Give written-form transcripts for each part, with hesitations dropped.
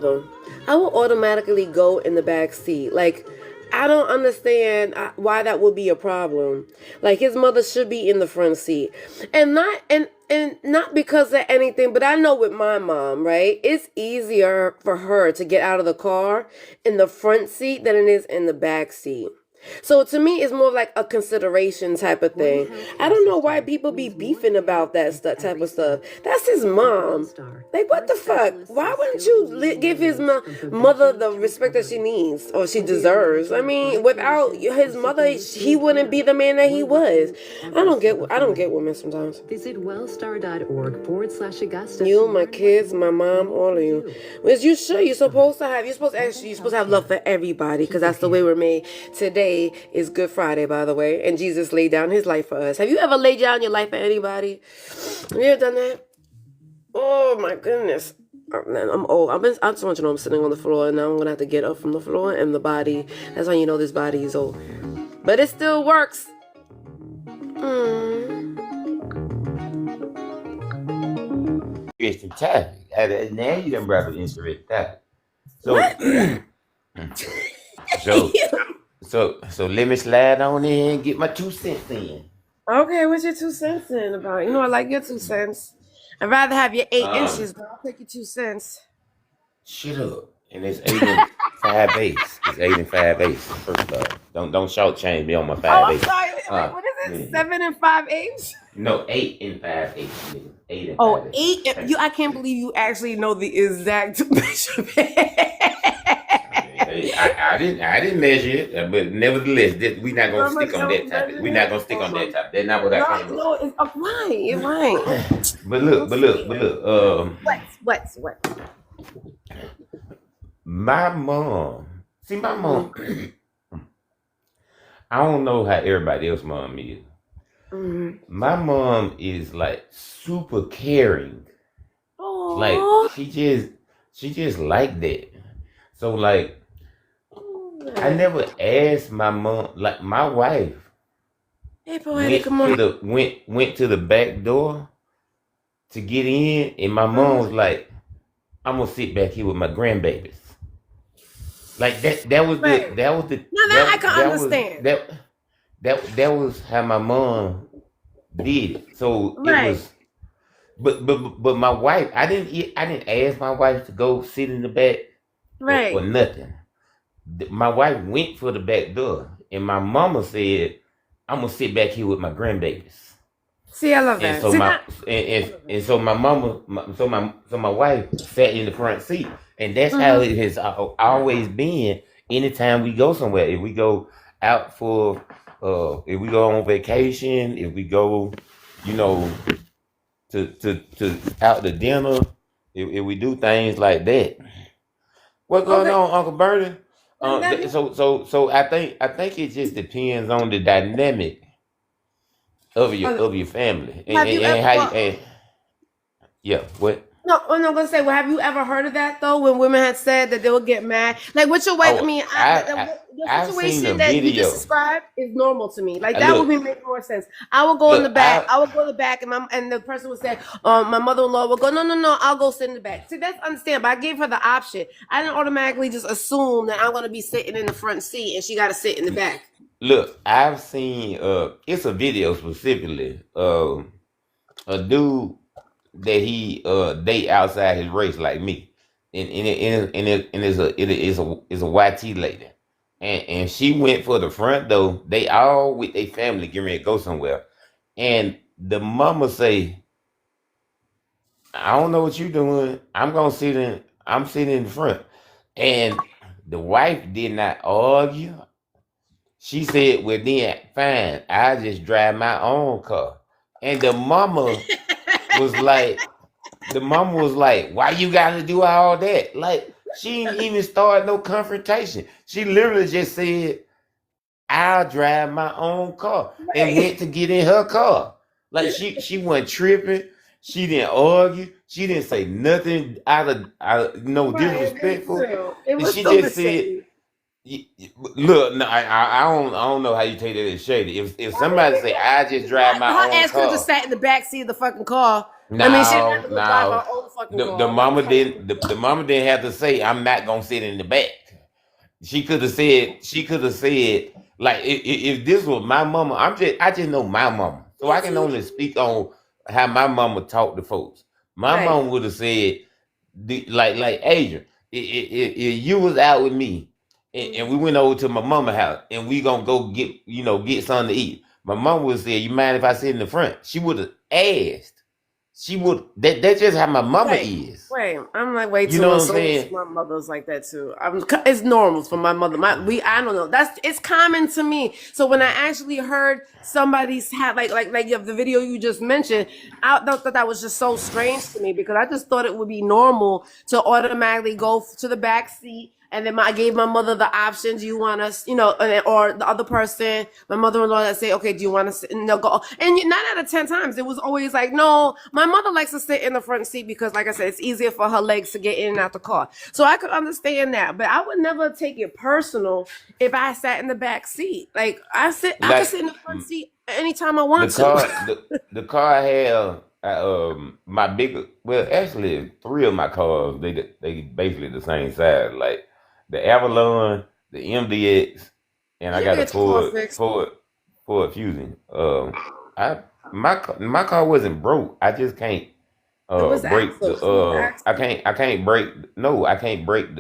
them, I will automatically go in the back seat. Like, I don't understand why that would be a problem. Like, his mother should be in the front seat, and not because of anything, but I know with my mom, right? It's easier for her to get out of the car in the front seat than it is in the back seat. So to me, it's more like a consideration type of thing. I don't know why people be beefing about that stuff, type of stuff. That's his mom. Like, what the fuck? Why wouldn't you give his mother the respect that she needs or she deserves? I mean, without his mother, he wouldn't be the man that he was. I don't get women sometimes. Visit wellstar.org/Augusta. You, my kids, my mom, all of you. Which you should. You're supposed to have. You're supposed to have love for everybody because that's the way we're made. Today is Good Friday, by the way, and Jesus laid down his life for us. Have you ever laid down your life for anybody? Have you ever done that? Oh my goodness. Oh, man, I'm old. I just want you to know I'm sitting on the floor and now I'm gonna have to get up from the floor and the body. That's how you know this body is old. But it still works. Interesting topic. Now you done brought an interesting topic. So, so, so let me slide on in and get my 2 cents in. Okay, what's your 2 cents in about? You know, I like your 2 cents. I'd rather have your 8 inches, but I'll take your 2 cents. Shut up. And it's 8 and 5/8. It's 8 and 5/8. First off, don't shortchange me on my 5/8. Oh, I'm sorry. What is it? Yeah. 7 and 5/8? No, 8 and 5/8. 8 and 5/8. Oh, 8. I can't believe you actually know the exact measurement. I didn't measure it, but nevertheless, we're not gonna stick on that topic. We're not gonna stick on that topic. That's not what I came with. No, it's right. But look. What? My mom. I don't know how everybody else's mom is. Mm-hmm. My mom is like super caring. Oh, Like she just like that. So like I never asked my mom, like my wife hey, boy, come on. went to the back door to get in, and my mom was like, I'm gonna sit back here with my grandbabies. Like that was the Now that I can understand. That was how my mom did it. So Right. it was but my wife, I didn't ask my wife to go sit in the back Right. or nothing. My wife went for the back door, and my mama said, I'm gonna sit back here with my grandbabies. See, I love that. And so my wife sat in the front seat, and that's how it has always been. Anytime we go somewhere, if we go out for, if we go on vacation, if we go, to out to dinner, if we do things like that. What's going on, Uncle Bernie? So I think it just depends on the dynamic of your family what? No, I'm not gonna say. Well, have you ever heard of that though? When women had said that they would get mad, like what's your wife? Oh, the I've seen situation a that you video. just described is normal to me. Like Uh, that look. would be make more sense. I would go in the Look, back. I would go in the back, and the person would say, my mother-in-law would go, no, I'll go sit in the back. See, that's understandable. I gave her the option. I didn't automatically just assume that I'm gonna be sitting in the front seat and she got to sit in the back. Look, I've seen it's a video specifically a dude that he date outside his race like me, and it is a YT lady, and she went for the front door. They all with their family getting ready to go somewhere, and the mama say, I don't know what you doing. I'm sitting in the front, and the wife did not argue. She said, well then fine, I just drive my own car. And the mama was like, why you gotta do all that? Like, she didn't even start no confrontation. She literally just said, I'll drive my own car, and went to get in her car. Like she wasn't tripping. She didn't argue. She didn't say nothing out of disrespectful. It was She so just said, look, no, I don't know how you take that as shady. If somebody say I just drive my Her own ass could have car, just sat in the back seat of the fucking car. I mean, she had Now, to go drive her now, own fucking the car. What the mama fuck? didn't. The mama didn't have to say, "I'm not gonna sit in the back." She could have said. She could have said, like, if this was my mama, I just know my mama, so Me I can too. only speak on how my mama talked to folks. My Right. mom would have said, like Adrian, if you was out with me and we went over to my mama house and we gonna go get something to eat, my mom would have said, "You mind if I sit in the front?" She would have asked. She would. That's just how my mama Right. is. Right. I'm like way You too know much. what I'm So saying? my mother's like that too. It's normal for my mother. I don't know. It's common to me. So when I actually heard somebody's had like the video you just mentioned, I thought that was just so strange to me because I just thought it would be normal to automatically go to the back seat. And then I gave my mother the option. Do you want us, or the other person, my mother-in-law, that say, okay, do you want to sit? And they'll go. And 9 out of 10 times, it was always like, no, my mother likes to sit in the front seat because, like I said, it's easier for her legs to get in and out the car. So I could understand that, but I would never take it personal if I sat in the back seat. Like I could Like sit in the front seat anytime I the want to. car, the car I have, my bigger. Well, actually, three of my cars they basically the same size. Like the Avalon, the MDX, and I You got a get your car fixed. Ford Fusion. I my car wasn't broke. I just can't It was break the axles. It was axles. I can't break no I can't break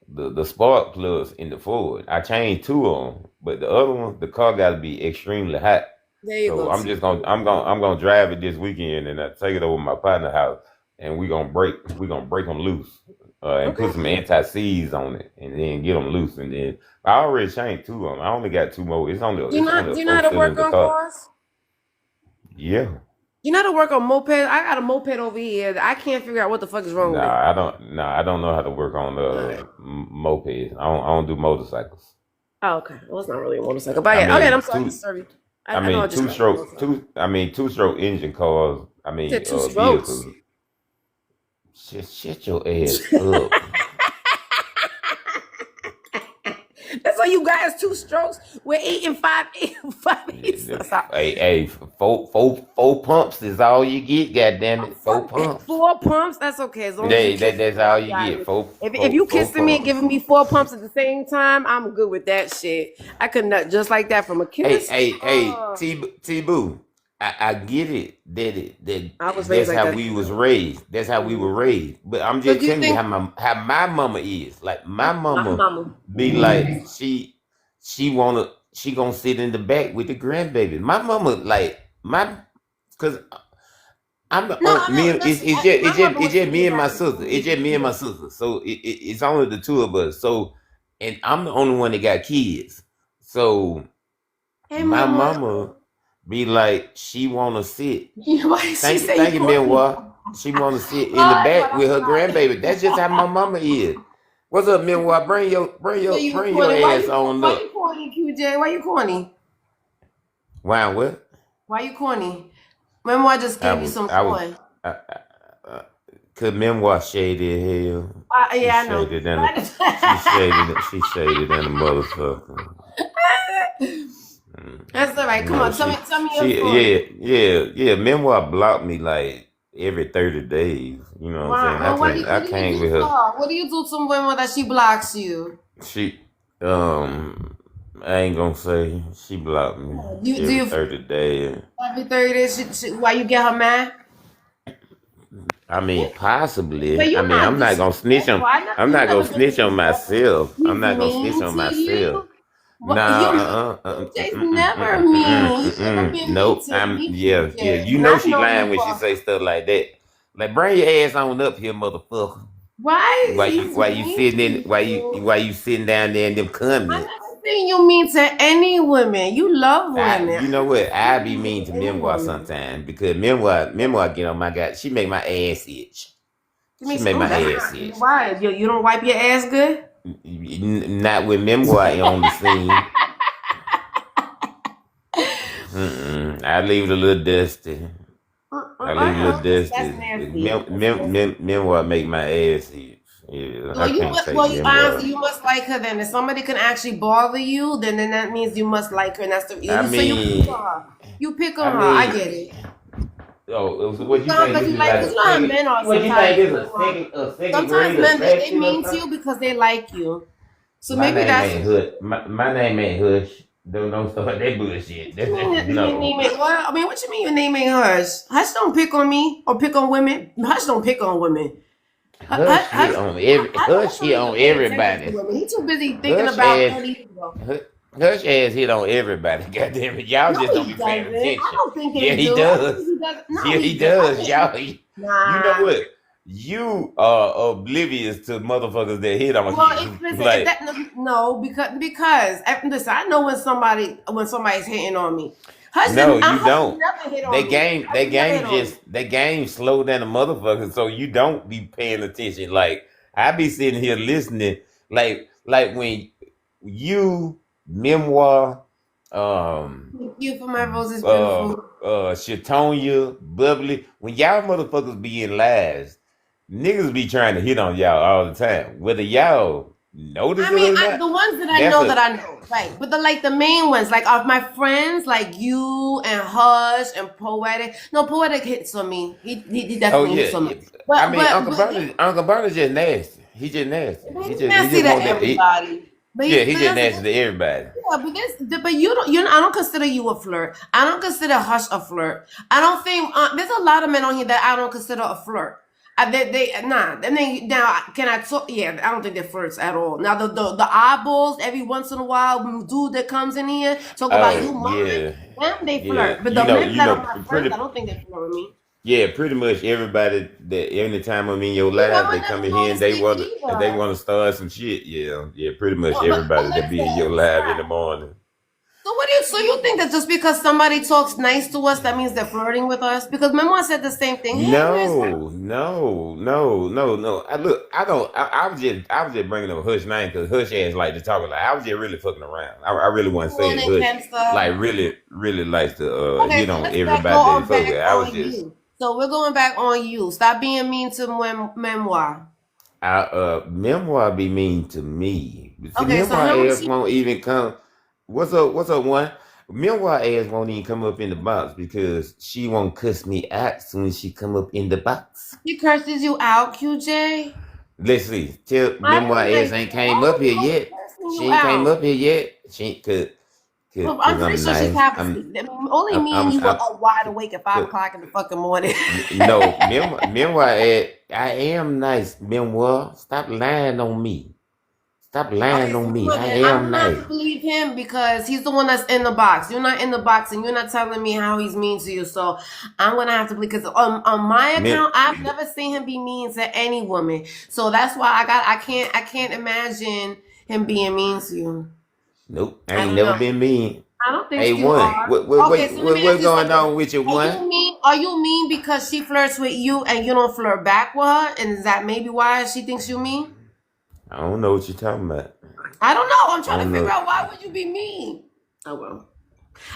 the spark plugs in the Ford. I changed two of them, but the other one, the car got to be extremely hot. There you So go. I'm gonna drive it this weekend and I take it over to my partner house and we gonna break them loose and Okay. put some anti seize on it and then get them loose and then I already changed two of them. I only got two more. It's only a Do you know how four to work cylinder on car. cars? Yeah. You know how to work on moped? I got a moped over here. I can't figure out what the fuck is wrong with it. Nah, I don't. Nah, I don't know how to work on Alright. mopeds. I don't do motorcycles. Oh, okay. Well, it's not really a motorcycle. But I yeah, okay, I'm mean sorry to disturb you. I I know I mean just got a motorcycle. two stroke engine cars. I You mean said two vehicles. strokes. Shut your ass up. That's why you guys two strokes. We're 8 and 5, 8 and 5 eighths. Stop. Hey, four pumps is all you get. Goddamn Oh, it, four fuck it. pumps. 4 pumps. That's okay. As long as you kissing That's me, I'll all be you all right get. with it. If you Four kissing me and pumps. giving me 4 pumps at the same time, I'm good with that shit. I could nut just like that from a kiss. Oh, T Boo. I get it that I was raised that's like how that we too. was raised. That's how we Mhm. were raised. But I'm So just do you telling you think how my mama is. Like my my mama mama? be like she gonna sit in the back with the grandbaby. My mama like my cause I'm the No, only me no, and listen. it's Was just sitting in the me and my back with sister. It's me. just me and my sister. So it's only the two of us. So and I'm the only one that got kids. So Hey, my mama. mama be like she wanna sit. Why she say you Thank you, corny? Minwa. She wanna sit in the Oh, that's why back with that's her why. grandbaby. That's just how my mama is. What's up, Minwa? So you Bring your corny? ass on Why up. you corny, QJ? Why you corny? Wow, what? Why you corny? Remember I just gave you some I was corn. I, uh, cause Memoir shady as hell. She Yeah, I know. shaded than she shaded than a motherfucker. That's all right. Come No, on, tell me your she story. yeah. Memoir blocked me like every 30 days. You know what I'm saying? Wow. I What do you can't do with to her. her? What do you do to women that she blocks you? She I ain't gonna say she blocked me Do every you 30 days. every 30 days? Why you get her mad? I mean, possibly. But I you're mean, not disrespectful. I'm You not gonna never been snitch on disrespectful. myself. I'm He's not gonna snitch mean on to myself. you. What Nah, you? QJ's never mean. He's never been mean Nope. to me, Yeah. QJ. You And know I've she known you lying when she for say stuff like that. Like, bring your ass on up here, motherfucker. why he's mean to you. Why you sitting down there in them I comments? never seen you mean to any women. You love women. You I know what? never I seen be you mean mean to to any Memoir woman. sometimes because Memoir get on my god. She make my ass itch. Give me She some. make Oh, my that's ass not itch. why. You don't wipe your ass good? Not with Memoir on the scene. I leave it a little dusty. I leave it a little That's dusty. nasty. That's nasty. Memoir make my ass itch. Yeah, I can't take Well, you Memoir. honestly, you must like her then. If somebody can actually bother you, then that means you must like her, and that's the I so you pick mean, on her. You pick I on her. I mean, get it. Oh, what you No, think? because This you is like, like because a you know how second. men are What you think? sometimes. This a second Sometimes grade men they attraction or mean to something? you because they like you. So My maybe name that's ain't Hood. My name ain't Hush. Don't start that bullshit. what you mean. Your No. name ain't what? I mean, what you mean your name ain't Hush? Hush don't pick on me or pick on women. Hush don't pick on women. Hush hit Hush, on Hush Hush don't hit even on pay attention to everybody. women. He's too busy thinking Hush about ass 30 years ago. Hush ass hit on everybody. Goddamn it, y'all No, just don't he be paying doesn't. I attention. don't think Yeah, they he do. I don't think does. he does. No, Yeah, he he does. does. Y'all, you know Nah. what? You are oblivious to motherfuckers that hit on Well, it's you. listen. Like, That no, because listen. I know when somebody's hitting on me. no, Husband, you husband don't. never hit on me. That Husband never game hit on me. just that game slow down the motherfucker, so you don't be paying attention. Like I be sitting here listening, like when you memoir, um, Thank you for my roses, beautiful. Shatonia, Bubbly, when y'all motherfuckers be in lives, niggas be trying to hit on y'all all the time, whether y'all notice I it mean, or not. the ones That's a that I know, right? But the main ones, like of my friends, like you and Hush and Poetic. No, Poetic hits on me. He Oh definitely yeah, hits on me. yeah. I mean, But they, Uncle Barney's just nasty. He just nasty. he's He nasty just to want that. everybody. But Yeah, he's he just nasty. nasty to everybody. Yeah, but you don't. You I don't consider you a flirt. I don't consider Hush a flirt. I don't think there's a lot of men on here that I don't consider a flirt. They nah. And then now can I talk? Yeah, I don't think they're flirts at all. Now the eyeballs every once in a while, dude that comes in here talk about Oh you mine. yeah, Them they yeah. flirt. But the men You that know, are my friends, I pretty. don't think they flirt with me. Yeah, pretty much everybody that anytime I'm in your You live, women they never come in go here to and they sleep want to and they either. want to start some shit. Yeah, yeah. Pretty much But everybody that be in your listen, live in stop. the morning. So you think that just because somebody talks nice to us, that means they're flirting with us? Because Memoir said the same thing. Hey, where's No. I look, I don't. I was just bringing up Hush name because Hush ass like to talk a lot. I was just really fucking around. I really wasn't One saying and Hush Kemsta? like really likes to Okay, hit so on let's everybody that he go fuck with. back I was on just you. So we're going back on you. Stop being mean to Memoir. I memoir be mean to me. See, Okay, so memoir how much ass she won't even come. What's up, one? Memoir ass won't even come up in the box because she won't cuss me out soon as she come up in the box. she curses you out, QJ? Let's see. Tell I memoir didn't ass think ain't so. came Why up would here you always yet. cursing She you ain't came out? up here yet. She ain't Well, I'm cause pretty I'm sure she's nice. half asleep. I mean, only me and you were I'm up wide awake at 5 cause, o'clock in the fucking morning. no memoir ass. I am nice. Memoir. Stop lying on me. Stop lying Okay, so on me. I I'm am gonna have nice. to believe him because he's the one that's in the box. You're not in the box, and you're not telling me how he's mean to you. So I'm gonna have to believe because on my Mem- account, I've never seen him be mean to any woman. So that's why I can't imagine him being mean to you. Nope, I I ain't don't never know. been mean. I don't Hey, think you one, are. Okay, so let me ask what's you going something. on with you, Are one? you mean? Are you mean because she flirts with you and you don't flirt back with her? And is that maybe why she thinks you mean? I don't know what you're talking about. I don't know. I'm I trying to don't figure know. out why would you be mean. Oh well.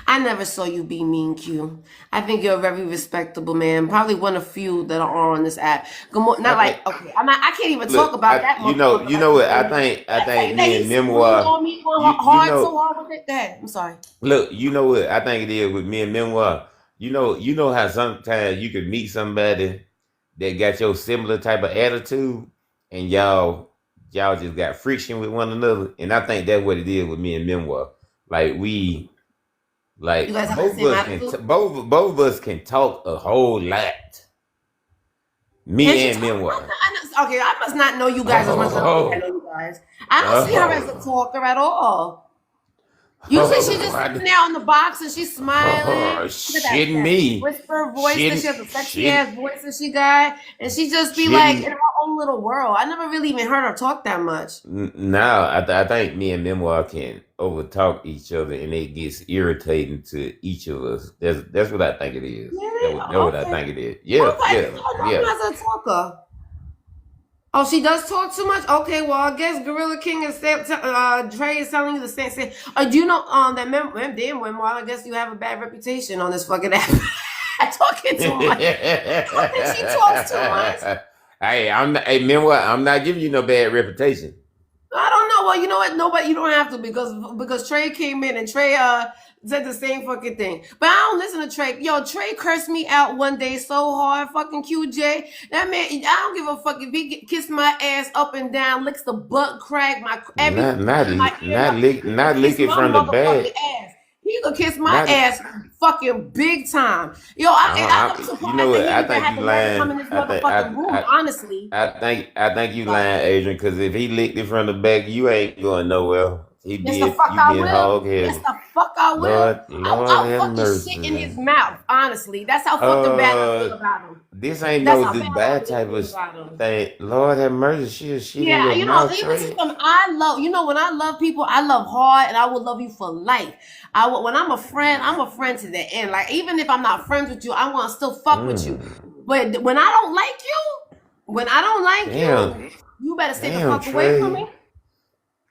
I never saw you be mean, Q. I think you're a very respectable man. Probably one of few that are on this app. I Not think. like okay. I'm not. I can't even talk Look, about that motherfucker you like know you what? do me. I Let's say think that me and he's swinging memoir. on me You hard, so know. hard with it. Go ahead. I'm sorry. Look, you know what? I think it is with me and memoir. You know how sometimes you could meet somebody that got your similar type of attitude, and y'all just got friction with one another, and I think that's what it is with me and memoir. Like we You Like guys have the same attitude. both of us can talk a whole lot. Can Me she and talk? memoir. Okay, I must not know you guys as much as I think I Oh, know you guys. I don't see her as a oh, talker at all. Usually she's oh, just sitting there on the box and she's smiling. Look at shitting that me, whisper voice that she shitting, has a sexy shitting, ass voice that she got. And she just be like in shitting. her own little world. I never really even heard her talk that much. Now I think me and memoir can overtalk each other, and it gets irritating to each of us. That's what I think it is. Really? That's what I Okay. think it is. Yeah, Okay. yeah, No, no, yeah. I'm not a talker. Oh, she does talk too much. Okay, well, I guess Gorilla King is Trey is telling you the same thing. Do you know that damn well, I guess you have a bad reputation on this fucking app. Talking too much. I think she talks too much. Hey, I'm not. Hey, meanwhile, I'm not giving you no bad reputation. I don't know. well, you know what? Nobody, you don't have to because Trey came in and Trey said the same fucking thing. But I don't listen to Trey. Yo, Trey cursed me out one day so hard, fucking QJ. That man, I don't give a fuck if he kiss my ass up and down, licks the butt crack, my every Not not in my ear, he not could lick kiss it my from the motherfucking bag. ass. He could kiss my Not ass fucking big time. Yo, I'm you know surprised that what? he I even think had you the nerve to come lying. in this motherfucking room, honestly. I think you Like, lying, Adrian. Because if he licked it from the back, you ain't going nowhere. yes, the fuck You I being will. hog Yes, heavy. the fuck I will. Lord I'll have fucking shit in mercy. his mouth. Honestly, that's how fucking bad I feel Uh, about him. this ain't That's no how bad I Dubai really type feel of about him. thing. Lord have mercy. She'll shit in Yeah, your you know, mouth, let me tell you Trey. something. I love, you know, when I love people, I love hard, and I will love you for life. When I'm a friend to the end. Like even if I'm not friends with you, I want to still fuck with you. Mm. But when I don't like you, Damn, you better stay the damn, fuck away from me. Trey.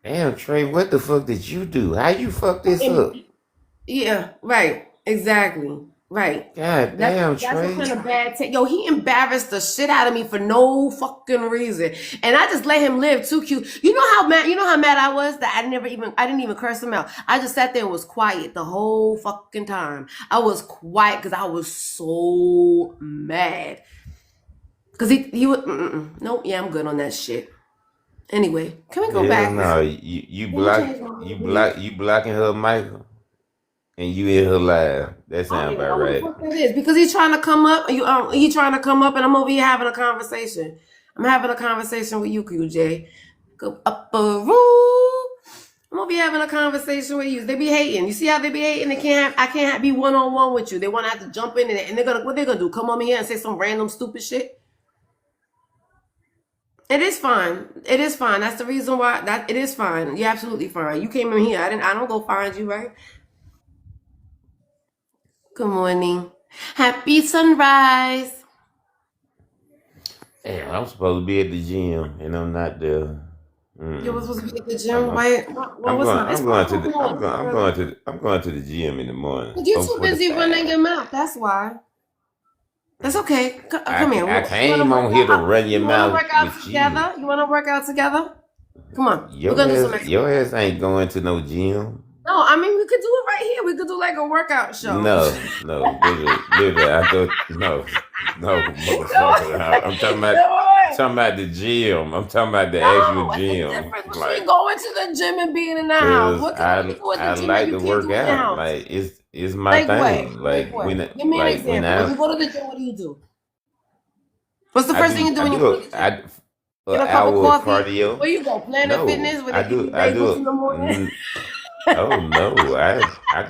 Damn, Trey. What the fuck did you do? How you fuck this And up? yeah, right. Exactly. Right. God That's damn, that's what Trey. kind of bad take. Yo, he embarrassed the shit out of me for no fucking reason. And I just let him live too cute. You know how mad I was that I didn't even curse him out. I just sat there and was quiet the whole fucking time. I was quiet because I was so mad. Cause he would nope, yeah, I'm good on that shit. Anyway, can we go Hell back? no. Can we change my movie? You blocking her, Michael, and you in her live. That I don't sound even about know who the right. fuck that is because he's trying to come up. He trying to come up, and I'm over here having a conversation. I'm having a conversation with you, QJ. Go up a room. I'm over here having a conversation with you. They be hating. You see how they be hating? I can't be one on one with you. They want to have to jump in and what they're gonna do? Come on here and say some random stupid shit. It is fine. It is fine. That's the reason why that it is fine. You're absolutely fine. You came in here. I don't go find you, right? Good morning. Happy sunrise. Damn, I'm supposed to be at the gym, and I'm not there. You were Mm. supposed to be at the I'm, gym. I'm, Why? What's up? It's I'm fine. going to the, I'm going to the gym in the morning. But you're too busy running 4:45. your mouth. That's why. That's okay. Come here. I You want to came work on here to out? run your You want to mouth work out with you. together? You want to work out together? Come on. We're gonna do some Your exercise. ass ain't going to no gym. No, I mean we could do it right here. We could do like a workout show. No, baby, I go no, No, motherfucker. no, Talking about the gym. I'm talking about the actual no. What's the gym. difference between Like, going to the gym and being in the house? cause What can you do at the I gym that like you to can't work do in the out. house? Like it's my Like what? thing. Like what? Give me an When example. When you go to the gym, what do you do? What's the I first thing do you do when you go to the gym? an Get a cup of hour of coffee. cardio. Where you go? Planet No, Fitness, where they give you I bagels in do. the morning. Oh no, I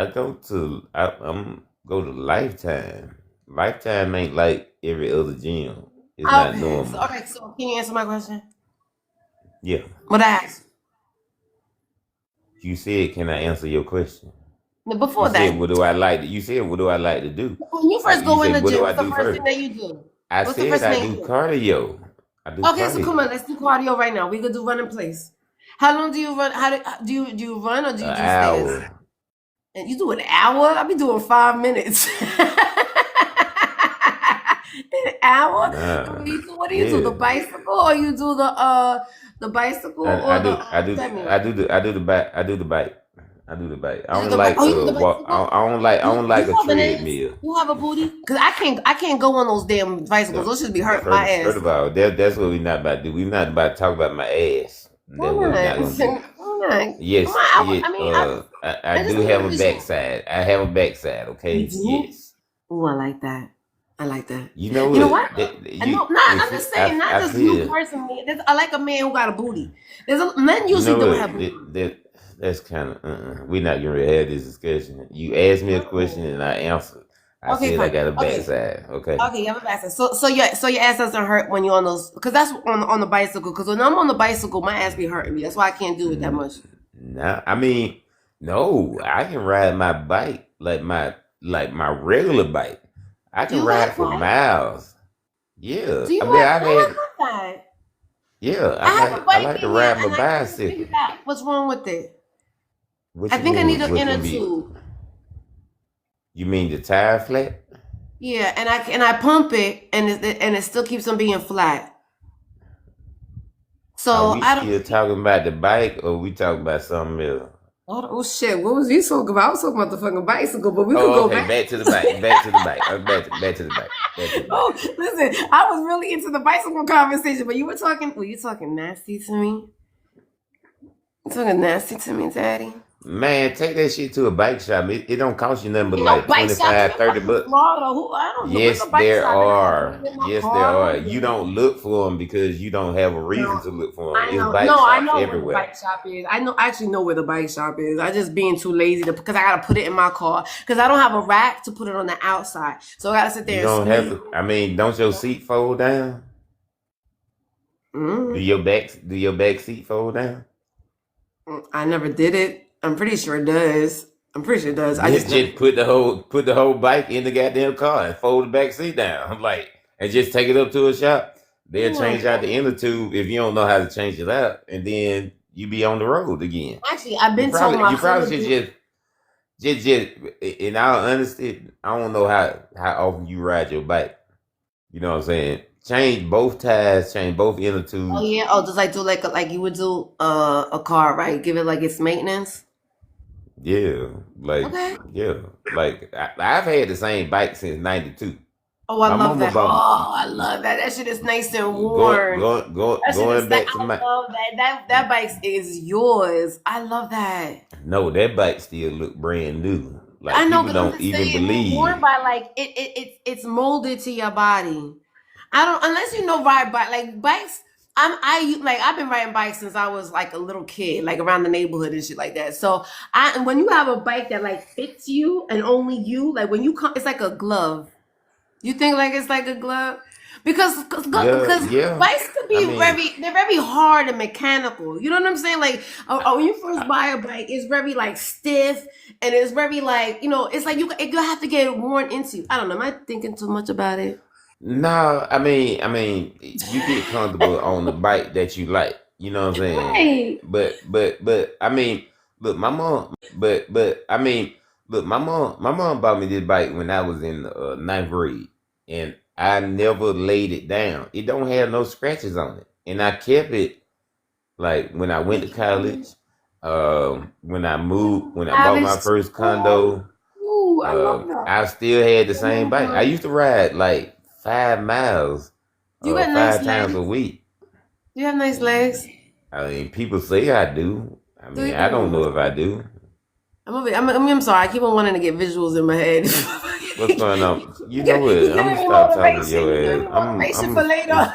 go to I'm go to Lifetime. Lifetime ain't like every other gym. It's not Okay, so normal. okay, so can you answer my question? Yeah. What I asked You said, can I answer your question? no, You before said, that, what do I like to, you said, what do I like to do? when you first You go in said, the what do gym, I what's the do first thing first? that you do? I What's the said first thing I that you do do? cardio. I do Okay, so come cardio. on, let's do cardio right now. We could do run in place. How long do you run? Do you run or do you An do stairs? hour. And you do an hour? I'll be doing 5 minutes. An hour? Nah. What do you do? The Yeah. bicycle or you do the bicycle or the treadmill? I do the bike. I do the bike. I You do don't the bike. like Oh, you do the walk. bicycle? I don't Do like you a have an ass? treadmill. You have a booty? Cause I can't go on those damn bicycles. No, Those should be hurting my first ass. of all, that's what we're not about to do. We're not about to talk about my ass. Why That's what we're not not? gonna do. Why not? Come Yes, on. yeah. I I just do need to have a appreciate. backside. I have a backside. You Okay. do? Yes. Oh, I like that. I like that. You know You know what? what? I know. Not. I'm just saying. Not I just you feel. personally. I like a man who got a booty. Men You usually know don't have what? booty. That's kind of. We're not gonna really have this discussion. You asked me a question Oh. and I answered. I Okay, said I fine. got a Okay. backside. Okay. Okay, you have a backside. So your ass doesn't hurt when you're on those because that's on the bicycle. Because when I'm on the bicycle, my ass be hurting me. That's why I can't do it that much. Nah, I mean, no, I can ride my bike like my regular bike. I Do can you have ride for bike? miles. Yeah, Do I you mean, have? I've No, I had. got that. Yeah, I have a I bike like to in here ride my and I can't figure bicycle. out what's wrong with it. What I you think I need mean? an What inner can be? tube. You mean the tire flat? Yeah, and I pump it and it still keeps on being flat. Are So we I don't. still talking about the bike or we talking about something else? Oh shit! What was you talking about? I was talking about the fucking bicycle, but we could Oh, go okay. back. Back to the bike. Back to the bike. Back to the bike. Back to the bike. Oh, listen, I was really into the bicycle conversation, but you were talking. Were you talking nasty to me? You talking nasty to me, Daddy? Man, take that shit to a bike shop. It don't cost you nothing but Ain't no like bike shops 25, in 30 fucking bucks. Florida. Who? I don't know. Where's Yes, a bike there shop? And I have to are. get in my Yes, there car. I are. don't You get it. don't look for them because you don't have a reason No, to look for them. I It's know. bike No, I shops know where the everywhere. bike shop is. I actually know where the bike shop is. I just being too lazy to because I gotta put it in my car because I don't have a rack to put it on the outside. So I gotta sit You there and don't have squeeze. to. I mean, don't your seat fold down? Mm, Do your back seat fold down? I never did it. I'm pretty sure it does. I'm pretty sure it does. I just never. Just put the whole bike in the goddamn car and fold the back seat down. I'm like, and just take it up to a shop. They'll change out the No. inner tube if you don't know how to change it out, and then you be on the road again. Actually, I've been told my You son probably to should do. just in all honesty, I don't know how often you ride your bike. You know what I'm saying? Change both tires, change both inner Oh tubes. yeah. Oh, just like do like you would do a car, right? Give it like its maintenance. Yeah, Okay. yeah, I've had the same bike since '92. Oh, I My love mama that. bought Oh, I love that. That shit is nice and going worn. going going That shit is going like back to I my love that. That bike is yours. I love that. no, that bike still look brand new. I Like know, people because I'm don't just even saying, it's worn believe. by like it's molded to your body. I don't unless you know ride bike like bikes. Like I've been riding bikes since I was like a little kid, like around the neighborhood and shit like that. So and when you have a bike that like fits you and only you, like when you come, it's like a glove. You think like it's like a glove? Yeah, Because yeah. bikes could I be mean, they're very hard and mechanical. You know what I'm saying? Like when you first I, buy a bike, it's very like stiff and it's very like it's like you have to get it worn into you. I don't know. Am I thinking too much about it? no, I mean, you get comfortable on the bike that you like. You know what I'm saying? Right. But I mean, look, I mean, look, my mom bought me this bike when I was in ninth grade, and I never laid it down. It don't have no scratches on it, and I kept it like when I went to college. When I bought my College. first Oh, condo, ooh, I love that. I still had the Oh same my bike. I God. used to ride like 5 miles, You got nice 5 times legs. a week. You have nice legs. I mean, people say I do. I Do mean, you? I don't know if I do. I'm sorry. I keep on wanting to get visuals in my head. What's going on? You know what? You I'm gonna giving me stop talking to motivation. your You giving ass. me motivation for I'm later.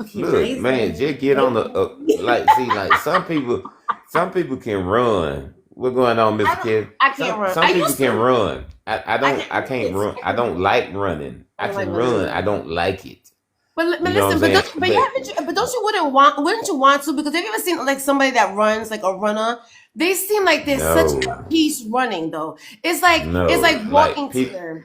Okay, look, nice man. legs. Just get on the like. See, like some people can run. What's going on, I Mister don't. Kid? I can't run. Some I people used can to. run. I can't. I can't run. I I can don't do it. like running. I I don't like can running run. either. I don't like it. But You know what I'm listen, saying? but don't you wouldn't you want to? Because have you ever seen like somebody that runs like a runner? They seem like they're such No, a peace running though. It's no. like Like walking to people. them.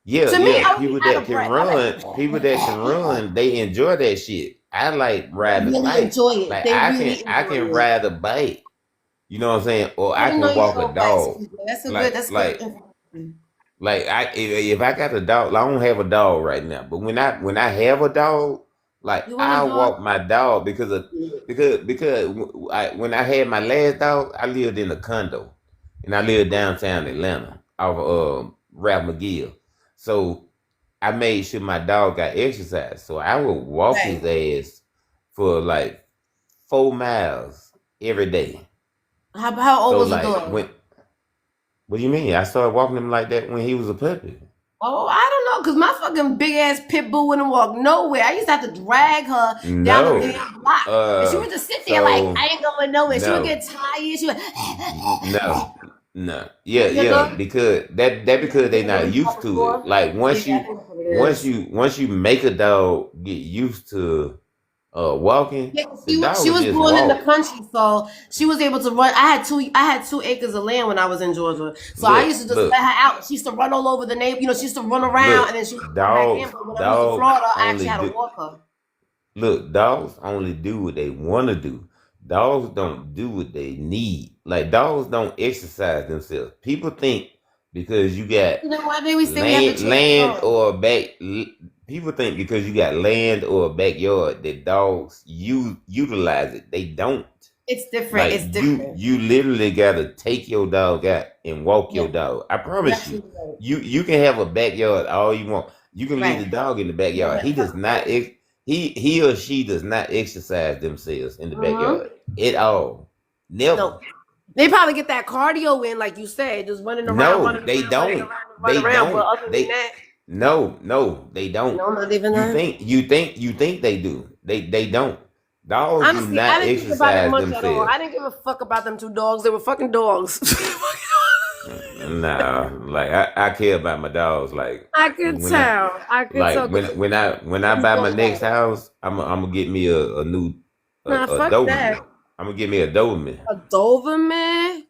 Yeah, To me, yeah. I would be out of breath. I'm People that can like, run, they enjoy that shit. I like they riding a really bike. enjoy it. Like They really I enjoy can it. ride a bike. You know what I'm saying? Or I I didn't know can you walk a rode bikes. dog. That's a good. Like That's good like information. if I got a dog, I don't have a dog right now. But when I have a dog, like You want a I dog? walk my dog when I had my last dog, I lived in a condo, and I lived downtown Atlanta off of Ralph McGill. So I made sure my dog got exercise. So I would walk his Right. ass for like 4 miles every day. How old So was the like dog? what do you mean? I started walking him like that when he was a puppy. Oh, I don't know, cause my fucking big ass pit bull wouldn't walk nowhere. I used to have to drag her down the No. damn block, and she Uh would just sit there like so I ain't going nowhere. She would no. get tired. She would, No. No. Yeah, you yeah. know. Because that because they not used to it. Like Yeah, I think that's what it is. once you make a dog get used to walking, Yeah, the dog she will was just born in the walk. country, so she was able to run. I had 2 acres of land when I was in Georgia, so I used Look, to just let look, her out. She used to run all over the neighbor. She used to run around, look. and then she would come back in. Dogs But when I moved to dogs Florida, I actually only had to do walk her. look, dogs only do what they want to do. Dogs don't do what they need. Like dogs don't exercise themselves. People think because you got You know why they always say we have to chase land dogs? or back people think because you got land or a backyard that dogs utilize it. They don't. It's different. Like It's different. you literally gotta take your dog out and walk Yeah, your dog. I you're promise you. absolutely right. You can have a backyard all you want. You can leave the Right. dog in the No, backyard. He that's does not right. he or she does not exercise themselves in the Mm-hmm. backyard at all. Never. No, they probably get that cardio in, like you said, just running around, No, running they around, running don't. around, and running They around. But don't. other than They that, no, they don't. no, not even that. You think they do. They don't. Dogs do Honestly, I not didn't think about it exercise much at all. themselves. I didn't give a fuck about them two dogs. They were fucking dogs. Nah, like I care about my dogs. I could When I tell. I could tell. like 'Cause when I you buy my so next bad. house, I'm gonna get me a new Nah, a fuck Doberman. that. I'm gonna get me a Doberman. A Doberman?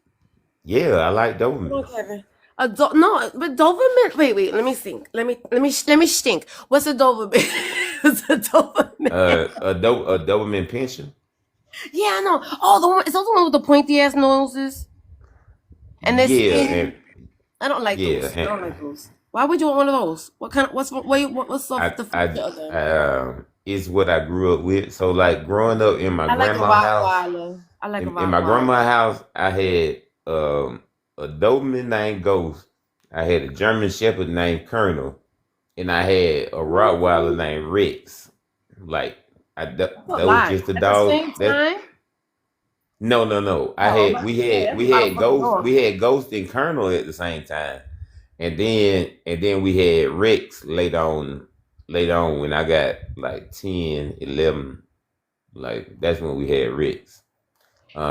Yeah, I like Come on, Dobermans. Kevin. No, but Doberman. Wait. Let me think. Let me think. What's a Doberman? What's a Doberman? A Doberman pinscher. Yeah, I know. Oh, the one. Is that the one with the pointy ass noses and they're Yeah, skinny? and I don't like yeah, those. I and don't like those. Why would you want one of those? What kind of? What's I the I feature of them? it's what I grew up with. So like growing up in my I like a grandma's house, Rottweiler. I like a in my Rottweiler. grandma's house, I had a Doberman named Ghost. I had a German Shepherd named Colonel, and I had a Rottweiler Ooh, named Rex. Like what those lie? just the At the dogs. same That time? no. I Oh, I'm had about to say that's a lot of fucking We dogs. had Ghost and Colonel at the same time, and then we had Rex later on when I got like 10, 11. Like that's when we had Rex.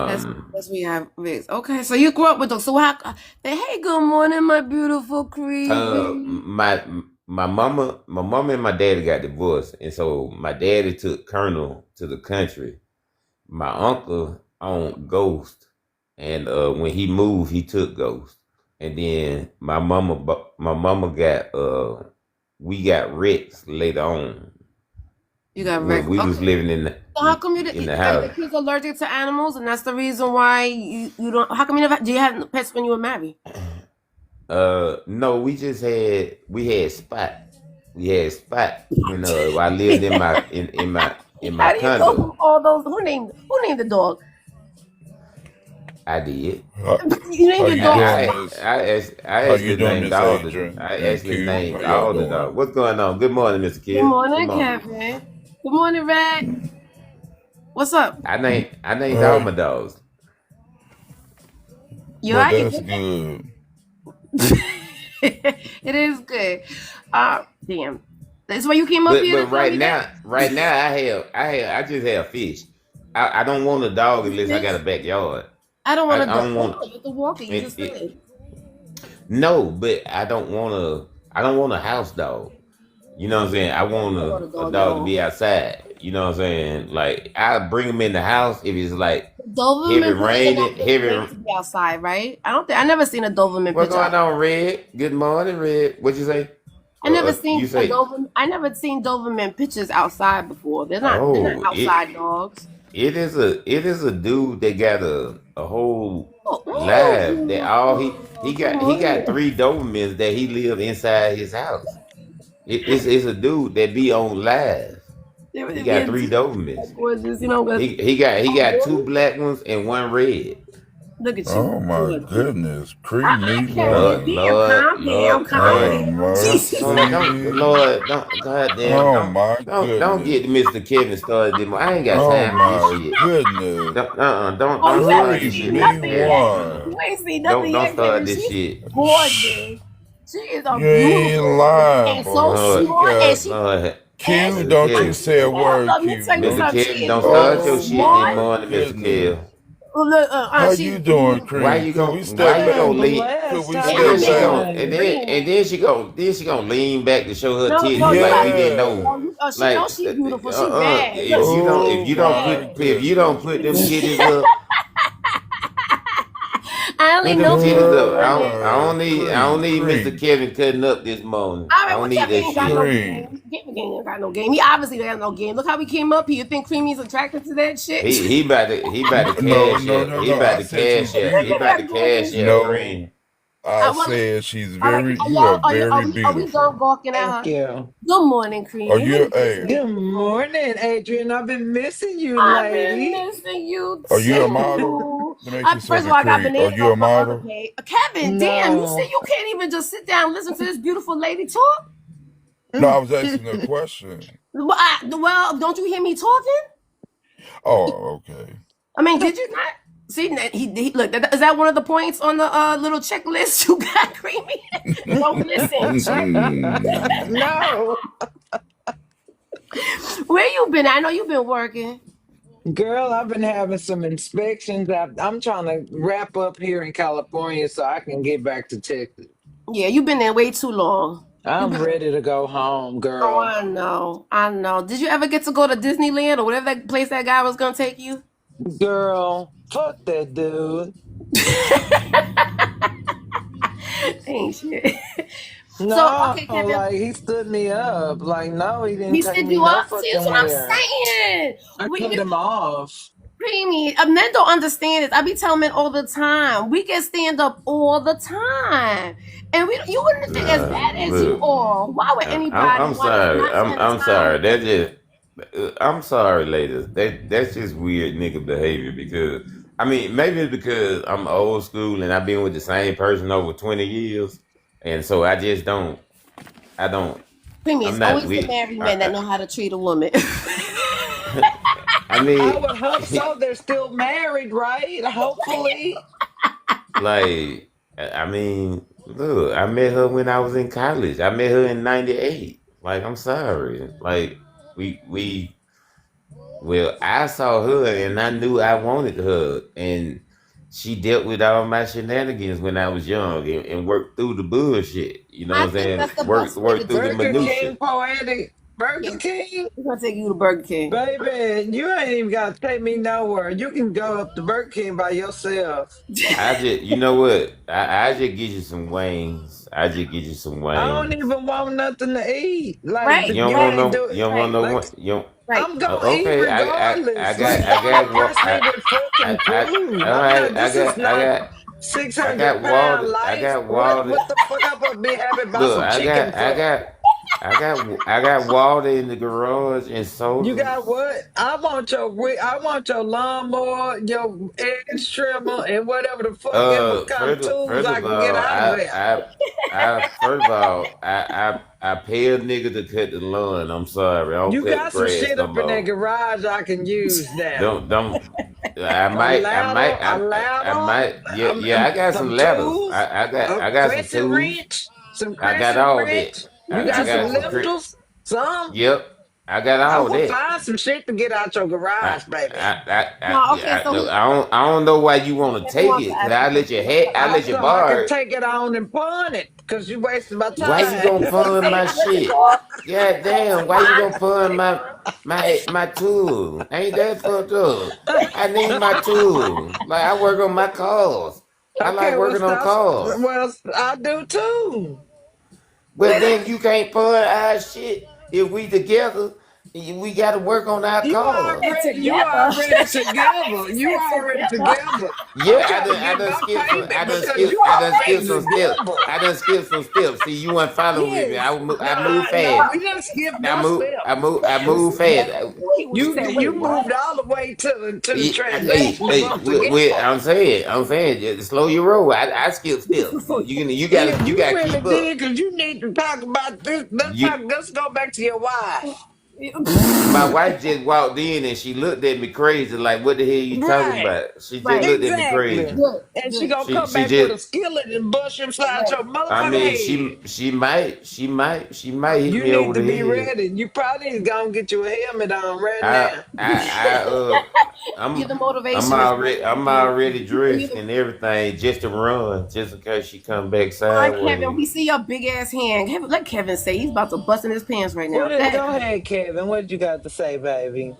That's Um, that's we have Rigs. Okay, so you grew up with dogs. So how? Hey, good morning, my beautiful creepy. my my mama and my daddy got divorced, and so my daddy took Colonel to the country. My uncle owned Ghost, and when he moved, he took Ghost, and then my mama got we got Rex later on You got when Rex. we was Okay. living So how come in the are your house. kids allergic to animals, and that's the reason why you don't? How come you never? Do you have pets when you were married? No, we had Spot. We had Spot when I lived in my How do you go condo. from all those? Who named the dog? I did. How, You named how your you dog doing Spot. this? I How you actually doing named this, all the Adrian I and actually Q? How named y'all all the doing? dogs. What's going on? Good morning, Mr. Good Kid. Good morning, morning. Kevin. Good morning, Red. What's up? I named all Uh, my dogs. You well, alright? You that's good? good. It is good. Damn. That's why you came up here to But tell me that? right now I just have fish. I don't want a dog unless I got a Fish? backyard. I don't want I a dog. don't Oh, want no, you have to walk it. You just it. said. No, but I don't want a house dog. You know what I'm saying? I Yeah, want I don't want a a dog at dog to all. be outside. You know what I'm saying? Like I bring him in the house if it's like heavy Doberman pictures are not raining, really heavy. made to be outside, right? I never seen a Doberman What's picture going outside. on, Red? Good morning, Red. What you say? You say? I never seen Doberman pictures outside before. They're not Oh, outside dogs. it is a dude that got a whole Oh, live that all good he got morning. 3 Dobermans that he live inside his house. It's a dude that be on live. They He would be got in 3 Dobermans. gorgeous, but He oh, got two really? black ones and one red. Look at you. Oh my Gorgeous. goodness, cream meat Kevin, Lord, line. damn, Lord, calm down, Lord, calm Lord, Oh down. Jesus. don't, goddamn, oh my don't goodness. get Mr. Kevin started. I ain't got Oh time for this my shit. goodness, Oh, Don't you haven't start this cream seen shit, meat Mr. nothing Kevin. yet. one. You ain't seen nothing Don't yet, start Kevin. this She's shit. gorgeous. She is a You ain't beautiful lying, and so boy. Lord, She smart, and got she Lord, and Q. Mr. Don't you Kevin, say a word, let me Q. tell you Mr. something. Kevin, She is don't so start your Oh shit this smart. my morning, Mr. goodness. Kevin. Look, How you she's doing, beautiful. Why cream? you Could gon' we why step you back? gonna I'm lean? Could blessed. we How And are her Then step she you nails back? are gon' guys? green. then she gonna lean back to show her No, titties you like gotta. we didn't Yeah. know. She knows Like she's beautiful. She bad. Look, Oh my if you don't goodness. put them titties up, I only put them know titties beautiful up. women. I don't Cream, need Mr. cream, Kevin cutting up this morning. All I right, don't well, need Kevin that ain't got shit. no cream. game. Kevin ain't got no game. He obviously got no game. Look how he came up here. You think Creamy's attracted to that shit? He about to No, cash no, up. no, no. I said you Look He at about beautiful. to that gorgeous cash up face. No, cream. I I want. said she's All right, very. You are y'all. very Are we done beautiful. gawking at Thank her? you. Good morning, Are Creamy. Where you? you been Hey, since Good so long? morning, Adrian. I've been missing you, I've been lady. missing you are you a model? too. Let me ask you First of something, all, I got Cree. Are bananas you a off my other model? page. Kevin, damn, you said No. you can't even just sit down and listen to this beautiful lady talk? No, I was asking a question. Well, don't you hear me talking? Oh, okay. I mean, did you not? See, look, is that one of the points on the little checklist you got, Creamy? Don't listen. Check. No. Where you been? I know you've been working. Girl, I've been having some inspections. I'm trying to wrap up here in California so I can get back to Texas. Yeah, you've been there way too long. You I'm been. ready to go home, Oh, girl. I know. I know. Did you ever get to go to Disneyland or whatever that place that guy was gonna take you? Girl, fuck that dude. Ain't shit. So, No, okay, Kevin, like he stood me up. Like, no, he didn't he take stood me you no up. See, that's fucking what I'm where. saying. I We cut get him off. creamy. Men don't understand this. I be telling men all the time. We get stand up all the time, and you wouldn't think as Nah, bad as you look, are. Why would anybody I'm want to sorry. not spend I'm time sorry. with you? That just I'm sorry, ladies. That's just weird nigga behavior because I mean maybe it's because I'm old school and I've been with the same person over 20 years, and so I just don't. I don't. Creamy, I'm it's not always the with. married men that know how to treat a woman. I I mean, would hope so. They're still married, right? Hopefully. like I mean, look, I met her when I was in college. I met her in '98. Like I'm sorry. Like we well, I saw her and I knew I wanted her, and she dealt with all my shenanigans when I was young and worked through the bullshit. You know I what I'm think saying? that's the best way to Work through the do it, Burger Creamy. minutia. King poetic. Yeah, Burger King? we're gonna take you to Burger King. Baby, you ain't even got to take me nowhere. You can go up to Burger King by yourself. I just, you know what? I just get you some wings. I just get you some I don't wings. even want nothing to eat. Like, Right, You don't you want right, ain't no. do You it. don't want right, no Like, one. You don't, right. I'm gonna eat okay. regardless. Like, I don't got. impress me with fucking food. All I'm not. right. This is not I 600 got pound water. I life. got What? water. What the fuck? I'm gonna be having about Look, some chicken for? I got water in the garage and You soda. got what? I want your lawnmower, your edge trimmer, and whatever the fuck, and what kind of tools First I of can get all, out of there. first of all, I pay a nigga to cut the lawn. I'm sorry, I don't You cut the got some grass shit no up in that more. garage I can use now. Don't. A I ladder, might. Yeah. I got some some ladders. tools, a I got some crescent tools. wrench, some I got crescent all that. wrench. You Get you got some got some. some. lifters, some. Yep, I got I all will that. find some shit to get out your garage, baby. No, okay, so he I don't know why you want to Kevin take wants to it. Cause ask you something. I let you So I borrow can it. take it on and pawn it, because you wasting my Why you time. gonna pawn my shit? God damn, why you gonna pawn my tool? Ain't that fucked up? I need my tool. Like I work on my cars. I Okay, like well, working on stop. cars. Well, I do too. But then you can't pawn our shit if we together. We gotta work on our And cars. You together. already together. He You said already together. together. I'm Yeah, trying to get my payment because you I done skipped already some steps. together. See, you weren't following with me. Yes. I moved No, fast. we done skipped no step. I moved fast. He said, You wait, what? moved all the way to the transaction from together. I'm saying, just slow your roll. I skip steps. Yeah, You you gotta really keep up. did because you need to talk about this. You, Let's go back to your wife. my wife just walked in and she looked at me crazy, like, what the hell you talking Right. about? She just Right. looked at me Exactly. crazy. Good. And she Good. gonna come She back with a just, skillet and bust inside Right. your I motherfucking mean, head. she might hit You me need over to the be head. ready. You probably need to go and get you a helmet on right I, now. I, You're the motivationist right now, I'm Kevin. already You dressed the, and everything just to run, just in case she come back all right, Kevin, sideways. we see your big ass hand. Let Kevin say he's about to bust in his pants right now. Go ahead, Kevin. What you got to say, baby?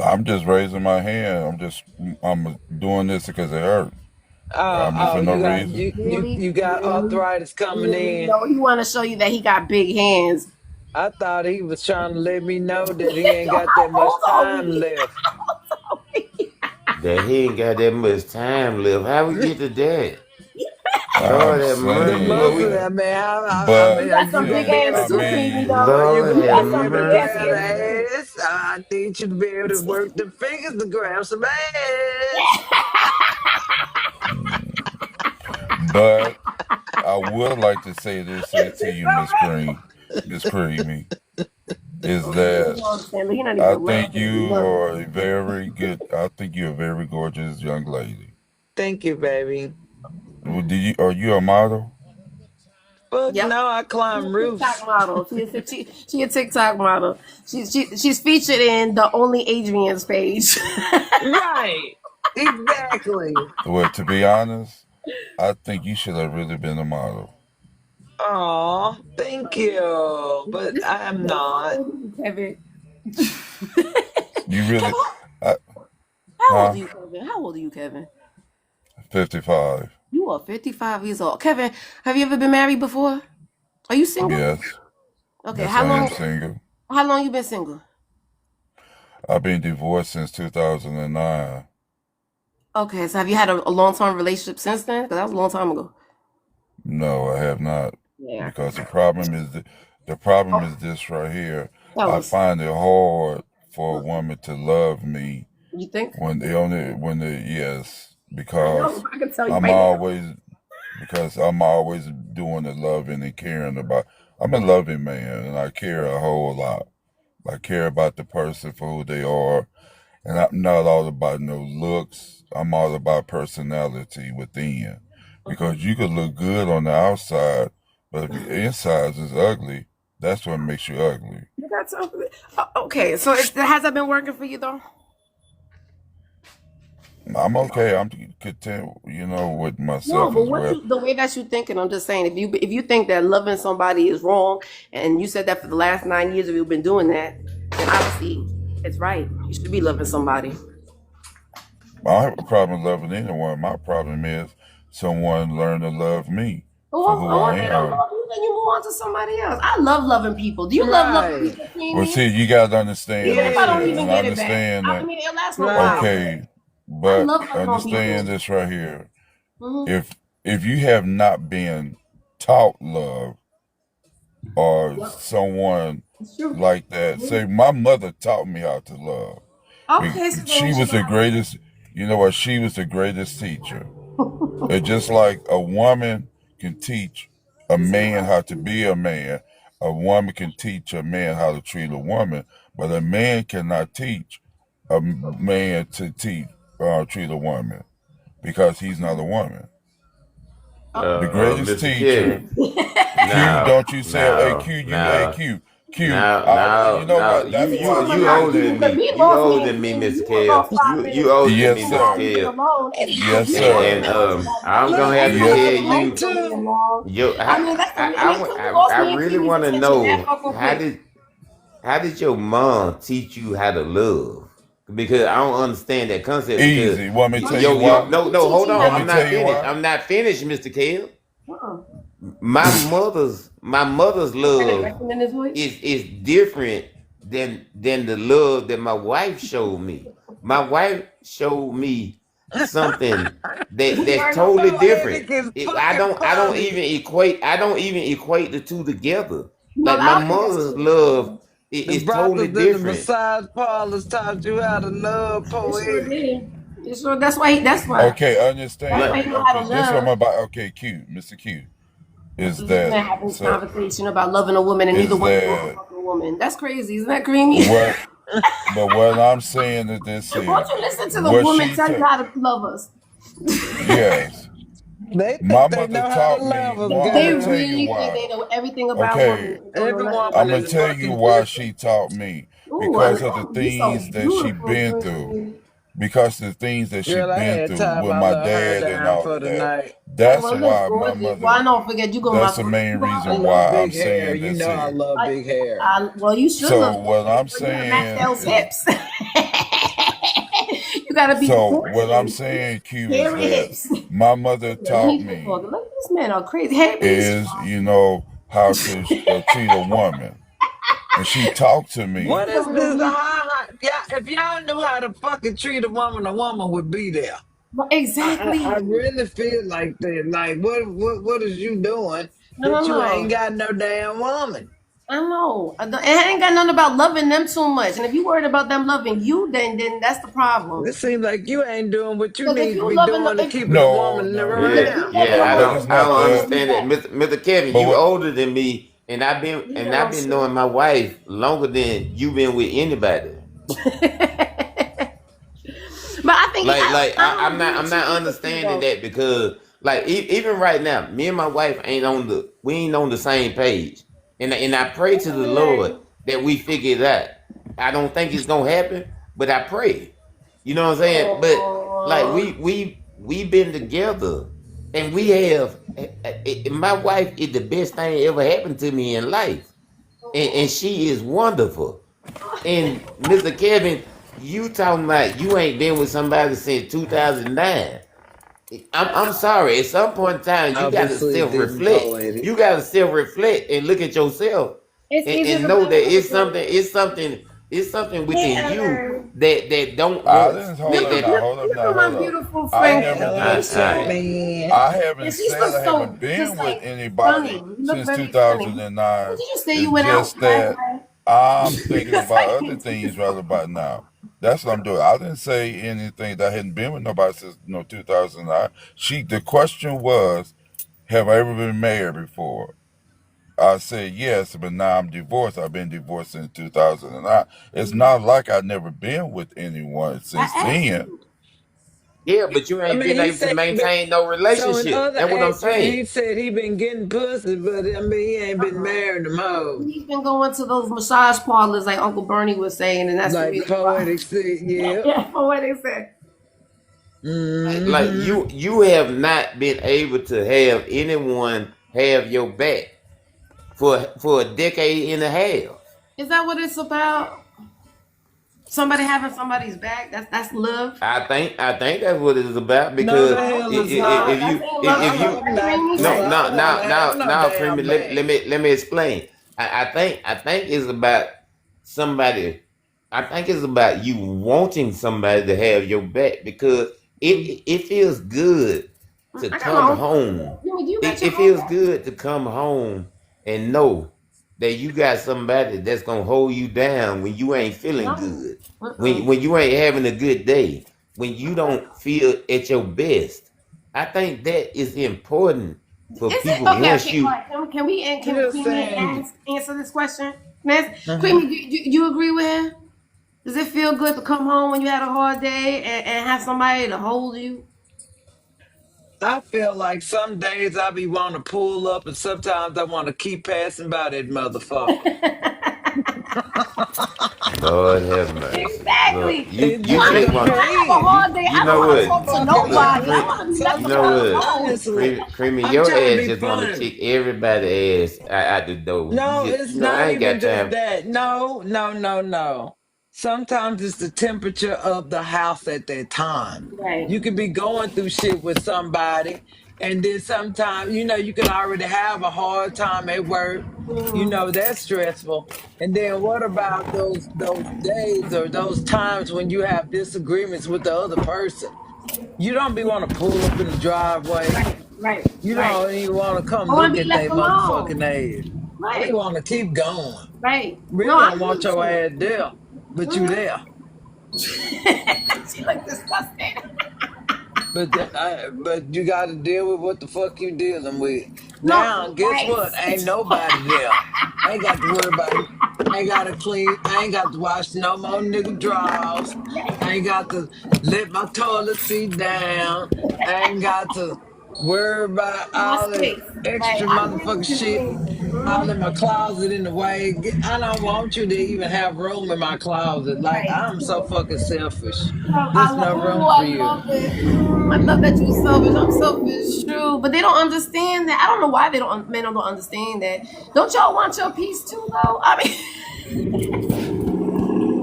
I'm just raising my hand. I'm doing this because it hurt. I mean, for no You got reason. Really? you got Really? arthritis coming Really? in. No, he want to show you that he got big hands. I thought he was trying to let me know that he ain't Yo, got how that old much are time we? left. How old are we? That he ain't got that much time left. How we get to that? Lord I'm have The mercy. saying Well, muscle, we that. I mean, You But got you some big gonna be yeah, able ass I too, to, creamy mean, though. you Lord gonna have You got be some able to big ass mercy. grab ass too. the ass. I need you to be able to work the fingers to grab some ass. but I would like to say this here to you, Miss Creamy, is Okay, you that don't understand. Look, he not I even think laughing. He you learning. are a very good. I think you're a very gorgeous young lady. Thank you, baby. Well, do you? Are you a model? Fuck Yep. no, I She's climb a TikTok roofs. model. She a TikTok model. She's featured in the Only Adrian's page. Right. Exactly. Well, to be honest, I think you should have really been a model. Oh, thank you. But This I am Kevin, how not. old are you, Kevin? You Kevin, really, I, how old huh? are you, Kevin? How old are you, Kevin? 55. You are 55 years old. Kevin, have you ever been married before? Are you single? Yes, Okay, yes, I am single. how long you been single? I've been divorced since 2009. Okay, so have you had a long term relationship since then? Because that was a long time ago. No, I have not, Yeah. because the problem is this right here. Tell I us. find it hard for a woman to love me You think? when they yes, I know. because I can tell you I'm right now. always because I'm always doing the loving and caring about. I'm a loving man and I care a whole lot. I care about the person for who they are, and I'm not all about no looks. I'm all about personality within, Okay. because you could look good on the outside, but if your insides is ugly, that's what makes you ugly. You got something. Okay, so has that been working for you though? I'm okay. I'm content, with No, myself but as well. the way that you thinking, I'm just saying, if you think that loving somebody is wrong, and you said that for the last 9 years of you've been doing that, then obviously it's right. You should be loving somebody. I don't have a problem loving anyone. My problem is someone learn to love me for Oh, who oh, I they don't am. love you, then you move on to somebody else. I love loving people. Do you love loving Right. people, Well, Creamy? see, you got to understand Even if this I don't here, Yeah. even and I get it back, understand I that. mean, it lasts for a while. Right. Okay, I but love loving on understand people. this right here. Hmm. If you have not been taught love, or Yep, someone it's true. like that, say my mother taught me how to love. Okay, so She then she was gonna the have greatest. You know what? She was the greatest teacher. to. It's just like a woman can teach a This ain't man right. how to be a man. A woman can teach a man how to treat a woman, but a man cannot teach a man to treat a woman, because he's not a woman. The greatest Mr. teacher, Kevin. Q. Now, Don't you say, hey now, Q, you, hey now, Q, Q. now, now, You know now, what? you, That's you, why But you not you. older you, than because me. he You lost me older and than me, Creamy. Mr. You were gonna Kev. stop You me. older than Yes, me, You Mr. gonna sir. leave me Kev. alone, and Yes, you gonna sir. And move on to I'm that. gonna Look, have he to That's Yes. tell loves not me you, leaving me too. alone. yo, I mean, that's I mean, cause you lost I me and really Creamy's want to attention that know fucking quick. how did your mom teach you how to love? Because I don't understand that concept. Because Easy. Want me to tell you yo, why? no, She no, teach hold you on, how Want to me I'm to tell not you finished. why? I'm not finished, Mr. Kev. uh-uh. My mother's Is that love aggression in his voice? is different than the love that my wife showed me. My wife showed me something We that's already totally Poetic different. is I fucking don't funny. even equate the two together. no, Like my I don't think that's mother's true. love The is totally brothels in the different. massage parlors taught you how to love It sure poetic. did. It sure. Okay, That's why Like, he understand. know how Okay, to this what I'm love. about. Okay, Q, Mr. Q, is This that man having this so? conversation about loving a woman and neither Is one of you are a that fucking woman. That's crazy. Isn't that creamy? what? But what I'm saying is this Won't here. you listen to the What woman she tell you took. how to love us? Yes, They my think they mother know how to taught me. love us, Well, I'm They gonna tell girl. you really think why. they know everything about women Okay, and don't know Every nothing woman I'm about gonna is tell themselves. you fucking why different. she taught me, Ooh, I because of the know. You so things that she beautiful, been through. Creamy. Because the things that she Girl, I been had through tied with my my little hair dad and down all for of the that. night. Oh, That's well, look why my gorgeous. Well, mother. I don't forget you gonna That's my the sister. main You I reason already love why know. I'm big hair. saying You this know I here. love big hair. Well, you should So look what I'm gorgeous, but you gotta match saying those is, hips. You gotta be so what I'm proportioned. saying, Q, is Hairy that hips. my mother Let taught me quit me talking. Look at this man are crazy. Hey, be is, strong. how to treat a woman, and she talked to What me. is this? Yeah, if y'all knew how to fucking treat a woman would be there. I Exactly. really feel like that. Like, what is you doing No, no, that you ain't no. got no damn woman? I know. It ain't got nothing about loving them too much. And if you worried about them loving you, then that's the problem. It seems like you ain't doing what you Because if need to you be loving doing to if keeping a No, woman no, no, Yeah, if no. you around. loving yeah. a I But don't it's woman, you I not don't gonna that. love them understand that, back. Mr. Kevin. But You what? older than me, and You and get I've no been shit. knowing my wife longer than you been with anybody. But I think I don't agree I'm with you not either, P understanding though. that because like even right now, me and my wife ain't on the same page, and I pray to the Lord Man. that we figure it out. I don't think it's gonna happen, but I pray. You know what I'm saying? But like Oh, we been together, and we have my wife is the best thing ever happened to me in life, and she is wonderful. And Mr. Kevin, you talking about you ain't been with somebody since 2009. I'm sorry. At some point in time, you got to Obviously, self didn't reflect. poetic. You got to self reflect and look at yourself it's easier and to know blame that other people. it's something Hey, within you Ellen. that don't I want didn't hold Look, up that. now. look, Hold up look now. at Hold my up. beautiful I friend. never Hello, I, just what's up, I, said. man? I And haven't she's said just I so, haven't been just with like anybody stunning. You look since very stunning. What 2009. did you say you It's went out just last that night? I'm thinking That's about like, other things right about now. That's what I'm doing. I didn't say anything that I hadn't been with nobody since 2009. The question was, have I ever been married before? I said yes, but now I'm divorced. I've been divorced since 2009. It's not like I've never been with anyone since I asked then. you. yeah, but you I ain't mean, been he able to said, but maintain no so in relationship. other That's what I'm action, saying. he said he been getting pussy, but I mean, he ain't been Uh-uh. marrying them hoes. He's been going to those massage parlors like Uncle Bernie was saying, and that's the Like reason why. poetic said, yeah. Yeah, for what they said. Like Mm-hmm. you have not been able to have anyone have your back for a decade and a half. Is that what it's about? Somebody having somebody's back? That's love. I think that's what it's about No, the because No, hell is it's not. not. if That's you ain't love if to I me. you hope That not, made me because no say I no don't that. want to now have now no now Freeman, damn back. let me explain. I think it's about somebody. I think it's about you wanting somebody to have your back because Mm. it feels good to I got my come own back. home. You got your It own feels back. good to come home and know that you got somebody that's gonna hold you down when you ain't feeling No. good, Uh-uh. when you ain't having a good day, when you don't feel at your best. I think that is important for Is it people okay? once Okay, all you. right. Can we I'm can just Queenie saying. answer this question? Uh-huh. Queenie, do you agree with her? Does it feel good to come home when you had a hard day and have somebody to hold you? I feel like some days I be want to pull up, and sometimes I want to keep passing by that motherfucker. Lord have mercy. Look, Exactly. It you I just just mean, when want. I have a depends. hard day, You I don't know want to what? I'm talk to fucking Look, nobody. I honest. want to be left you know alone. Sometimes, what? honestly, Creamy, I'm your trying to ass be just want to funny. kick everybody ass out the door. No, You it's know, not I ain't even got just time. that. No, no, no, no. Sometimes it's the temperature of the house at that time. Right. You could be going through shit with somebody, and then sometimes, you can already have a hard time at work. Mhm. That's stressful. And then what about those days or those times when you have disagreements with the other person? You don't be want to pull up in the driveway. Right. Right. You Right. don't even want to come I want look to be at left their alone. motherfucking ass. We Right. want to keep going. Right. No, Really I don't agree want with your you. ass there, but you Mhm. there. She looked disgusted. But you got to deal with what the fuck you dealing with. No, Now, guess right. what? Ain't nobody there. I ain't got to worry about. I ain't got to clean. I ain't got to wash no more nigga drawers. I ain't got to let my toilet seat down. I ain't got to worry about My all this space. Right. extra I agree with motherfucking you, shit Queen. all Mhm. in my closet in the way. I don't want you to even have room in my closet. Like, Right. I'm so fucking selfish. I There's love. no room Oh, for I you. love it. I love that you're selfish. I'm selfish, true, but they don't understand that. I don't know why they don't. Men don't understand that. Don't y'all want your peace too, though? I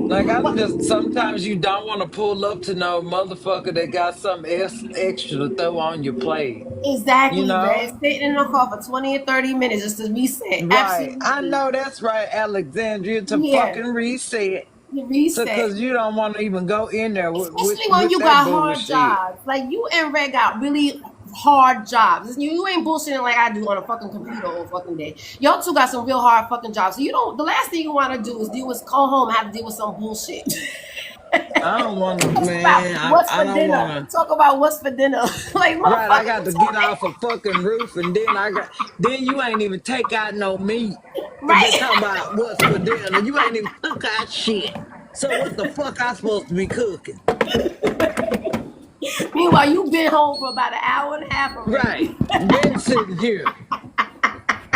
Like, mean, I'm just, sometimes you don't want to pull up to no motherfucker that got something extra to throw on your plate, you exactly, man. know? Sitting in the car for 20 or 30 minutes just to reset. Right. I Absolutely. know that's right, Alexandria, to Here. fucking reset. The So, reset. cause you don't want to even go in there Especially when with you that got hard bullshit. jobs. Like you and Red got really hard jobs. You ain't bullshitting like I do on a fucking computer all fucking day. Y'all two got some real hard fucking jobs. So you don't the last thing you wanna do is deal with go home and have to deal with some bullshit. I don't want to, Talk about man. what's I for don't dinner. want to. Talk about what's for dinner. Like Right, I motherfucker, got you to get told off a fucking roof, and then you ain't even take out no meat, me. and they Right? talking about what's for dinner. You ain't even cook out shit. So what the fuck I supposed to be cooking? Meanwhile, you been home for about an hour and a half Right, already. been sitting here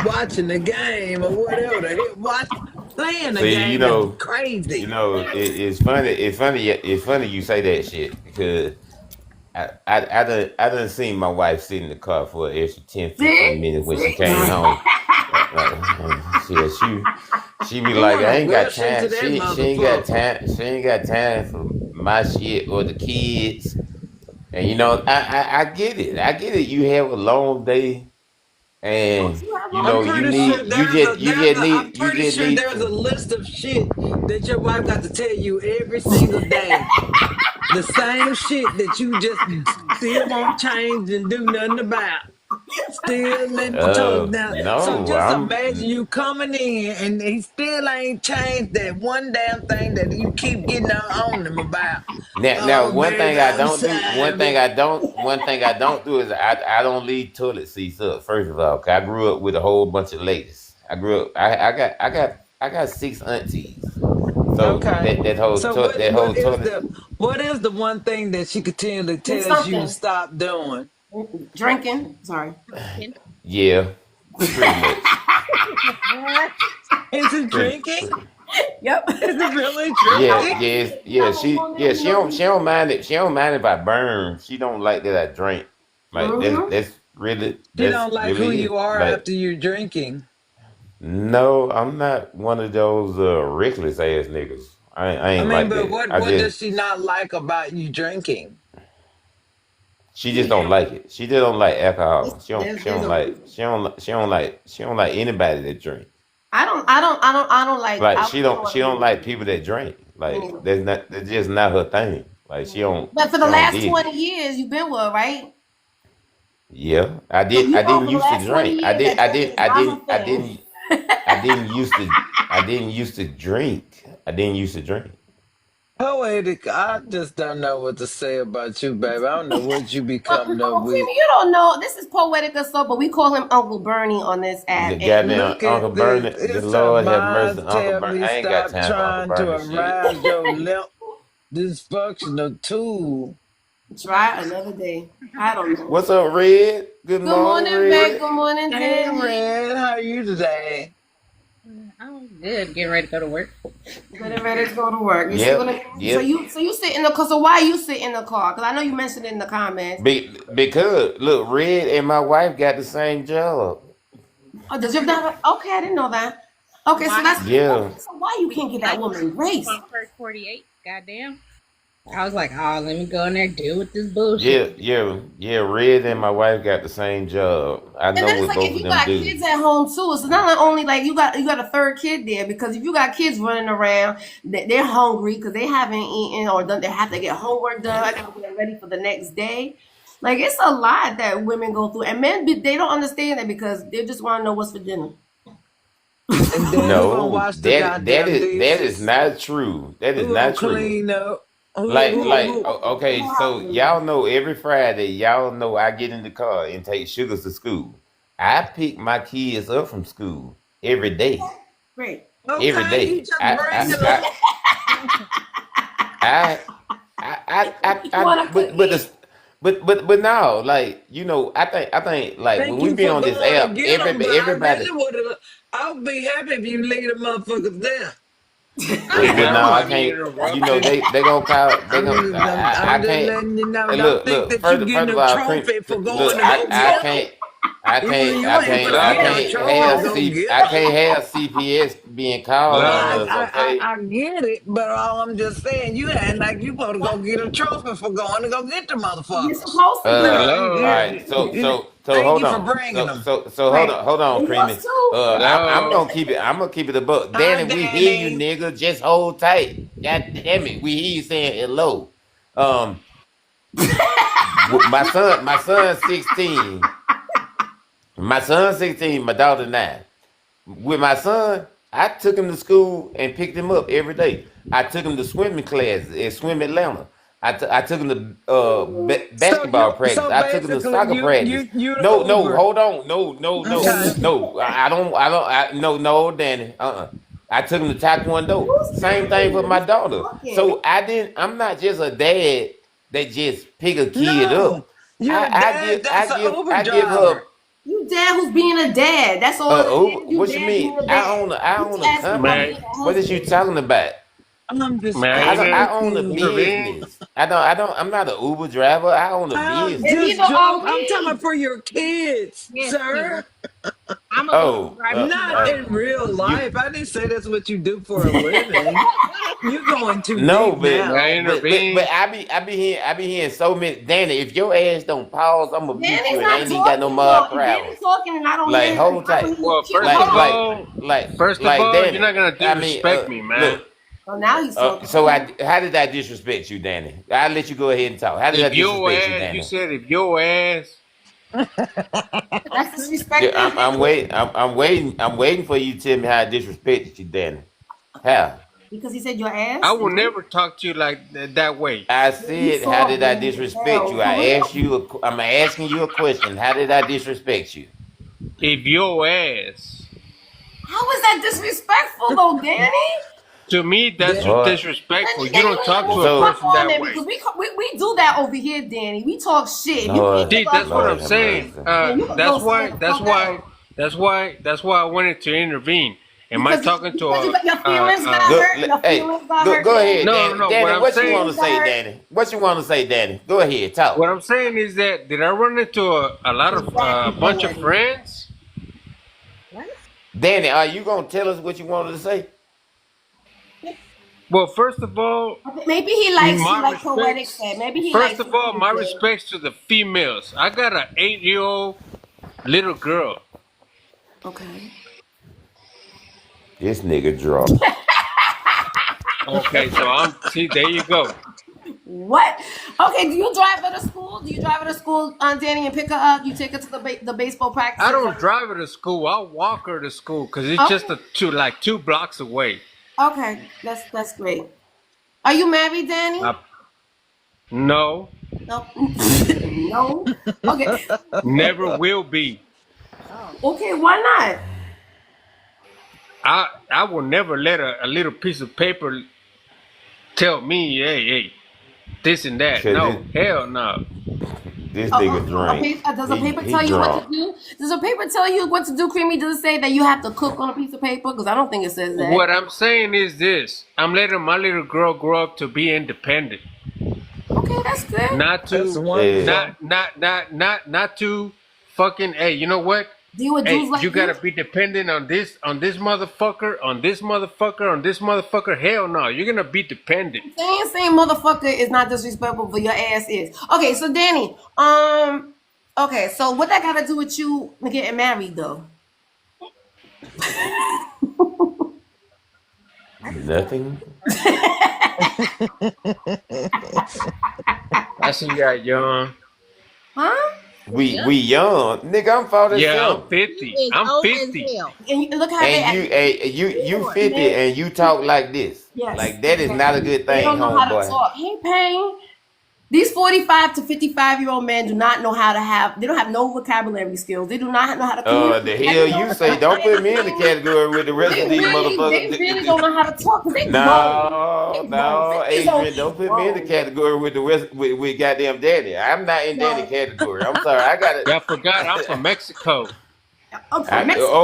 watching the game or whatever the hell, playing the See, game is crazy. it's funny. It's funny. It's funny you say that shit because I done seen my wife sit in the car for an extra 10, 15 See? minutes when she See? came home. She be You like, want I to ain't got rush into time. that She ain't got motherfucker. time. She ain't got time for my shit or the kids. And I get it. I get it. You have a long day, and You have I'm long you pretty days. sure need I'm I'm pretty just sure need there's a to. list of shit that your wife got to tell you every single day. The same shit that you just still won't change and do nothing about. Still let you talk down. So No, just imagine you coming in and he still ain't changed that one damn thing that you keep getting on him about. now Oh, one baby, thing I I'm don't do. sorry. One thing I don't do is I don't leave toilet seats up. First of all, 'cause I grew up with a whole bunch of ladies. I grew up. I got six aunties. So Okay. So that whole toilet. what is the one thing that she continually It's tells you to something. stop doing? Drinking. Sorry. Drinking. Yeah, pretty much. Is it Pretty, drinking? pretty. Yep. Is it really Yeah, drinking? yeah. She don't mind it. She don't mind if I burn. She don't like that I drink. Like Mm-hmm. She that's don't like who really you it. are Like after you're drinking. no, I'm not one of those reckless ass niggas. I I ain't mean, like but that. I what just does she not like about you drinking? she just don't Yeah. like it. She just don't like alcohol. There's there's a reason. She don't like anybody that drink. I don't like Like I really don't she want to be don't with like you. people that drink. Me Like neither. that's just not her thing. Like Me neither. But for she the don't last dig 20 it. years you've been with her, right? Yeah, So you I know didn't for the used to last 20 drink. years that drinking is not her thing. I didn't used to I didn't used to drink. I didn't used to drink. Poetic, I just don't know what to say about you, baby. I don't know what you be Well, coming up Uncle with. Creamy, you don't know. This is poetic or so, but we call him Uncle Bernie on this app. The And goddamn Look Uncle at this. Burnett, the It's a Lord have mercy, mind Uncle tell Burnett. me I ain't got stop time for Uncle trying to Burnett shit. arouse your limp dysfunctional tool. try another day. I don't know. What's up, Red? Good Good morning, morning, Red. Red. Good morning, Hey, Danny. Red, how are you today? I'm good. Getting ready to go to work. Getting ready to go to work. You still Yep, gonna yep. so you sit in the car. So why you sit in the car? Because I know you mentioned it in the comments. Because look, Red and my wife got the same job. Oh, does your daughter? Okay, I didn't know that. Okay, so Why? that's Yeah, so why you can't get that Like woman grace? on first 48. Goddamn. I was like, oh, let me go in there deal with this bullshit. yeah. Red and my wife got the same job. I And know then it's what like if both of you them got do. kids at home too, it's not like only like you got a third kid there because if you got kids running around, they're hungry because they haven't eaten or done, they have to get homework done. I gotta get ready for the next day. Like it's a lot that women go through, and men they don't understand that because they just want to know what's for dinner. And then who gonna No, wash the goddamn that is dishes? not true. That is Who gonna not true. clean up? Who? Okay, so y'all know every Friday, y'all know I get in the car and take Sugars to school. I pick my kids up from school every day. Great. Every Okay, you day. just bring them up. I, You want to cook? but the, but no, like I think like when Thank we you be for on this going to app, get them, but I everybody. really would have. I would be happy if you leave the motherfuckers there. I'm But not no, gonna I be can't. You know interrupting. they gonna call. They gonna. I'm I just can't. letting you know. Don't think Look. that you getting First of a all, trophy for going look. to go I get them. can't. I can't. You ain't finna I get no can't trophy to have go get I them. can't have CPS being called Well, on us. Okay. I get it, but all I'm just saying, you act like you supposed to go get a trophy for going to go get the You're motherfuckers. supposed to All do. No, right. So So Thank hold you for on. bringing them. Hold Right. on, And yours Creamy. too. I'm Hello. gonna keep it. I'm gonna keep it a buck. Hi, Danny, we hear you, Danny. nigga. Just hold tight. God damn it, we hear you saying hello. Um, my son's 16. My son's 16. My daughter 9. With my son, I took him to school and picked him up every day. I took him to swimming classes at Swim Atlanta. I took him to basketball practice. So I took him to basically, soccer practice. you the No, Uber. hold on, Okay. no. No, Danny. I took him to Taekwondo. Who's Same thing for Danny? my Who's daughter. talking? So I didn't. I'm not just a dad that just pick a kid No, up. you're a dad. That's an Uber I give her driver. You dad who's being a dad. That's all it is. You what you dad mean? being a dad. I You own just a asking about May being company. a What is you husband. talking about? I'm just may I I asking own a you. intervene? business. I'm not an Uber driver. I own a I'm And business. neither just are joking. I'm talking about we. for your kids, Yes, sir. Peter. I'm a Uber Oh, driver too. Not I in own a real business. you life. I didn't say that's what you do for a living. You're going too no, deep but May I now. intervene? I be hearing so many. Danny, if your ass don't pause, I'm gonna mute you, Danny's and I not ain't even got no talking more though. If Danny's problems. talking and I don't Like hear him, hold I don't tight. hear Well, Q. Hold on. first of Like all, you're Danny. not gonna I mean, disrespect me, man. look. Oh, now he's talking. So how did I disrespect you, Danny? I'll let you go ahead and talk. How did I If your disrespect you, ass, you Danny? said if your ass, That's Yeah, disrespecting I'm Danny waiting. I'm waiting for you to tell me how I disrespected you, Danny. How? because he said your I ass. will never talk to you like that way. I You said, how saw did I Danny as disrespect hell. you? For real? I'm asking you a question. How did I disrespect you? If your ass, How is that disrespectful though, Danny? to me, that's Da- just What? disrespectful. Then You you don't ain't talk gonna to a fuck So, person on that there way. because we do that over here, Danny. We talk shit. If you can't Lord, give See, us that's what one, I'm Lord have saying. mercy. then you can go stand the fuck out. That's why I wanted to intervene. Am I talking to Because you got your feelings got Go, hurt. Your hey, feelings got hurt, go ahead, Danny. no, no, Danny. no. What Danny, I'm what you want saying, to Feelings got say, hurt. Danny? What you want to say, Danny? Go ahead, what talk. I'm saying is that did I run into a lot of Exactly, bunch of Danny. friends? What? Danny, are you gonna tell us what you wanted to say? Well, first of all, Maybe he likes you, my like Poetic respects. said. Maybe he First likes of you all, pretty my good. respects to the females. I got an 8-year-old little girl. Okay. This nigga drunk. Okay, so I'm see. There you go. What? Okay, do you drive her to school? Do you drive her to school, Danny, and pick her up? You take her to the baseball I practices? don't drive her to school. I walk her to school because it's Okay. just like 2 blocks away. Okay, that's great. Are you married, Danny? I, no, No. No. Okay. never will be. Oh, Okay, why not? I will never let a little piece of paper tell me, hey, this and that. Cause No, hell no. this nigga drink. Does a paper He tell you what to drunk. do? Does a paper tell you what to do, Creamy? Does it say that you have to cook on a piece of paper? Because I don't think it says that. What I'm saying is this: I'm letting my little girl grow up to be independent, Okay, that's good. not That's to, Eh, wonderful. not to fucking. Hey, you know what? Deal with dudes Hey, like you you. gotta be dependent on this motherfucker, on this motherfucker, on this motherfucker. Hell no, you're gonna be dependent. Saying motherfucker is not disrespectful, but your ass is. Okay, so Danny, okay, so what that got to do with you getting married though? I just want to nothing. work. I see you young. Huh? Yep. We young, nigga. I'm Yeah, I'm 47, 50. He is I'm old as 50. hell. And look how and they you Boy. 50, and you talk like this. yes, Like that is not a good they thing, don't know how to homeboy. talk. Hey, Pain. These 45 to 55-year-old men do not know how to they don't have no vocabulary skills. They do not know how to The communicate. hell you say? Don't put me in the category with the rest of these They really don't motherfuckers. know how to talk because they grown. No, They grown. no, 50 years old Adrian, is don't put me in the grown. category with the rest with goddamn Danny. I'm not in Danny No. category. I'm sorry. I got Y'all forgot I'm it. from Mexico. I'm from Mexico.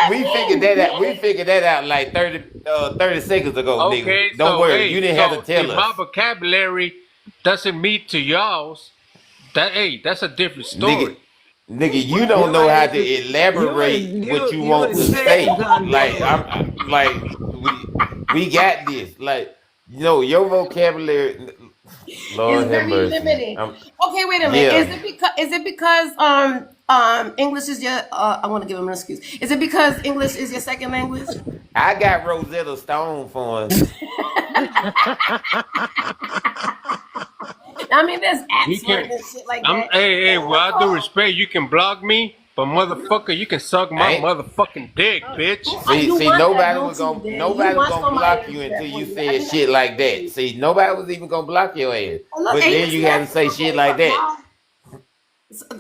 We figured that out. We figured that out like 30 seconds ago, nigga. Okay, Don't so worry. hey, You didn't have to so tell if my us, vocabulary doesn't meet to y'all's, that's a different nigga. story. Nigga, you don't Your know how ass to is elaborate what you you want in to say. Satan Like den. like we got this. Like your vocabulary. It's Lord have very mercy. limited. Okay, wait a minute. Yeah. Is it because English is your. I want to give him an excuse. Is it because English is your second language? I got Rosetta Stone for him. I mean, there's You apps for it can. and shit like I'm. that. Hey, What's with it all due called? respect, you can block me, but motherfucker, you can suck I my ain't, motherfucking dick, bitch. You see, want that, don't you, Dad? You nobody was want gonna somebody block to you do until that for you you. I said think that's shit like that. crazy. See, nobody was even gonna block your ass. Look, But hey, then see, you got to that's say shit okay. like that. Y'all,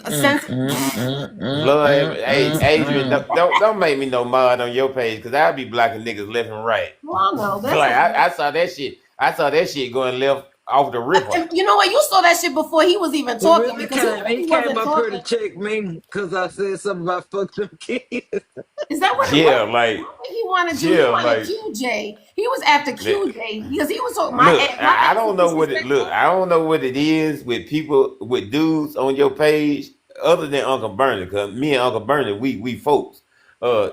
a sense. Blood, hey, Adrian, don't make me no mod on your page because I'll be blocking niggas left and right. Well, no, that's Like okay. I saw that shit. I saw that shit going left off the ripper. And you know what? You saw that shit before he was even He talking really because he came. He really came wasn't up here to talking. check me because I said something about fuck them kids. Is that what it was? Yeah, I like don't think he wanted you. He yeah, wanted like QJ. He was after QJ because he was talking. look, My I ex was don't know what it look. disrespectful. I don't know what it is with people with dudes on your page other than Uncle Bernie. Cause me and Uncle Bernie, we folks.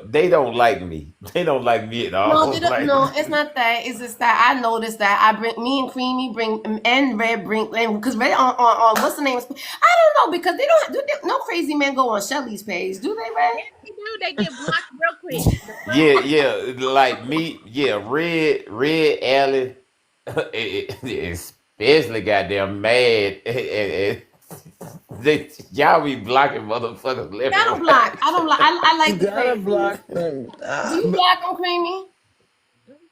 They don't like me. They don't like me at No, they all. don't, Like no, it's not that. It's just that I noticed that I bring me and Creamy bring and Red bring because Red on what's the name? I don't know because they don't no crazy men go on Shelly's page, do they, Red? Yes, they do. They get blocked real quick. The fuck? yeah, yeah, like me, yeah, Red Alley, especially goddamn mad. Y'all be blocking motherfuckers left I and don't right. block. I don't block. I You like the gotta faces. block them. Do you block them, Creamy?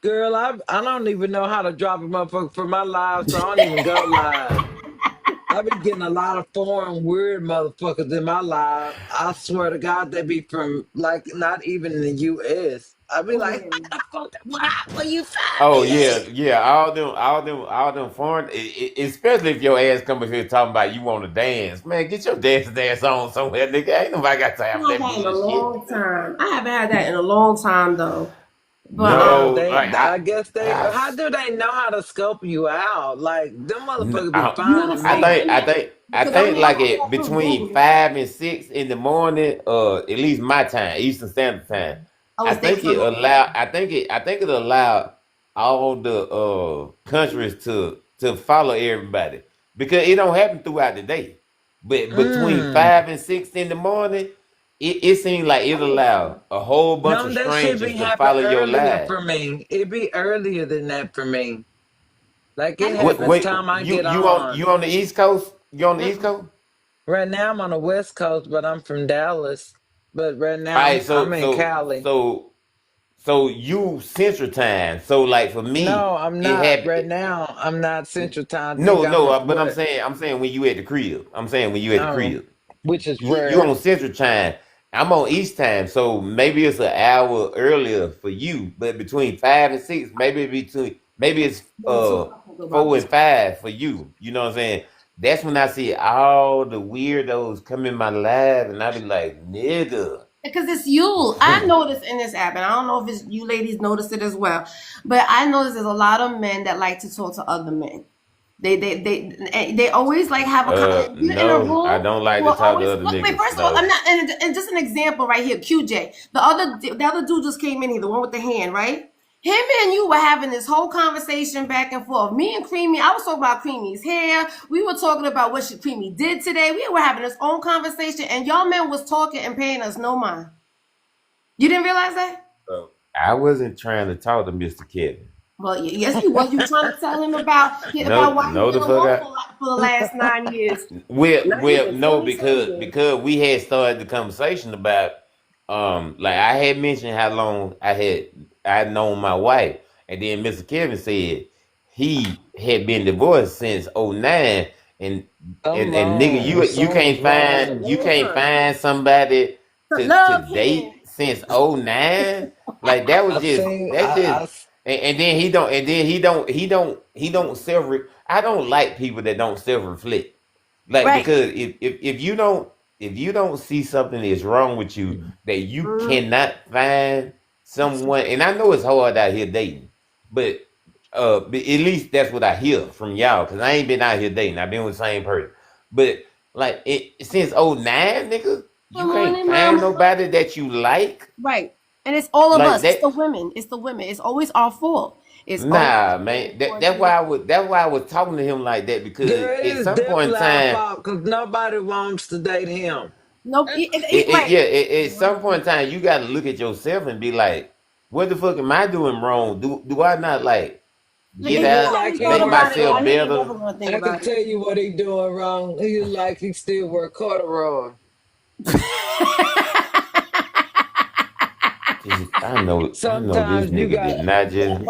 Girl, I don't even know how to drop a motherfucker for my live, so I don't even go live. I be getting a lot of foreign weird motherfuckers in my live. I swear to God, they be from like not even in the US. I be like, what Mm. the fuck? Where you find Oh me yeah, at? yeah. All them foreign. Especially if your ass come up here talking about you want to dance, man. Get your dance on somewhere, nigga. Ain't nobody got time for I that haven't had in a bullshit. long time. I haven't had that in a long time though. But No, No, they. like I guess they. I, How do they know how to scope you out? Like them motherfuckers be I, you know the finding funny me. thing is I because think I'm like looking it at through between Google. 5 and 6 in the morning, at least my time, Eastern Standard Time. I was there for a long time. I think it allowed all the countries to follow everybody because it don't happen throughout the day. But between Mm. 5 and 6 in the morning, it seems like it allowed a whole bunch No, of that should be strangers to happen follow your earlier life. for me. It be earlier than that for me. Like I it never happens Wait, saw time I get you on. on the East Coast? You on the East it. Coast? Right now I'm on the West Coast, but I'm from Dallas. But right All now right, I'm in Cali. so you Central Time. So like for me, No, I'm it not. Right happened. now I'm not Central Time. I think No, I'm no, but what? I'm saying when you at the crib. I'm saying when you at the Oh, crib. which is You rare. on Central Time. I'm on East Time, so maybe it's an hour earlier for you. But between 5 and 6, maybe it's Then too, I think about 4 and 5 for you. You know what I'm saying? That's when I see all the weirdos come in my live, and I be like, nigga. because it's you. I noticed in this app, and I don't know if it's you ladies noticed it as well, but I noticed there's a lot of men that like to talk to other men. They always like have a you're in a No, I room. don't like You to will talk to always other look. Wait, niggas. first of all, I'm No. not. And just an example right here, QJ. The other dude just came in here, the one with the hand, right? Him and you were having this whole conversation back and forth. Me and Creamy, I was talking about Creamy's hair. We were talking about what she Creamy did today. We were having this own conversation, and y'all men was talking and paying us no mind. You didn't realize that? I wasn't trying to talk to Mr. Kevin. Well, yes, you was. You were trying to tell him about No, why he no, been the fuck alone I. for the last 9 years. Not Well, even no, 20-some years. because we had started the conversation about like I had mentioned how long I had known my wife, and then Mr. Kevin said he had been divorced since '09, and So nigga, long. So long. you can't Lord, find somebody to love date him. since '09. Like that was I just seen that's just. And then he don't I don't like people that don't self reflect. Like Right. because if you don't see something that's wrong with you that you Mhm. cannot find someone, and I know it's hard out here dating, but at least that's what I hear from y'all because I ain't been out here dating. I've been with the same person, but like since '09, nigga, Good you can't morning, find mama. nobody that you like Right. And it's all of like us. It's that. the women. It's the women. It's always our fault. It's always Nah, the women's man. fault. It's the- That's why I was talking to him like that because girl, it at is some point in definitely our time, fault because nobody wants to date him. Nope. Right. At some point in time, you got to look at yourself and be like, what the fuck am I doing wrong? Do I not like Like, get if you Look out, like haven't he thought make about it, myself man, I, he ain't better? never gonna think I can about it. tell you what he doing wrong. He like he still wear corduroy. I know this Sometimes you nigga got did not just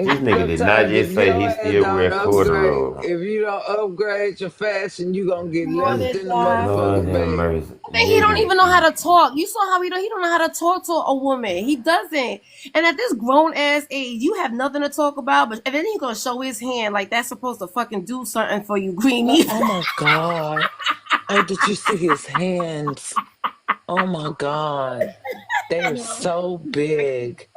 this nigga did not sometimes if just you say don't he have still wear don't upgrade, corduroy. if you don't upgrade your fashion, you gonna get left Mm. Morning, in the Doc. Lord motherfucking have bed. mercy, I mean, he don't nigga. even know how to talk. You saw how he don't know how to talk to a woman. He doesn't. And at this grown ass age, you have nothing to talk about. But and then he's gonna show his hand like that's supposed to fucking do something for you, Greenie. Oh my God. Hey, did you see his hands? Oh my God. They are so big.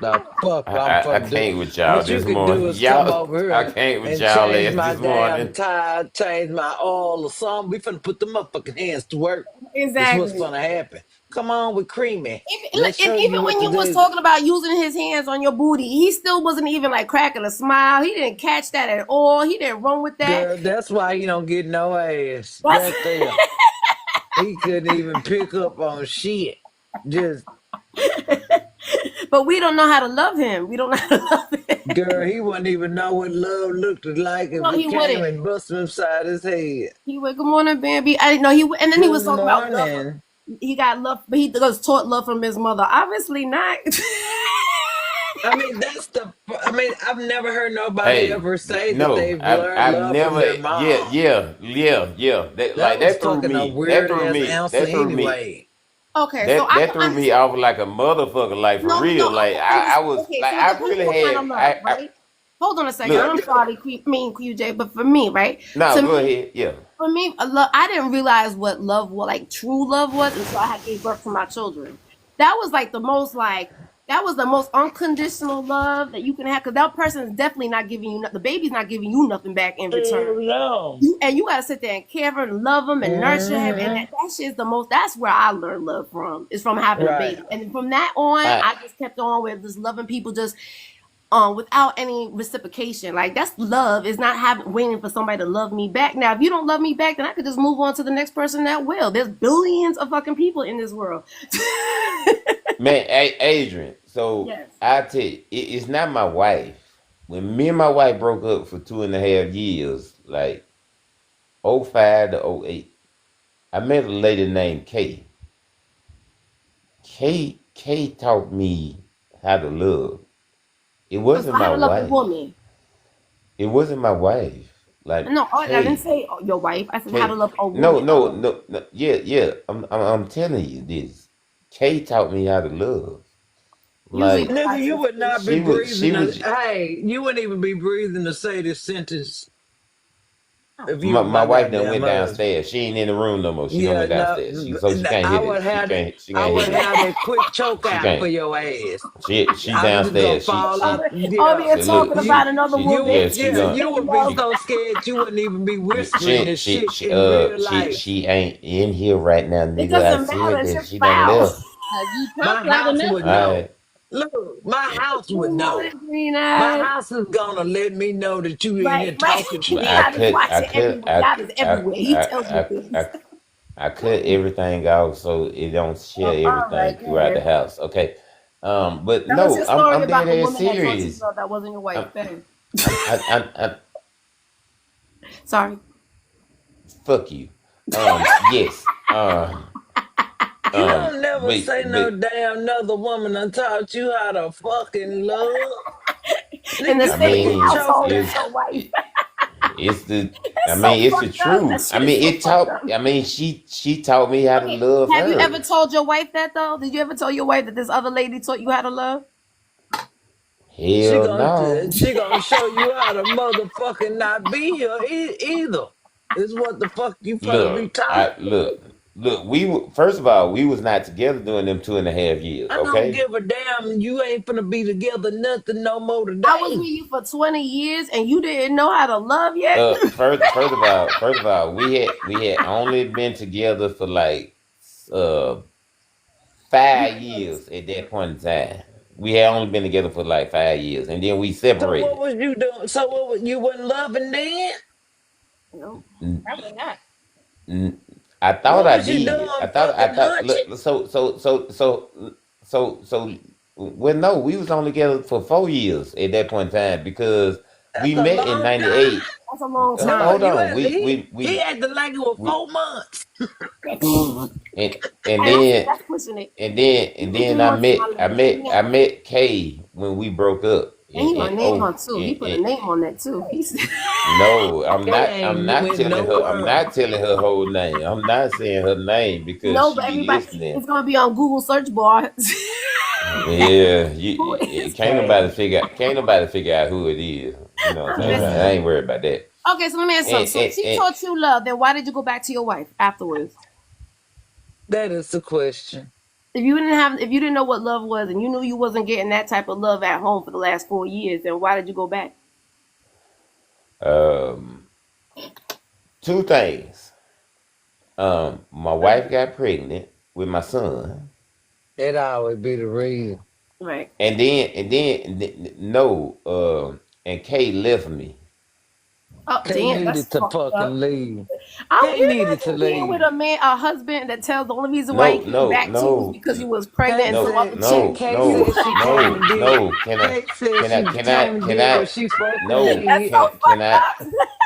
The fuck I'm I finna do. can't with y'all What you this could do morning. is come Y'all, over I here can't with and y'all change ass my this damn morning. tire, change my oil or something. We finna put the motherfucking hands to work. That's what's Exactly. gonna happen. Come on with Creamy. Look, Let's and show even you what when to you was do. talking about using his hands on your booty, he still wasn't even like cracking a smile. He didn't catch that at all. He didn't run with that. Girl, that's why he don't get no ass That's right there. He couldn't even pick up on shit. Just but we don't know how to love him. We don't know how to love him. girl, he wouldn't even know what love looked like if No, it he came wouldn't. and busted him upside his head. He would, good morning, baby. I didn't know he would, and then he Good was talking about love. morning. He got love, but he was taught love from his mother. Obviously not. I mean, I mean, I've never heard nobody Hey, ever say that no, they've learned I've love from never. their mom. Yeah. That That like was fucking a That weird threw ass me. answer That threw me. anyway. Okay, so I That can threw me understand. off like a motherfucker. Like for No, real. I Like can I understand. was Okay, like so it I depends really what kind of had. love, right? Hold on a second. Look. I'm sorry, me and QJ, but for me, right? No, To go me, ahead. Yeah. for me, a love, I didn't realize what love was, like true love was, until I had gave birth to my children. That was like the most like that was the most unconditional love that you can have because that person is definitely not giving you the baby's not giving you nothing back in return. Hell no. And you gotta sit there and care for him and love him and nurture him, and Hmm. that shit is the most. That's where I learned love from. Is from having a Right. baby, and from that on, I I just kept on with just loving people, just without any reciprocation. Like that's love is not having waiting for somebody to love me back. Now, if you don't love me back, then I could just move on to the next person that will. There's billions of fucking people in this world. man, Adrian. So Yes. I tell you, it's not my wife. When me and my wife broke up for 2.5 years, like '05 to '08, I met a lady named Kay. Kay taught me how to love. It So wasn't how my to love a wife. woman. It wasn't my wife. Like No, I didn't Kay, say your wife. I said how to Kay. love a No, woman. no, no, no. Yeah. I'm telling you this. Kay taught me how to love. Usually Like the Nigga, wife you is would not be she breathing. was Hey, you wouldn't even be breathing to say this sentence if you was my my wife done goddamn went husband. downstairs. She ain't in the room no more. She done Yeah, went no, downstairs. She can't I hear it. would have that. She I can't would hear it. have that quick choke She out for can't. your ass. She I'm just gonna downstairs. fall out. over Yeah, here She talking look. about another woman. She gonna. you would be Love. so scared you wouldn't even be whispering this shit in real life. She ain't in here right now, It nigga. I doesn't matter. said It's that your she done spouse. left. You talk My loud house enough. would know. Alright. Look, my house would Good know. morning, Green My Eyes. house is gonna let me know that you in Right, here right. talking I shit. I just cut watch I it cut everywhere. I God is everywhere. He tells me things. I cut everything off so it don't share All right, everything throughout the good. house. Okay. But Tell us no, your story I'm about dead the ass woman that taught you serious. love that wasn't your wife. I'm Go ahead. I Sorry. fuck you. Yes. You don't never say no but damn another woman done taught you how to fucking love. In Nigga, the I you same fucking mean household choking. as it's your wife. it's the I That's so mean it's the fucked up. That truth. I shit is mean so it fucked taught up. I mean she taught me how to Okay. love Have you ever her. told your wife that though? Did you ever tell your wife that this other lady taught you how to love? Hell no. She gonna show you how to motherfucking not be here either. Is what the fuck you finna be Look, taught. first of all, we was not together during them 2.5 years, I don't okay? give a damn. You ain't finna be together nothing no more I was with today. you for 20 years and you didn't know how to love yet? First of all, we had only been together for like uh 5 years at that point in time. We had only been together for like 5 years, and then we So what separated. was you doing? So what was, you wasn't loving then? No. N- Probably not. N- I thought What I was you did. doing? Fucking hunching? Look, so well, no, we was only together for 4 years at that point in time because we That's a met in long time. '98. That's a long No, time. Hold you on, had he acted like it was we 4 months. and And that's pushing it. You and can give then me one smile. I met Kay when we broke up. And he put a name on too. He put a name on that too. He's No, They ain't went I'm nowhere. not telling her whole name. I'm not saying her name because no, she but be everybody, listening. it's gonna be on Google search bar. Yeah, Who is Hey, can't nobody figure out who it is. You know what I'm saying? Listen. I ain't worried about that. Okay, so let me ask you something. And So if she taught you love, then why did you go back to your wife afterwards? that is the question. If you didn't know what love was, and you knew you wasn't getting that type of love at home for the last 4 years, then why did you go back? um, two things. My wife got pregnant with my son, That always be the reason. Right. no, and Kay left me. Oh They damn, that's needed to fucked up. fucking leave. I They you needed to imagine being with leave. a husband that tells the only reason why he came back to you was because you was pregnant and some other chick. Kate said she came and did. No. Kate said she came and Can did I? what she supposed to No, That's did. so can fucked I? up.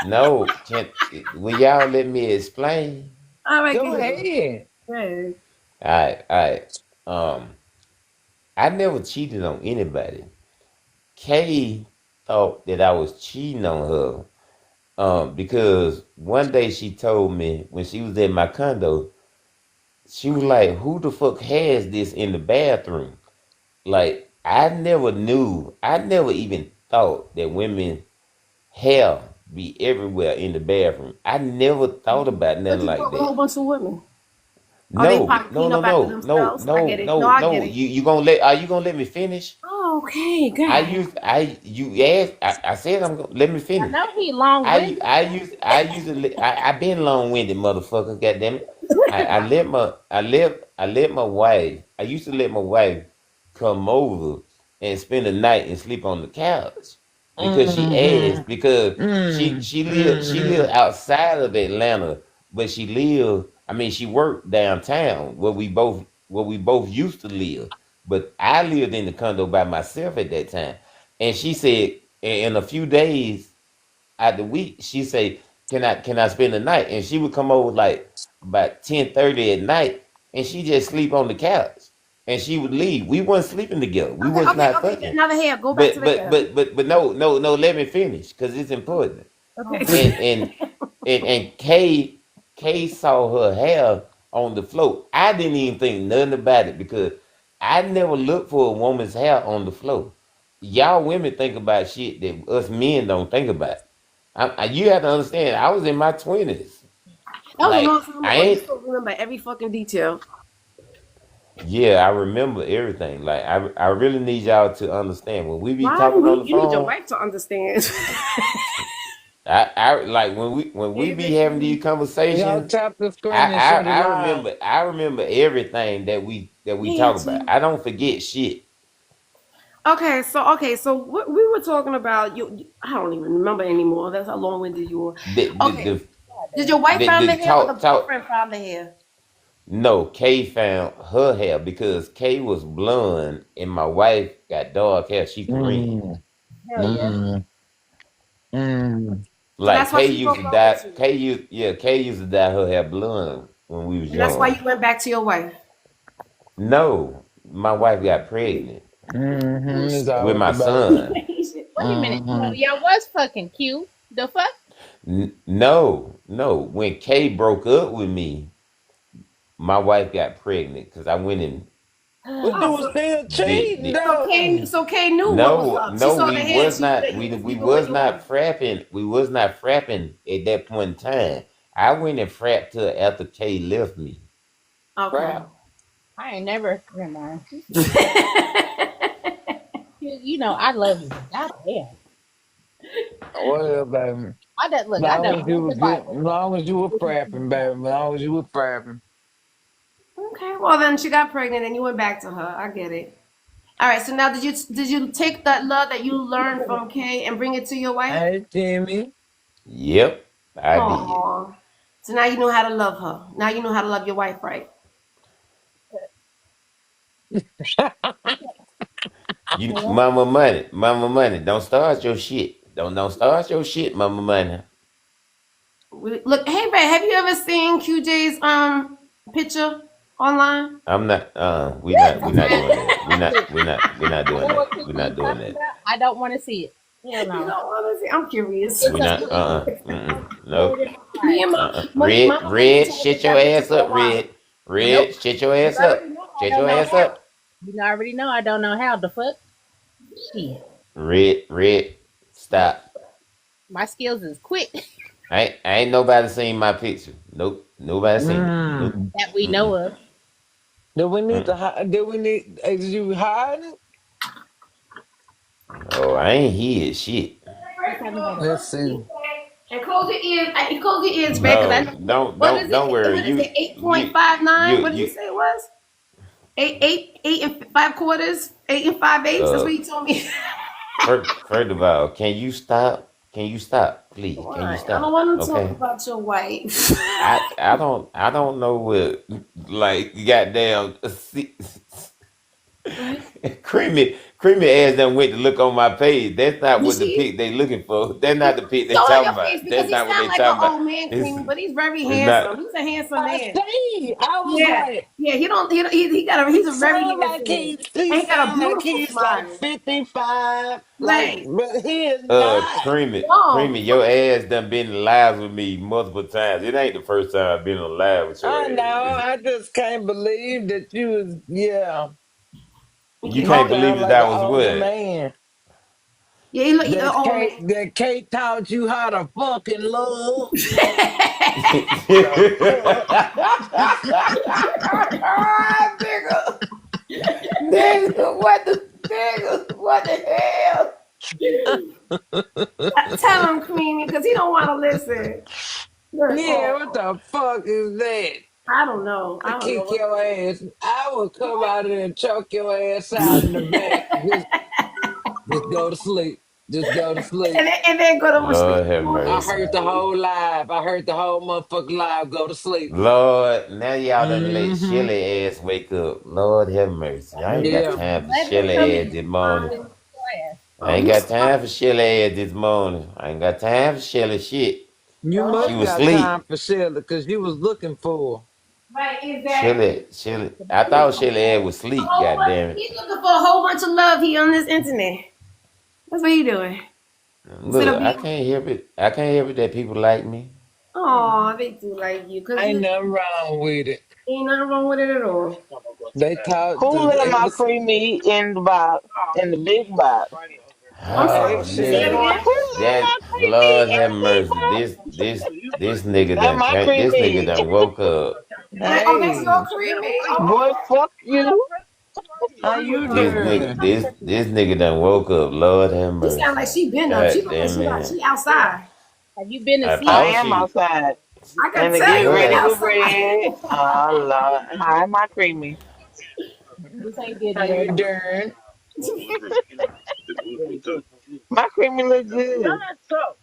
No, can will y'all let me explain? All right, Go good. ahead. Yeah. All right. Um, I never cheated on anybody. Kay thought that I was cheating on her. Because one day she told me when she was at my condo, she was like, "Who the fuck has this in the bathroom?" Like I never even thought that women hair be everywhere in the bathroom. I never thought about But nothing you like fuck with a that. whole bunch of women. Are they probably clean up after themselves? I get it. No, I get No. it. You gonna let? Are you gonna let me finish? Oh, okay, good. You asked. I said I'm gonna let me I finish. know he long winded. I usually I been long winded motherfuckers. Goddamn it. I let my wife. I used to let my wife come over and spend the night and sleep on the couch because she Mm-hmm. asked because she live Mm-hmm. outside of Atlanta, but she live. I mean, she worked downtown where we both used to live. But I lived in the condo by myself at that time, and she said in a few days out the week, she say, can I spend the night?" And she would come over like about 10:30 at night, and she just sleep on the couch, and she would leave. We weren't sleeping together. We Okay, was okay, not okay. fucking. Now the hair. Go back to the hair. But no. Let me finish because it's important. Okay. And and and Kay saw her hair on the floor. I didn't even think nothing about it because I never looked for a woman's hair on the floor. Y'all women think about shit that us men don't think about. You have to understand. I was in my 20s. That was a long Like time I ago. You ain't. still remember every fucking detail. Yeah, I remember everything. Like I really need y'all to understand when we be Why? talking on the You need your phone. wife to understand. I like when we be having these Y'all conversations. tap the screen and shut it live. I remember everything that we Yeah, talk about. too. I don't forget shit. Okay, so what we were talking about, I don't even remember anymore. That's how long winded you were. The the Okay, the, did your wife find the the hair or the talk. boyfriend found the hair? No, Kay found her hair because Kay was blonde and my wife got dark hair. She Korean. Mm, Hell yeah. mm, mm. So Like that's why Kay she used broke to up with dye. you, Kay used to dye her hair blonde when we was and that's why young. you went back to your wife. No, my wife got pregnant Mm-hmm. It's Bullshit. with always my about you. son. Wait a minute. So Mm-hmm. y'all was fucking cute. The fuck? No. When Kay broke up with me, my wife got pregnant because I went and But you Oh, was still cheating, did. though. So Kay knew what was up. She saw the We hair and was she knew not. that you was We sleeping with was your wife. not frapping. We was not frapping at that point in time. I went and frapped her after Kay left me. Okay. Crap. I ain't never. Never mind. You know I love you. God damn. Well, baby. I Long done as you read were the good, Bible. long as you were prepping, baby. Long as you were prepping. Okay. Well, then she got pregnant and you went back to her. I get it. All right. So now, did you take that love that you learned from Kay and bring it to your wife? Hey, Timmy. Yep, I did. Oh. So now you know how to love her. Now you know how to love your wife, right? You, Hello? mama money. Don't start your shit. Don't start your shit, mama money. Look, hey Ray, have you ever seen QJ's picture online? I'm not. We not doing that. We not I doing know that. what We're picture not you doing talking that. about. I don't want to see it. Hell You no. don't want to see? I'm curious. It's We a not. hold Nope. in my Me heart. and Red, Mama Money red. trying to get Shit your that picture ass for a up, while. red. Nope. Red. Shit your You ass already up. know I Shit don't your know ass how. up. You already know I don't know how the fuck. Shit. Red, red. Stop. My skills is quick I ain't nobody seen my picture. Nope. Nobody seen it. Nope. Mm. that we know Mm-mm. of. Do we need to Mm-mm. hide? Do we need? Is you hiding? Oh, I ain't hid shit. What talking about? Let's see. And close your ears. Close your ears, Ray, because I No, know don't what is don't don't it? worry. What is it? Eight point You five you nine. What did he you say it was? Eight and five quarters. 8 5/8. That's uh what he told me. first of all, can you stop? Can you stop, please? Can you Why? I don't stop? want to talk Okay. about your wife. I don't know what like goddamn Right? creamy ass done went to look on my page. That's not Did what the she? pic they looking for. That's not the pic they Show her talking your face about. because That's he not what sounds they like an talking about. old man, It's Creamy, but he's very it's not. handsome. He's a handsome I man. see. I was Yeah, like, yeah. He got a. He's a very handsome man, he and he got a sound like beautiful he's like smile. 55. Like, Right? but he is not. Creamy, No. your ass done been live with me multiple times. It ain't the first time I've been on live with your I know. ass. I just can't believe that you was. Yeah, You you can't Oh, believe sound that like I an was older what? man. yeah. He look. He an That old Kate, man. that Kate taught you how to fucking love. Nigga, what the hell? Tell him, Creamy, because he don't want to listen. Look, Yeah, what oh, the fuck is that? I don't know. I To don't know kick what. your ass. I will come out there and choke your ass out in the back. Just go to sleep. Just go to sleep. And then go to sleep. Lord have I mercy. heard the whole live. I heard the whole motherfucking live. Go to sleep. Lord, now y'all done let Mm-hmm. Shelly ass wake up. Lord have mercy. I ain't got Yeah. time for Let her Shelly come ass in this morning. and class. I Oh, ain't you got start. time for Shelly ass this morning. I ain't got time for Shelly shit. You Oh, She must was got time asleep. for Sheila because you was looking for right, exactly. I Today thought is Shelly ass was A asleep, whole god bunch. damn it. He's looking for a whole bunch of love here on this internet. That's what you doing. Instead of Look, I being, can't help it. I can't help it that people like me. oh, they do like you, her. cause Ain't you nothing wrong with it. ain't nothing wrong with it at all. They taught Who the let it my was creamy in the box, in the big box? I'm Oh sorry. nigga, Say it again. Who let that my creamy Lord in have the big mercy. box? This nigga That done my can't. This nigga creamy. done woke up. Oh, that's your hey, creamy. Oh, Boy, fuck you. how you This doing? nigga, this nigga done woke up. Lord have she sound mercy. like she been up. She God look like damn it. she outside. have you been I asleep? I thought am she. outside. I can And to tell get you Your been ready ass. with outside. bread. Oh, Lord. Hi, my creamy. This ain't getting How you ready. doing? My creamy look good.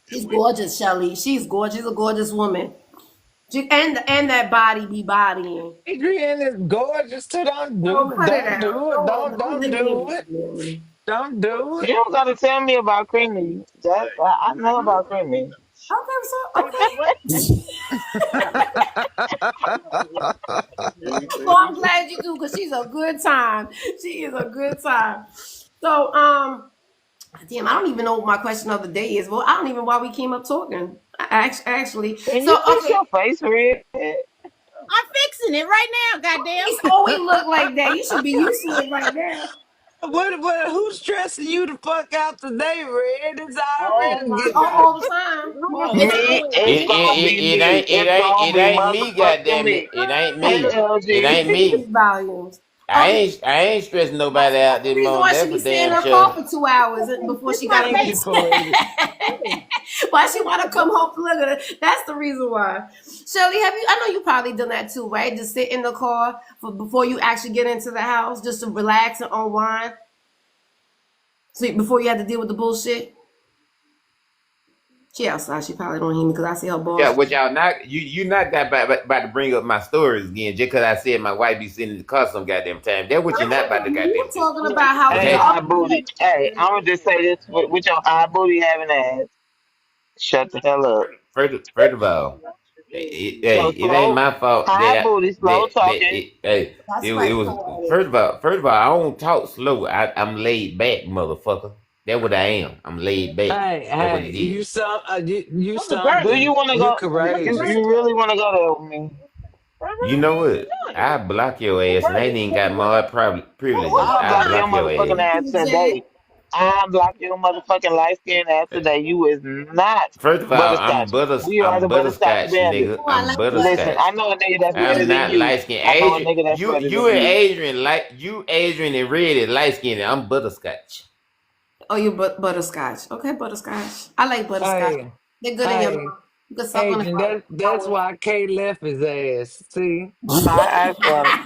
She's gorgeous, Shelly. She's gorgeous. She's a gorgeous woman. And that body be bodying. Adrian is gorgeous too. Don't Oh, do it. cut it Don't out. do it. Don't Don't leave me do it. alone. Don't do You it. don't got to tell me about creamy. I know about creamy. Okay, so okay. Well, I'm glad you do because she's a good time. She is a good time. So, damn, I don't even know what my question of the day is. Well, I don't even know why we came up talking. Actually, Can so you fix okay, your face red? I'm fixing it right now, goddamn. it's always look like that. You should be used to it right now. Who's stressing you the fuck out today, Red? It's already All the time. It's Me, always It, it's it, gonna be it, it me. ain't it It's ain't gonna it be ain't me, motherfucking goddamn it. me. It ain't Hey, me. It LG. ain't speak me. volumes. I Okay, ain't I ain't stressing that's, nobody out that's the this reason morning. why she That's be for sitting in damn her car sure. for 2 hours before This she my got to Thank you, make. face. poetic. Why she want to come home to look at it? That's the reason why. Shelly, have you? I know you probably done that too, right? Just sit in the car for before you actually get into the house, just to relax and unwind. So before you have to deal with the bullshit. She outside. She probably don't hear me because I see her Yeah, boss. what y'all not you not got about to bring up my stories again just because I said my wife be sitting in the car some goddamn time. That's what you're not about to You were goddamn do. talking about how Hey, the Okay? high other booty. Hey, I'm gonna just say this with your high booty having ass. Shut the hell up. First of all, hey, So it ain't slow, my fault high booty, slow that talking. it hey that's it right, was poetic. first of all I don't talk slow. I'm laid back, motherfucker. That's what I am. I'm laid back. That's what Hey, it you is. sound you sound Do you want to you go? You courageous. really want to go there with me? You know what? I block your ass, and I ain't even got my privileges. I'll I block your block your motherfucking ass. ass DJ. today. I'll block your motherfucking light skinned ass today. You is not First of all, butterscotch. We are I'm the butterscotch butterscotch, bandits. nigga. Oh, I I'm like butter. Listen, butterscotch. I know a nigga that's redder I'm than not you. light skinned. I know a Adrian, nigga that's redder you than and you. Adrian and Red is light skinned. I'm butterscotch. Oh, you butterscotch. Okay, butterscotch. I like butterscotch. Hey, They're good in your hey, mouth. You can suck on it Adrian, for that's hours. why Kay left his ass. See? I asked for it.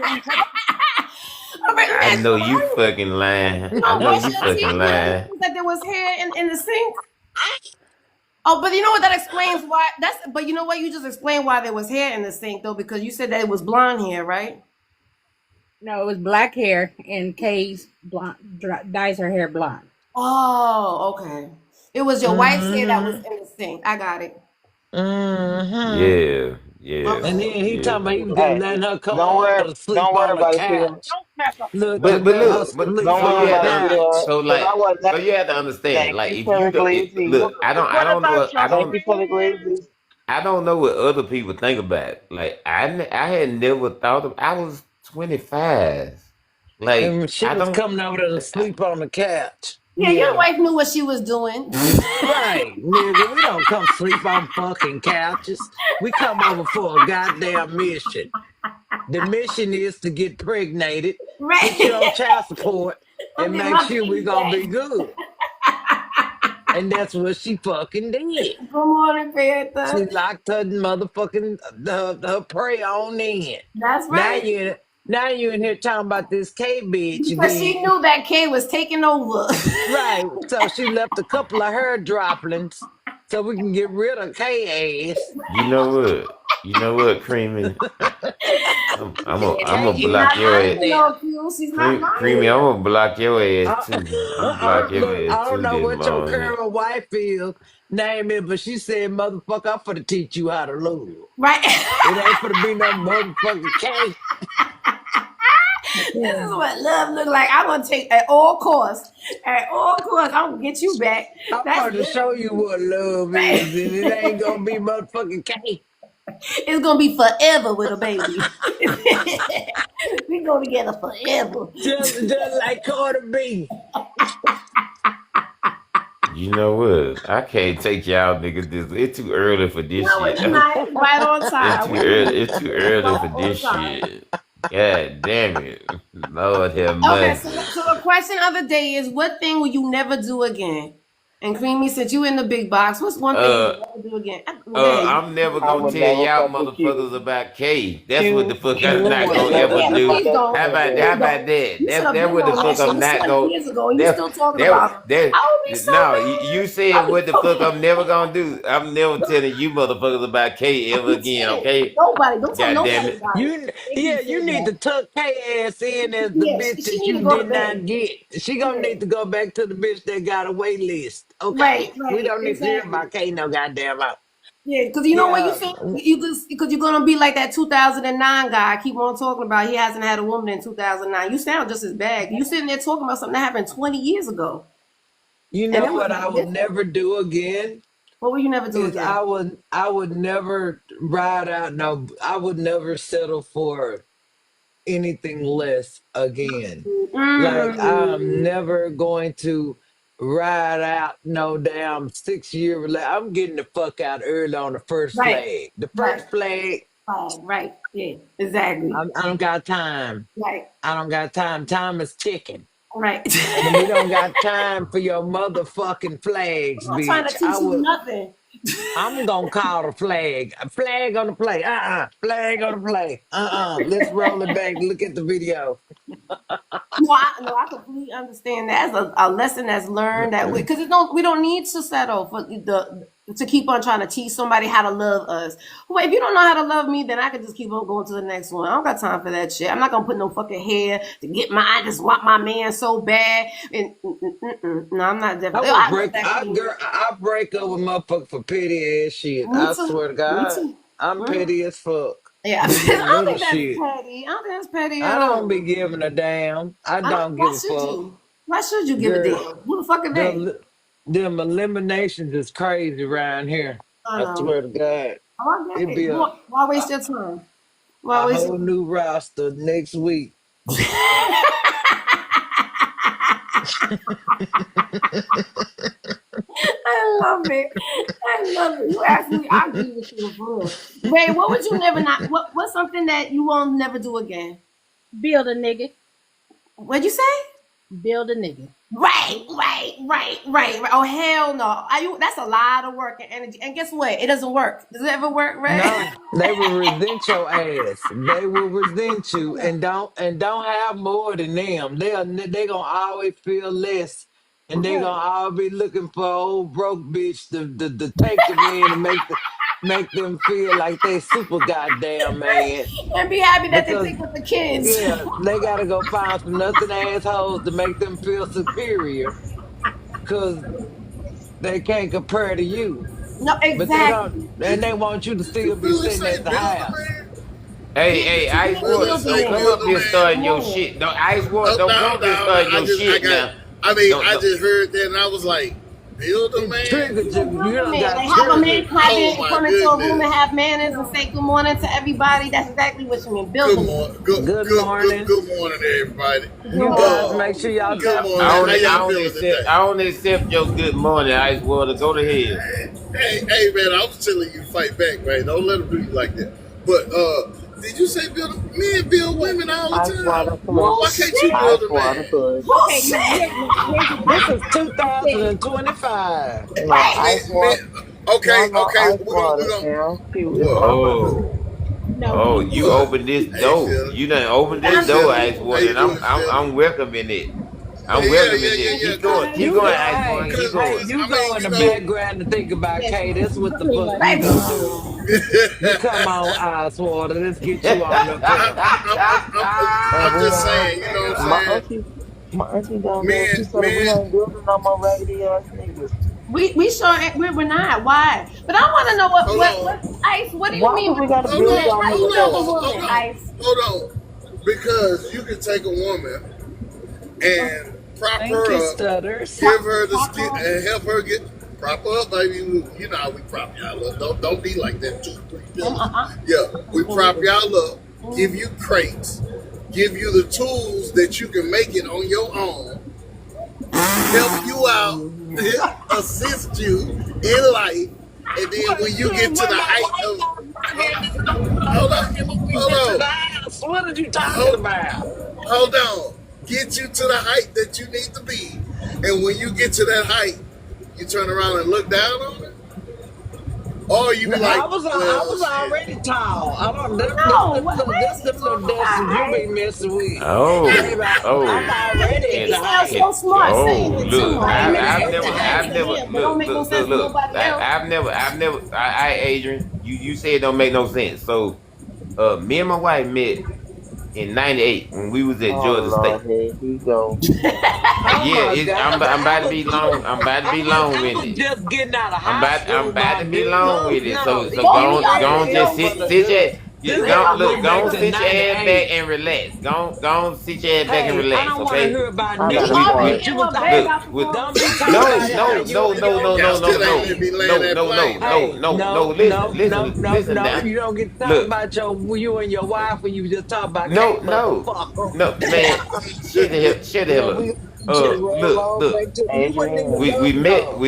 All right, let me I ask you know a you question. fucking lying. You I don't know brush you your fucking teeth now lying. because that there was hair in the sink. Oh, but you know what? That explains why. But you know what? You just explained why there was hair in the sink though, because you said that it was blonde hair, right? No, it was black hair, and Kay's blonde dyes her hair blonde. Oh, okay. It was your wife's hair that was Mm-hmm. in the sink. I got it. Mm-hmm. Yeah, yeah, And Okay. then he yeah. talking about he was just Hey, letting her don't come worry, to sleep don't worry on the about it, sweetheart. couch. Look, to But let her look, sleep Don't so on worry you the have about to it, couch. sweetheart. Cause I was so not. you have to understand. Thank Like you if for you the glizzy. look, Thank you for the glizzy. I don't know what other people think about. Like I had never thought of. I was 25. Like And she I was don't. coming over to sleep on the couch. Yeah, your Yeah. wife knew what she was doing. Right, nigga. We don't come sleep on fucking couches. We come over for a goddamn mission. The mission is to get pregnated, put you on Right. child support, I'm and getting make my sure we baby gonna be back. good. And that's what she fucking did. Good morning, She Panther. locked her motherfucking her prey on in. That's Now right. you now you in here talking about this K bitch Because she again. knew that Kay was taking over. Right. So she left a couple of her droplings so we can get rid of K ass. You know what? You know what, Creamy? I'm K gonna She's block not is your lying, ass. goddamn. no, Q. She's not Creamy, lying. I'm gonna block your ass Uh, too. I'm gonna block your look, ass I don't too know this what your morning. current wife is, name it, but she said, motherfucker, I'm finna teach you how to lose. Right? It ain't finna be no motherfucking K. This is what love look like. I'm gonna take at all costs. At all costs, I'm gonna get you back. I'm That's gonna it. show you what love Right? is, and it ain't gonna be motherfucking K. It's gonna be forever with a baby. We go together forever. Just like Carter B. You know what? I can't take y'all niggas this. It's too early for this No, shit. it's not right on time. It's too Wait a early. minute. It's too It's early right for on this time. shit. God damn it, Lord have Okay, mercy. so the question of the day is, what thing will you never do again? And Creamy, since you in the big box, what's one thing you Uh, never do again? Well, go ahead. I'm never I gonna would tell never y'all fuck with motherfuckers Q. about K. That's what the Q, fuck I'm Q not would gonna never ever get my do. Please back don't. How ever about Please how again. about don't. that? You should have That's been what the on that fuck shit. I'm It's not 20 gonna. years ago. And you That still talking that about him. that. I would be so No, you mad. said I'll be what the so fuck I'm never mad. gonna do. I'm never telling you motherfuckers about K ever He again. said, Okay? nobody. Don't tell God damn nobody it. about it. You Thank you yeah, said you need that. to tuck K ass in as the Yeah, bitch she that need to you go to did bed. not get. She gonna Yeah. need to go back to the bitch that got a wait list. Right, Okay? We right, don't need to hear exactly. about K no goddamn out. Yeah, because you know what you Yeah. think because you're gonna be like that 2009 guy. I keep on talking about he hasn't had a woman in 2009. You sound just as bad. You sitting there talking about something that happened 20 years ago, You and know it was what I would different. never do again What will you never do is again? I would never ride out no I would never settle for anything less again. Like I'm Mm, never going to ride out no damn 6 year I'm getting the fuck out early on the first right, flag. The right, first flag, right. Yeah, exactly. I don't got time. Right, I don't got time. Time is ticking. right. And we don't got time for your motherfucking I'm flags, not trying to bitch. teach you nothing. I'm gonna call the flag. A flag on the play. Flag on the play. Let's roll it back. Look at the video. No, I completely understand that as a lesson that's learned that because we don't need to settle for to keep on trying to teach somebody how to love us. Wait, if you don't know how to love me, then I can just keep on going to the next one. I don't got time for that shit. I'm not gonna put no fucking hair to get my. I just want my man so bad. And no, I'm not I definitely. would I love break. that queen. I break up with motherfucker for petty ass shit. Me I too. swear to Me God, too. I'm Mhm. petty as fuck Yeah, with I this don't little think that's shit. petty. I don't think that's petty I at don't all. be giving a damn. I I don't. don't give Why a should fuck, you? Why should you give a girl. damn? Who the fuck are they? The them eliminations is crazy around here. I I know. swear to God, Oh, I get it'd it. be Why waste your time? Why a waste your whole new roster next week. I love it. I love it. You actually, I agree with you for real. Ray, what would you never not? What's something that you won't never do again? Build a nigga. What'd you say? Build a nigga. Right. Oh hell no! That's a lot of work and energy. And guess what? It doesn't work. Does it ever work, Ray? No, they will resent your ass. They will resent you and don't have more than them. They gonna always feel less, and they Right. gonna always be looking for an old broke bitch to take them in and make them feel like they super goddamn man. And be happy that they Because take with the kids. yeah, they gotta go find some nothing assholes to make them feel superior, cause they can't compare to you. No, But they don't, exactly. and they want you to You still be really sitting say at the builder, house. man? Hey, You Ice Really really Water, build a don't say come man. up builder, here man? starting your Man. shit. Don't Ice Water, Oh, don't come no, up here no, no. starting your I shit got. now. I mean, Don't, I don't just heard that and I was like, builder, It man. triggered Yeah, you. build You a done man. got Like have a man triggered. Oh come my into a room and goodness. have manners and say good morning to everybody. That's exactly what you mean. Build Good a man. morning. Good, Good good, good, morning. good morning, everybody. Good You guys morning. Uh, make sure y'all good tap. morning. How I y'all only feeling accept, today? I only accept your good morning, Ice Water. Go to hell. Hey, man, I was telling you, fight back, man. Don't let them do you like that. But did you say build men build women all the Ice water, time? please. Who Why can't you said? Ice build a water, man? please. Who Okay, now said? here's the This thing. is I said 2025. No, ice water. Okay, No, no, okay. ice We're water. gonna And cute. It's what? opposite. Oh, no. oh, Here's you What? open this Hey, door. Phil. You done open Hey, this I'm door, Phil. Ice How Water, you and doing, Phil? I'm welcoming it. I'm Yeah, welcoming yeah, it. yeah, yeah. Keep Cause, going, keep You going, go, cause, Ice Water. hey, Keep cause, hey, going. cause. you I mean, go in you the know. background and think about yes, Kay. That's what the pretty fuck much. you gonna do. You come on, Ice Water. Let's get you on up here. And I'm we just ain't. saying. You know what I'm My saying? auntie, my auntie down there, Men, she said we men. ain't building no more raggedy ass niggas. we sure we're not. Why? But I want to know Hold what on. Ice. What do you Why do mean? we gotta Hold build on. y'all How do you Hold niggas build a up? on. woman, Hold on. Ice? Hold on. Because you can take a woman and prop Thank her you, up, Stutters. give her the Pop skill, up. and help her get prop her up, baby. You know how we prop y'all up. Don't be like that. 2, 3 pillars. Yeah, we prop y'all up, give you crates, give you the tools that you can make it on your own, help you out, assist you in life, and then What, when you get to what the my height wife of, got fucking start hold on, working when we hold get to the on, house? What are you talking hold, about? hold on, get you to the height that you need to be, and when you get to that height, you turn around and look down on it, or you No, be like, I well, was shit. already tall. I don't No, what them, is he them little talking dusters you about, be Ice? messing with. Oh, Baby, I'm oh, already at He the can sounds height. so can smart saying oh it too. look, Like I'm it at makes the sense I've to height. never him, but don't look make no look look sense to look. nobody else. I Adrian, you said it don't make no sense. So me and my wife met in '98 when we was at Oh Georgia Lord, State. here he go. Oh Yeah, my God. I'm about to be long. I'm about to be long I with was it. just getting out of high I'm school, about my to be good. long No, with it. no, So Both of go y'all go was on, you just real sit wanna shit. sit your do it. This go goes look way go back on, to sit your ass back 98. and relax. Go on, sit your ass back and Hey, I relax. don't want to Okay. hear about I He gotta already start. what in you was her bag Look talking. out the with Don't phone. be talking no about how no you no and no your no Y'all no no still ain't no let me land no that no no plane, no though. hey, no no. Listen no. now. You don't get to talk Look about you and your wife when you just talk about no K no motherfucker. no man. Shut the Yeah, hell up. we just roll on Look. back to you wasn't even Adrian, We young met though.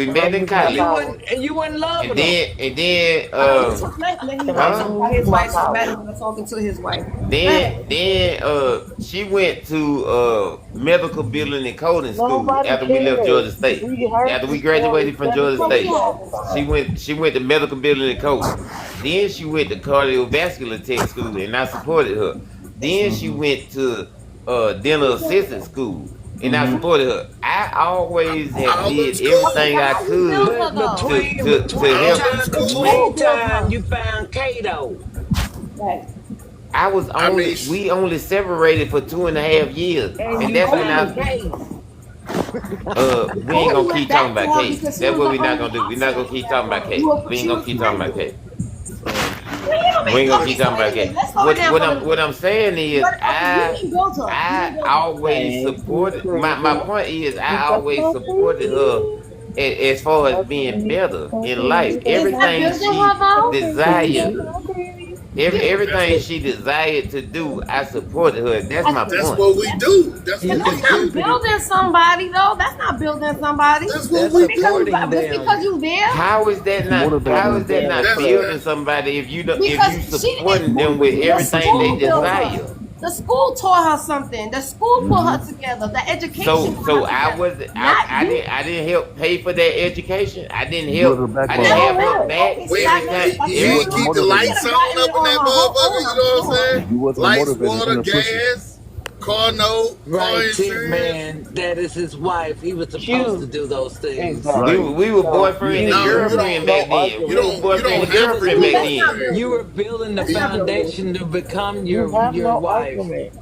can I in use my college, power? And you wasn't and loving them. then Let him Can I talk huh? about use his my wife so better power? than talking to his wife. Go ahead. She went to medical billing and coding school Nobody after we left Georgia cares. State. We heard After the we story graduated from Georgia Well, we 17 State, have. times. she went to medical billing and coding. Then she went to cardiovascular tech school, and I supported her. Then she went to dental assistant school. and I supported her. I always have All in did school. Okay, everything but I how you build could her But though? to between help. All in time, The school. school between built time, her. you found Kato. Right. I was I mean, only we only separated for 2.5 years, And and you that's Oh, when found I Case. we ain't oh, you gonna went keep talking back to about her Kate. because she That's was what the we're not only gonna do. We're not option gonna at keep that talking about point. Kate. We ain't She gonna was keep talking about pregnant. Kate. Wait We ain't a gonna minute. keep Okay, so talking about anyway, Kate. let's slow it down for a little What bit. I'm saying is But okay, you didn't build her. You didn't I build her. always Thank you, supported my Sugar. point is I That's always my supported her baby. as far as My being baby. better My in life. baby. That's Is my that Everything building baby. she her though? My baby. desired, My baby. that's everything what she desired to do, I supported her. That's my that's point. what we do. That's But what You we that's not do. contributed. building somebody though. That's not building somebody. That's what That's Just we because you do. supporting just because them. you there. How is that not? How is that not That's building that. somebody if you don't, if Because you she didn't. supporting them with The everything they school built her. desire? The school taught her something. The school put her together. The education put her So I together. was Not you. I didn't help pay for that education. I Okay, didn't have okay, her Uh-huh. back okay. See, We now every you're time. you Every ain't you keep the you could lights have on gotten up it in on that her motherfucker. You know what I'm sure. saying? Lights, water, gas, car note, car Right, Tip insurance. Man, that is his wife. He was supposed to Cute. do those things. Exactly. we were So boyfriend and No, you girlfriend don't. back no then. You We were argument. don't. You boyfriend don't and have to girlfriend do back That's those not then. things. You building. were building the That's not building. foundation to become You have your no wife. argument.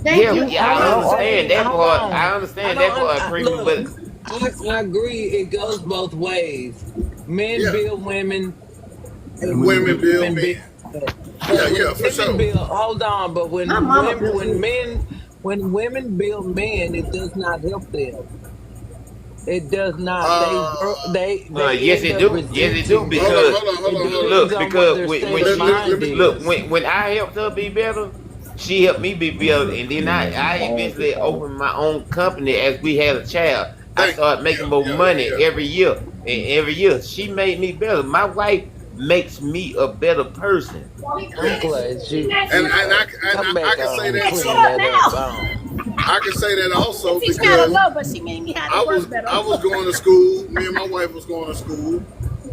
Thank Yeah, you. You yeah, have I I'm no understand saying, that argument. hold part. on. I I understand that don't part, premium. look. But I agree. It goes both ways. Men Yeah, build women, women build women men. build men. Yeah, But yeah, when for women sure. build, hold on. But My when mama women, built me. when women build men, it does not help them. It does not. Uh, They yes, end it up do. Yes, it do. resenting hold them. on, Because hold on, hold It on, hold on. depends look, on what because their state when of Let mind me. is. when I helped her be better, she helped me be better, and then I eventually opened my own company as we had a child. I Thank. started Yeah, making more yeah, yeah, money yeah. every year, and every year she made me better. My wife makes me a better person. I'm glad And you come I back can say on and that Hey, shut clean too. up that up. now. I can say that You also teach me how to because love, but she made me how to work better. I was going to school. Me and my wife was going to school.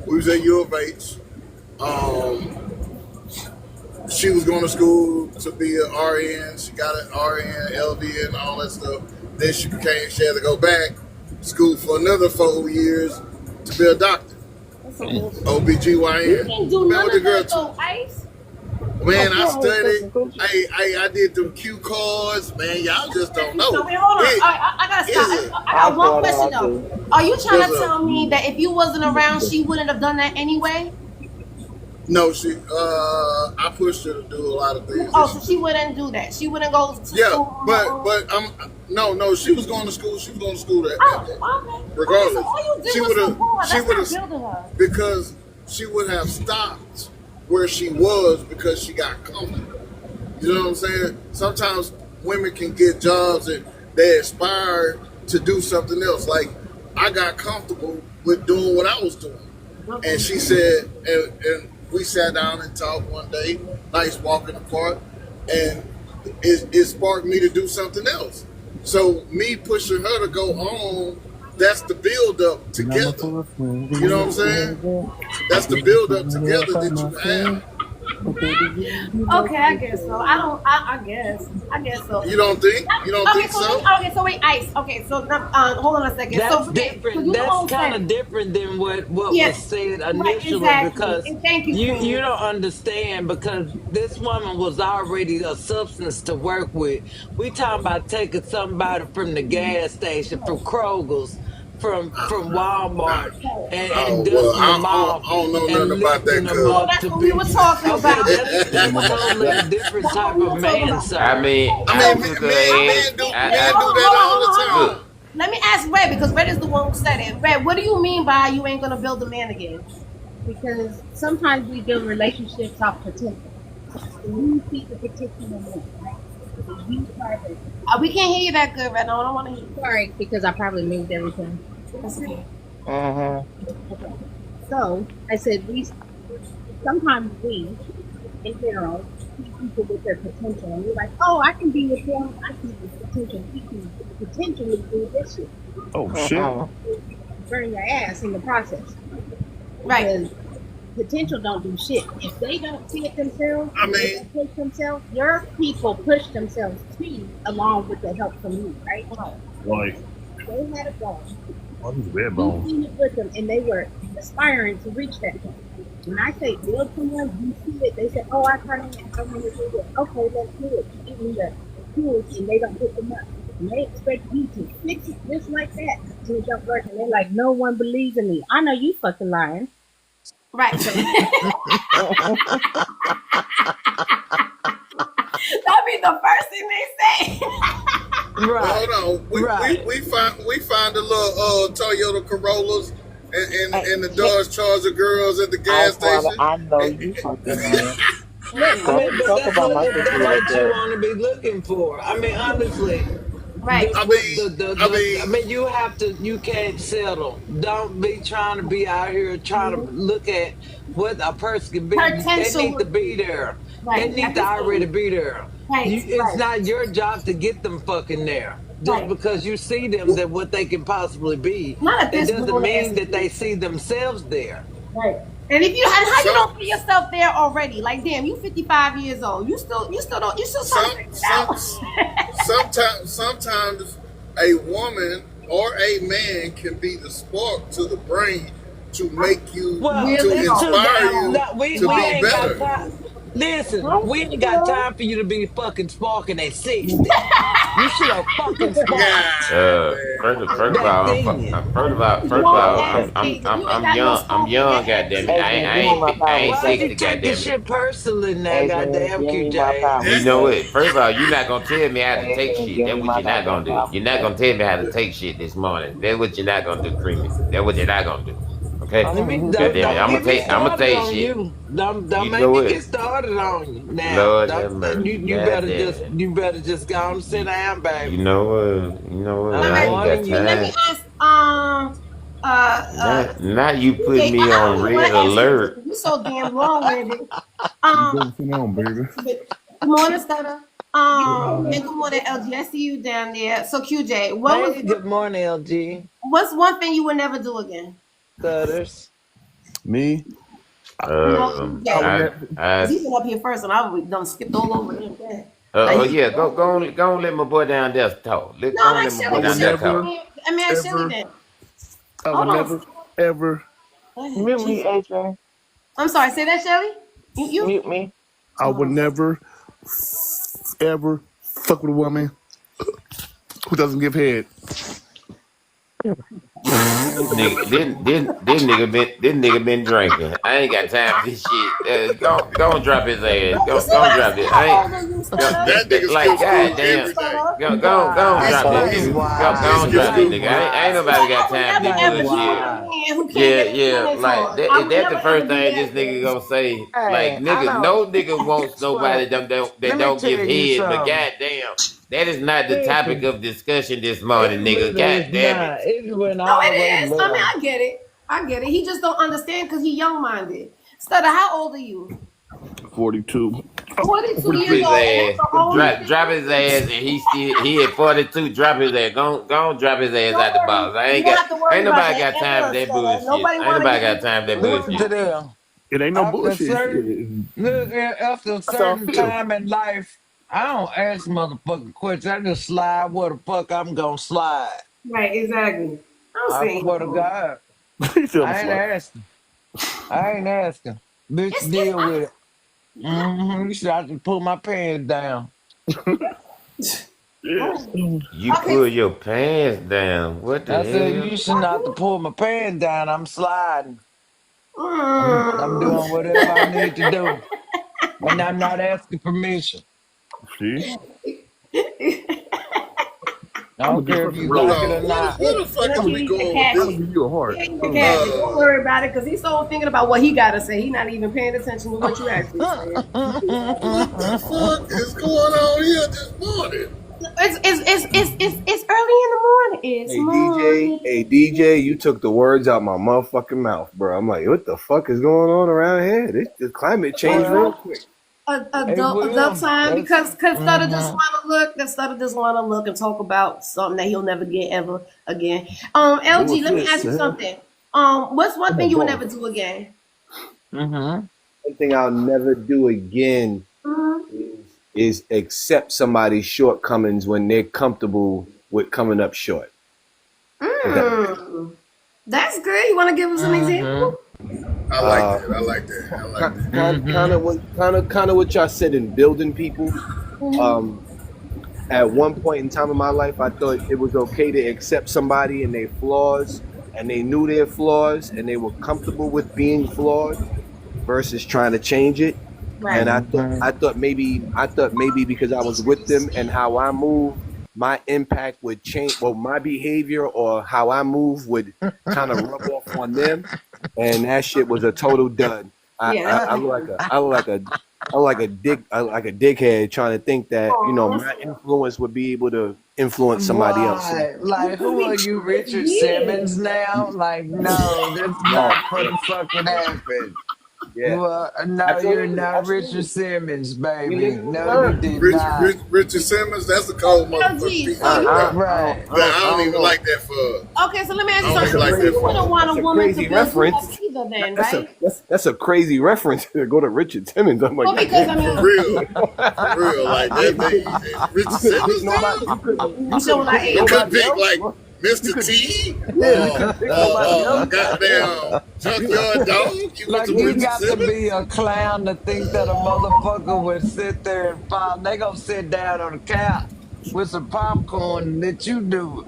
We was at U of H. Um, she was going to school to be an RN. She got an RN, LD, and all that stuff. Then she had to go back to school for another 4 years to be a doctor, That's some bullshit. You OBGYN. didn't do Man, none what the of girl? that though, Ice. Man, I I ain't studied. fucking Cuchi. I did them cue cards. Man, y'all just don't So know. wait, hold on. All It right, I gotta stop. is a I I got one thought question I though. do. Are you trying was to a tell me that if you wasn't around, she wouldn't have done that anyway? no. I pushed her to do a lot of things that Oh, she so she did. wouldn't do that. She wouldn't go to Yeah, school on her own. no. She was going to school. She was going to school Oh, okay. Okay, so regardless. all you did She was would have. support her. She That's would not have building her. because she would have stopped where she was because she got comfortable. You know what I'm saying? Sometimes women can get jobs and they aspire to do something else. Like I got comfortable with doing what I was doing. And she said, and we sat down and talked one day, nice walk in the park, and it sparked me to do something else. So me pushing her to go on, that's the build up together. You know what I'm saying? That's the build up together that you have. Okay, I guess so. I don't. I guess. I guess so. You don't think? You don't Okay, think so so? wait, Ice. Okay, so hold on a second. So That's okay, so different. you That's all kind said of different than what yes, was said right, initially exactly, because and thank you, you Queen. don't understand because this woman was already a substance to work with. We talking about taking somebody from the gas station, from Kroger's, from Walmart, and Oh well, dusting them off I don't know and nothing about lifting that, them So cuz. up that's to what we were be talking okay. about. That's a totally different That's what type we of were talking man, about. I sir. mean, I I mean, took her ass. men do that all the Hold time. on. Look. Let me ask Red because Red is the one who said it. Red, what do you mean by you ain't gonna build a man again? Because sometimes we build relationships off potential. And you see the potential in them, right? And you try to. We can't hear you that good, Red. No, I don't want to hear you. Sorry, because I probably moved everything. That's okay. Uh-huh. Okay. So I said we sometimes we, in general, see people with their potential, and we're like, oh, I can be with them. I see this potential. We can potentially do this shit. Oh shit. Burn your ass in the process. Right. Because potential don't do shit. If they don't see it themselves, I and they mean, don't push themselves, your people push themselves to you along with the help from you, right? Like, They had a goal. all these red He bones. seen it with them, and they were aspiring to reach that point. When I say build someone, you see it. They say, "Oh, I want to do this." Okay, let's do it. You give them the tools, and they don't pick them up. And they expect you to fix it just like that until it don't work. And they're like, "No one believes in me." I know you fucking lying. Right. That'd be the first thing they say. Right. Well, hold on. Right. We find the little Toyota Corollas and the Hey, Dodge Charger girls at the I gas swear, station. I know you fucking lying. I Don't mean, but talk about my sister that's like what you that. want to be looking for. I mean, honestly, Right. I the I mean, mean, you can't settle. Don't be trying to be out here trying to look at what a person can be. They Potential need to would be be. there. They Right. need At to this already age. be there. Right. It's Right. not your job to get them fucking there. Just Right. because you see them that what they can possibly be, Not at that this doesn't grown ass mean that they age. see themselves there. Right. And if you and how you some don't see yourself there already, like damn, you 55 years old. You still trying to some figure it some out. sometimes a woman or a man can be the spark to the brain to make you Well, Will to they it's go? too inspire damn. you No, we to we be ain't got better. time. Listen, Right? we ain't got Yeah. time for you to be fucking sparking at 60. You should have fucking sparked God First of back all, then. first of Grown all, ass Hey, age. If you ain't I'm got no young. I'm smoke in your young. ass, Goddamn it. Adrian, give me right. my I power ain't Why you 60. button. taking Goddamn it. shit personally now, Adrian, goddamn give me my QJ? power You know damn. button. what? First of all, you're not gonna tell me how to take Adrian, shit. give That's me what my you're not goddamn gonna do. power You're not button. gonna tell me how to take shit this morning. That's what you're not gonna do, Creamy. That's what you're not gonna do. Okay? Let me Goddamn it. don't get me I'm gonna started take on shit. you. Don't You make know me what? get started on you now. Lord Don't, have mercy. God damn it. you better just go and sit down, baby. You know what? I'm All I right. ain't got warning So let you. me time. ask. Not you put Okay, me on I want red to ask you this. alert. You're so damn long winded. You Um, better sit down, baby. good morning, Stutter. Good And morning. good morning, LG. I see you down there. So QJ, Hey, good morning, LG. what's one thing you would never do again? Stutters. Me, No, I QJ. would I, never. Because I, he's been up here first and I have done skipped all over him. Now oh you yeah, go on, let my boy down there talk. no, Go on, like let my I boy Shelly, would down there Shelly, talk. never, I mean, ask Shelly ever. then. I would Hold on. never, ever. Go ahead. Mute me, Jesus. Adrian. I'm sorry. Say that, Shelly. You. Mute me. I would Oh. never, ever fuck with a woman who doesn't give head. This nigga been drinking. I ain't got time for this shit. Go and drop his ass. You see Go and what I drop said? it. I How ain't old are you, go, Stutter? That nigga skip like How school old are you, goddamn. every day. Stutter? Go and That's drop this That's crazy. nigga. He Go and wild. skip drop this school. That's nigga. Ain't wild. nobody I got would time never to That's do ever this be with shit. a wild. man who can't Yeah, get his yeah. pants Like on. I is would that never the ever first do thing that this nigga again. gonna say? Like Hey, I nigga, don't no nigga wants nobody swear. that Let me don't give tell you head. But something. goddamn, that is not the topic Listen, of discussion this morning, it nigga. really God is damn not. it. It went No, all it the way is. I mean, left. I get it. I get it. He just don't understand because he young minded. Stutter, how old are you? 42. Oh, 42 Drop years 43. his old, and that's ass. a whole new Drop his ass, difference. and he at 42. Drop his ass. Go on, drop his ass Don't out the worry. box. You don't have to Ain't worry about nobody that got time for ever, that Stutter. bullshit. Nobody Ain't want to nobody hear got what you time for got that to worry Listen to bullshit. about. them. It ain't no After bullshit. certain Shit. look, after a That's how I certain feel. time in life, I don't ask motherfucking questions. I just slide where the fuck I'm gonna slide. Right, exactly. I'm I saying, swear to God. He said I'm a I ain't slut. asking. I ain't asking. Bitch, it's deal with it. You should have to pull my pants down. Yeah. You okay. pull your pants down. What the I said hell? you should not have to pull my pants down. I'm sliding. I'm Mm. doing whatever I need to do. And I'm not asking permission. See? I I'm gonna don't give care her if some you Hold like roses. it or on. not. Where the fuck He'll is give we you the going with I'm this? gonna khaki. give you a heart. He'll give you the Roses. khaki. Don't Uh, worry about it because he's so thinking about what he got to say. He's not even paying attention to what you actually saying. what the fuck is going on here this morning? It's early in the morning. It's Hey morning. DJ, you took the words out my motherfucking mouth, bro. I'm like, what the fuck is going on around here? The climate changed real Well, quick. it Adult will. time That's because Stutter just want to look. That Stutter just want to look and talk about something that he'll never get ever again. LG, let me Bullshit, ask you man. something. What's one I'm a thing you would boss. never do again? mm-hmm. One thing I'll never do again Mm-hmm. is accept somebody's shortcomings when they're comfortable with coming up short. That's good. You want to give us an example? I like that. I like that. I like that. Kind of what y'all said in building people. At one point in time in my life, I thought it was okay to accept somebody and their flaws, and they knew their flaws, and they were comfortable with being flawed versus trying to change it. Right. And I thought maybe because I was with them and how I move, my impact would change. Well, my behavior or how I move would kind of rub off on them, and that shit was a total dud. I look like a dickhead trying to think that my influence would be able to influence somebody else. Right. Like, who are you, Richard Simmons now? Like, no, that's not gonna fucking happen. Yeah. Well, no, Absolutely. you're not Richard Simmons, baby. No, you did Rich, not. Richard Simmons, that's a cold motherfucker. Right. I don't even like that for. Okay, so let me ask you I don't something. like that You wouldn't want a That's a woman to crazy build you up reference. either, then, right? That's a crazy reference to go to Richard Simmons. I'm like, Well, because I mean, For real, like that. Richard Simmons, though? you know what I You ate. could pick like Mr. T or goddamn Junkyard Dog. You Like, to you Richard got to Simmons? be a clown to think that a motherfucker would sit there and file. They gonna sit down on the couch with some popcorn and let you do it.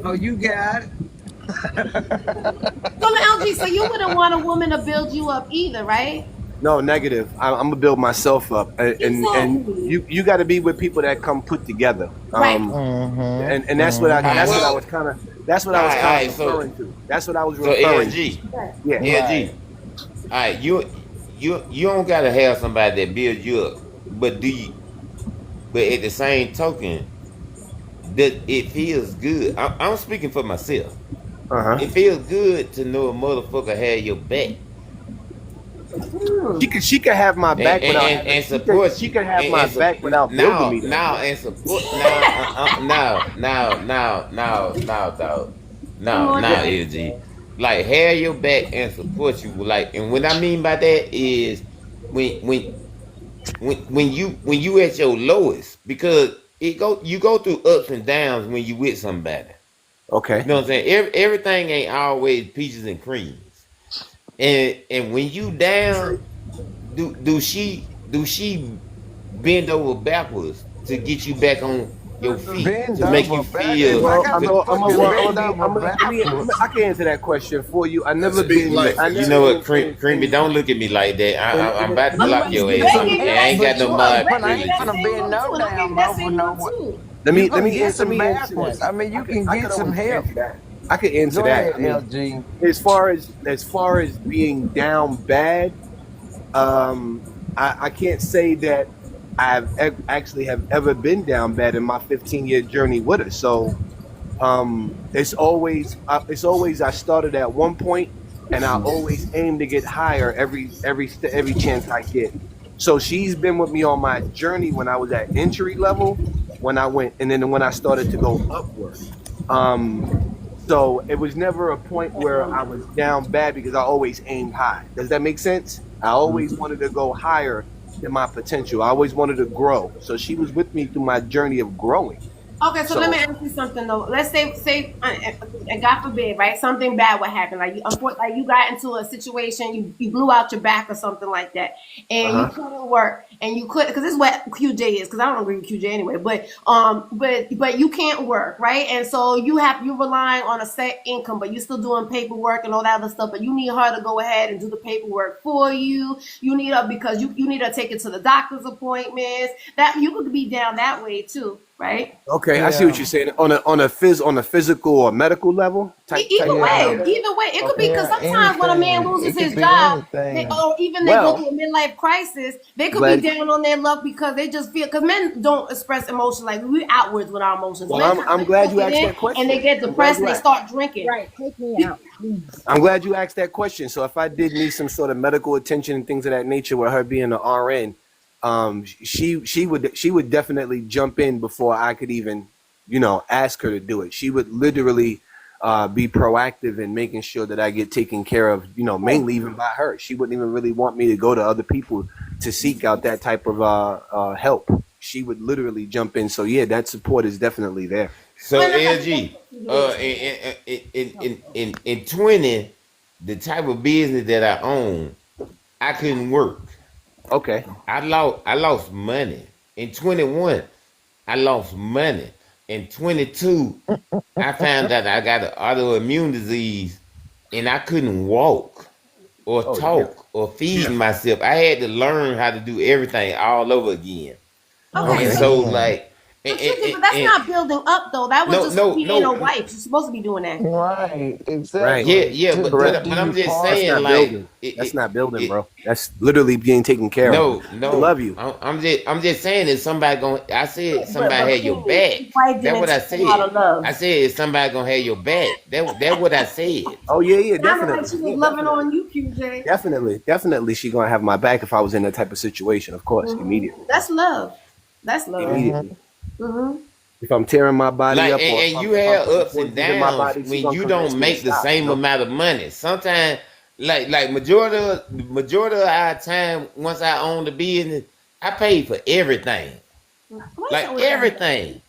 Oh, you got it. So, LG, so you wouldn't want a woman to build you up either, right? No, negative. I'm gonna build myself up, and Exactly. you got to be with people that come put together. Right. And that's what I was kind of referring to. That's what I was So referring to. LG, Yeah. LG. All right, you don't gotta have somebody that builds you up, but But at the same token, that it feels good. I'm speaking for myself. It feels good to know a motherfucker had your back. She could have my back without and support she could have my back without building me. Now and support dog. Now, LG. Like have your back and support you. Like, and what I mean by that is when you at your lowest, because you go through ups and downs when you with somebody. Okay. You know what I'm saying? Everything ain't always peaches and creams. And when you down, do she bend over backwards to get you back on your feet to make you feel? Well, I can answer that question for you. I never been. You know what, Creamy? Don't look at me like that. I'm about to block your ass. I ain't got no mind privilege. Let me get some answer backwards. that. I mean, you can get some help. I could answer Go that. ahead, LG. As far as being down bad, I can't say that I've actually have ever been down bad in my 15-year journey with her. So it's always I started at one point, and I always aim to get higher every chance I get. So she's been with me on my journey when I was at entry level, when I went, and then when I started to go upward. So it was never a point where I was down bad because I always aimed high. Does that make sense? I always wanted to go higher than my potential. I always wanted to grow. So she was with me through my journey of growing. Okay, so let me ask you something though. Let's say, and God forbid, right? Something bad would happen. Like you got into a situation, you blew out your back or something like that, and you couldn't work, and you could, because this is what QJ is. Because I don't agree with QJ anyway. But you can't work, right? And so you're relying on a set income, but you're still doing paperwork and all that other stuff. But you need her to go ahead and do the paperwork for you. You need her because you need her to take it to the doctor's appointments. That you could be down that way too. Right. Okay, yeah. I see what you're saying. On a physical or medical level. Either way, it could be because sometimes when a man loses his job, or even they go through a midlife crisis, they could be down on their luck because they just feel, because men don't express emotion like we outwards with our emotions. Well, I'm glad you asked that question. And they get depressed and they start drinking. Right, take me out, please. I'm glad you asked that question. So if I did need some sort of medical attention and things of that nature, with her being an RN. She would definitely jump in before I could even, ask her to do it. She would literally be proactive in making sure that I get taken care of, mainly even by her. She wouldn't even really want me to go to other people to seek out that type of help. She would literally jump in. So yeah, that support is definitely there. So Well, that's LG, you do it. in 20, the type of business that I own, I couldn't work. Okay. I lost money. In 21, I lost money. In 22, I found out I got an autoimmune disease and I couldn't walk or Oh damn. talk or feed Yeah. myself. I had to learn how to do everything all over again. Okay, And Okay. so so Man. like but you did, but that's not building up though. That was no, just no, being a no. wife. You're supposed to be doing that. Right, Right. Yeah, exactly. yeah, To but Correct. what but do but you I'm just That's saying partner? not like building. That's not building, bro. That's literally being taken care of. no, I no. love you. I'm just saying if somebody gonna I said But somebody had your King, back. his wife That's didn't what I teach him how said. to love. I said if somebody gonna have your back. That what I said. Oh yeah, yeah, Sounded like definitely. she was Yeah, loving definitely. on you, QJ. Definitely she gonna have my back if I was in that type of situation, of course, immediately. That's love. That's love. Immediately. Mm-hmm. If I'm tearing my body Like up or and you if I'm have putting ups and poisons in my downs body, she when gonna you convince don't me to make the stop, you same know? amount of money. Sometimes like majority of our time once I own the business, I paid for everything. Why is Like that with that? everything.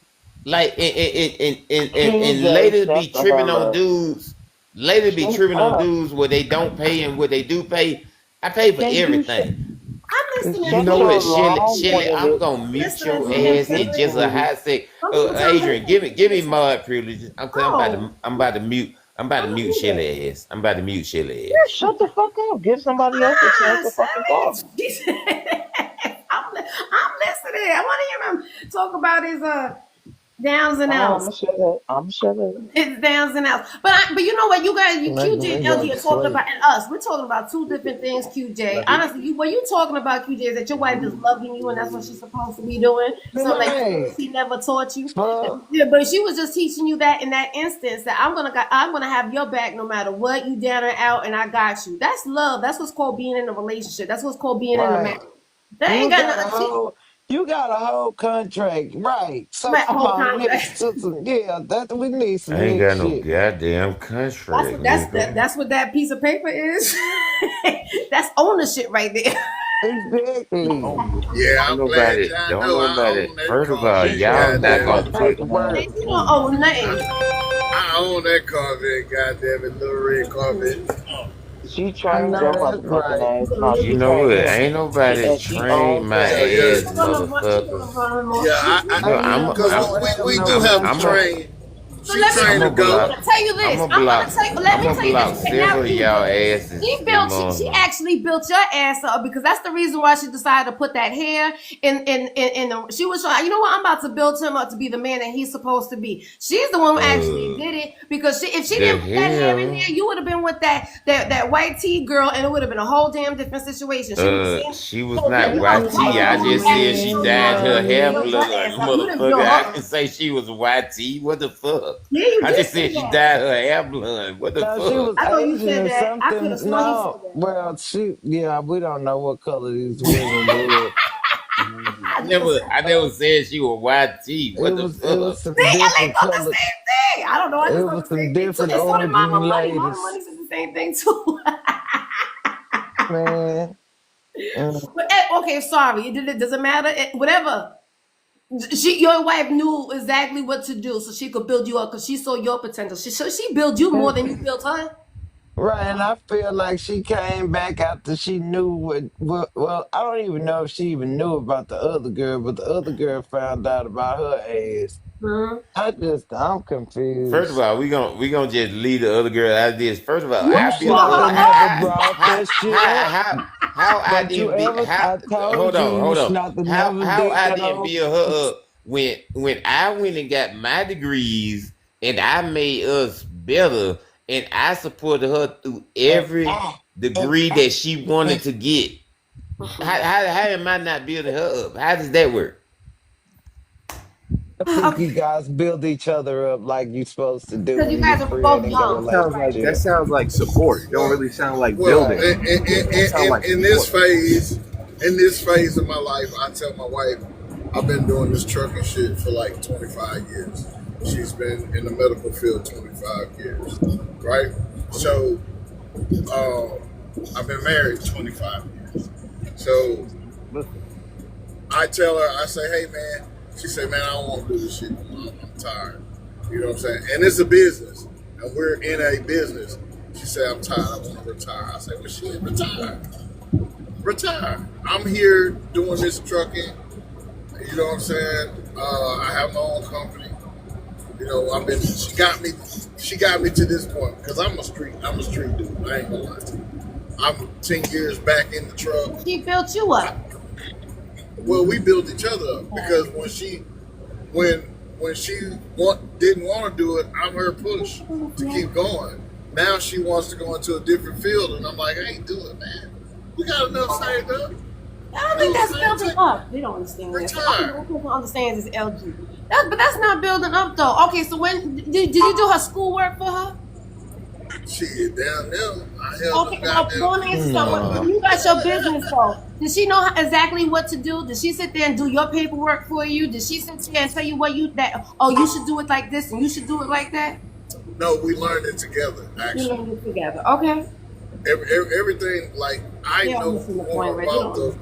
Like and PJ, later shut be the tripping hell on up. dudes. Later be Shut tripping on up. dudes where they don't pay and what they do pay. I pay for Can you everything. I'm You listening, know shut King. what, your Shelly? I'm long-winded, gonna I'm mute listening your to him, ass in King. just a ridiculous. hot sec. Some people tell me Adrian, give me listen. my privileges. Cause No, I'm about to mute. I'm about to I'm gonna mute do that. Shelly ass. I'm about to mute Shelly Yeah, ass. shut the fuck up. Give somebody else a chance Ah, to fucking talk. sorry. She said, I'm listening. I want to hear him talk about his downs and All right, I'm outs. gonna shut up. I'm gonna shut up. His downs and outs. But you know what? You guys, you Make QJ me and go LG to are talking sleep. about, and us. We're talking about two different things. QJ, Love you. honestly, what you talking about, QJ, is that your wife is loving you, and that's what she's supposed to be doing. Something that Right. she never taught you. Fuck. Yeah, but she was just teaching you that in that instance that I'm gonna have your back no matter what, you down or out, and I got you. That's love. That's what's called being in a relationship. That's what's called being in a marriage. Right. That ain't You got got a nothing. She whole you got a whole contract. Right. So met a come whole on, let's contract. put some yeah, that we need I some ain't nigga got no shit. goddamn contract, nigga. That's what that piece of paper is. That's ownership right there. Oh, Exactly. Yeah, Don't I'm glad nobody, y'all don't know I nobody. own that First of all, Shit, Corvette. y'all ain't not got no Goddamn gonna it. put. paperwork. You don't own nothing. I own that Corvette. Goddamn it, little red Corvette. She I trained know your that's motherfucking right. ass. No, You she know trained what? him, Ain't nobody and she trained owns my that. ass, She's gonna motherfucker. run him off. Yeah, I No, Ain't nothing because I'm, wrong with we having do no have to I'm a, contract. train. So She let me. trained I'm the a I'm goat. block. gonna tell you I'm this. a I'm gonna block. tell you. Let I'm me a tell you this block right now, several of y'all QJ. asses She this built. She morning. actually built your ass up because that's the reason why she decided to put that hair in the. She was trying. You know what? I'm about to build him up to be the man that he's supposed to be. She's the one who actually Uh, did it because if she the didn't put that hair in there, hell. you would have been with that white tea girl, and it would have been a whole damn different situation. She would have seen. She was So not your wife YT. I the one just who said actually she Money, built you dyed up. her She hair money. built your blood, ass up. You didn't motherfucker. build I her didn't up. say she was YT. What the fuck? Yeah, you I did just say said she that. dyed her hair blood. What the No, she fuck? was I thought you Asian said or that. I could have something. sworn you said No. Well, she yeah, we don't know what color these women were. that. I never said she was YT. What the It fuck? was See, some LA different thought the color. same thing. I don't know. I just It thought was the some same thing too. different And so did Mama origin Money. Mama ladies, Money said the same thing too. man. Mm. But okay, sorry. It doesn't matter. Whatever. Your wife knew exactly what to do, so she could build you up because she saw your potential. She built you more And than you built her. right, and I feel like she came back after she knew well, I don't even know if she even knew about the other girl, but the other girl found out about her ass. Hmm. I'm First of confused. all, we gonna just leave the other girl out of this. First of all, You I You built should brought her. have her never up. brought that shit up. How I Don't you didn't be ever? how I told hold you on you hold should on not to how never how date I that didn't old. build her up when I went and got my degrees and I made us better and I supported her through every degree that she wanted to get. How am I not building her up? How does that work? I think you guys build each other up like you're supposed to do Because you when you're guys are both creating a young. That relationship. sounds like support. It don't Well, really sound like well, Right. building. Yeah, that sounds like in this support. phase, in this phase of my life, I tell my wife, I've been doing this trucking shit for like 25 years. She's been in the medical field 25 years, right? So, I've been married 25 years. So Listen, I tell her, I say, hey man, she say, man, I don't want to do this shit. I'm tired. You know what I'm saying? And it's a business, and we're in a business. She said, "I'm tired. I want to retire." I said, "Well, shit, retire. Retire. I'm here doing this trucking. You know what I'm saying? I have my own company. You know, I've been. She got me. She got me to this point because I'm a street dude. I ain't gonna lie to you. I'm 10 years back in the truck. She built you up. Well, we built each other up because when she didn't want to do it, I'm her push to keep going. Now she wants to go into a different field, and I'm like, I ain't doing it, man. We got enough saved up. I don't think that's building up. They don't understand that. Retire. What people understand is LG. But that's not building up though. Okay, so when did you do her schoolwork for her? Shit, down there. I held Okay, them goddamn. going into when you got your business though, did she know exactly what to do? Did she sit there and do your paperwork for you? Did she sit there and tell you what you should do it like this and you should do it like that? No, we learned it together. You Actually, learned it together. Okay. everything like I Yeah, I'm know missing the more point, about right? the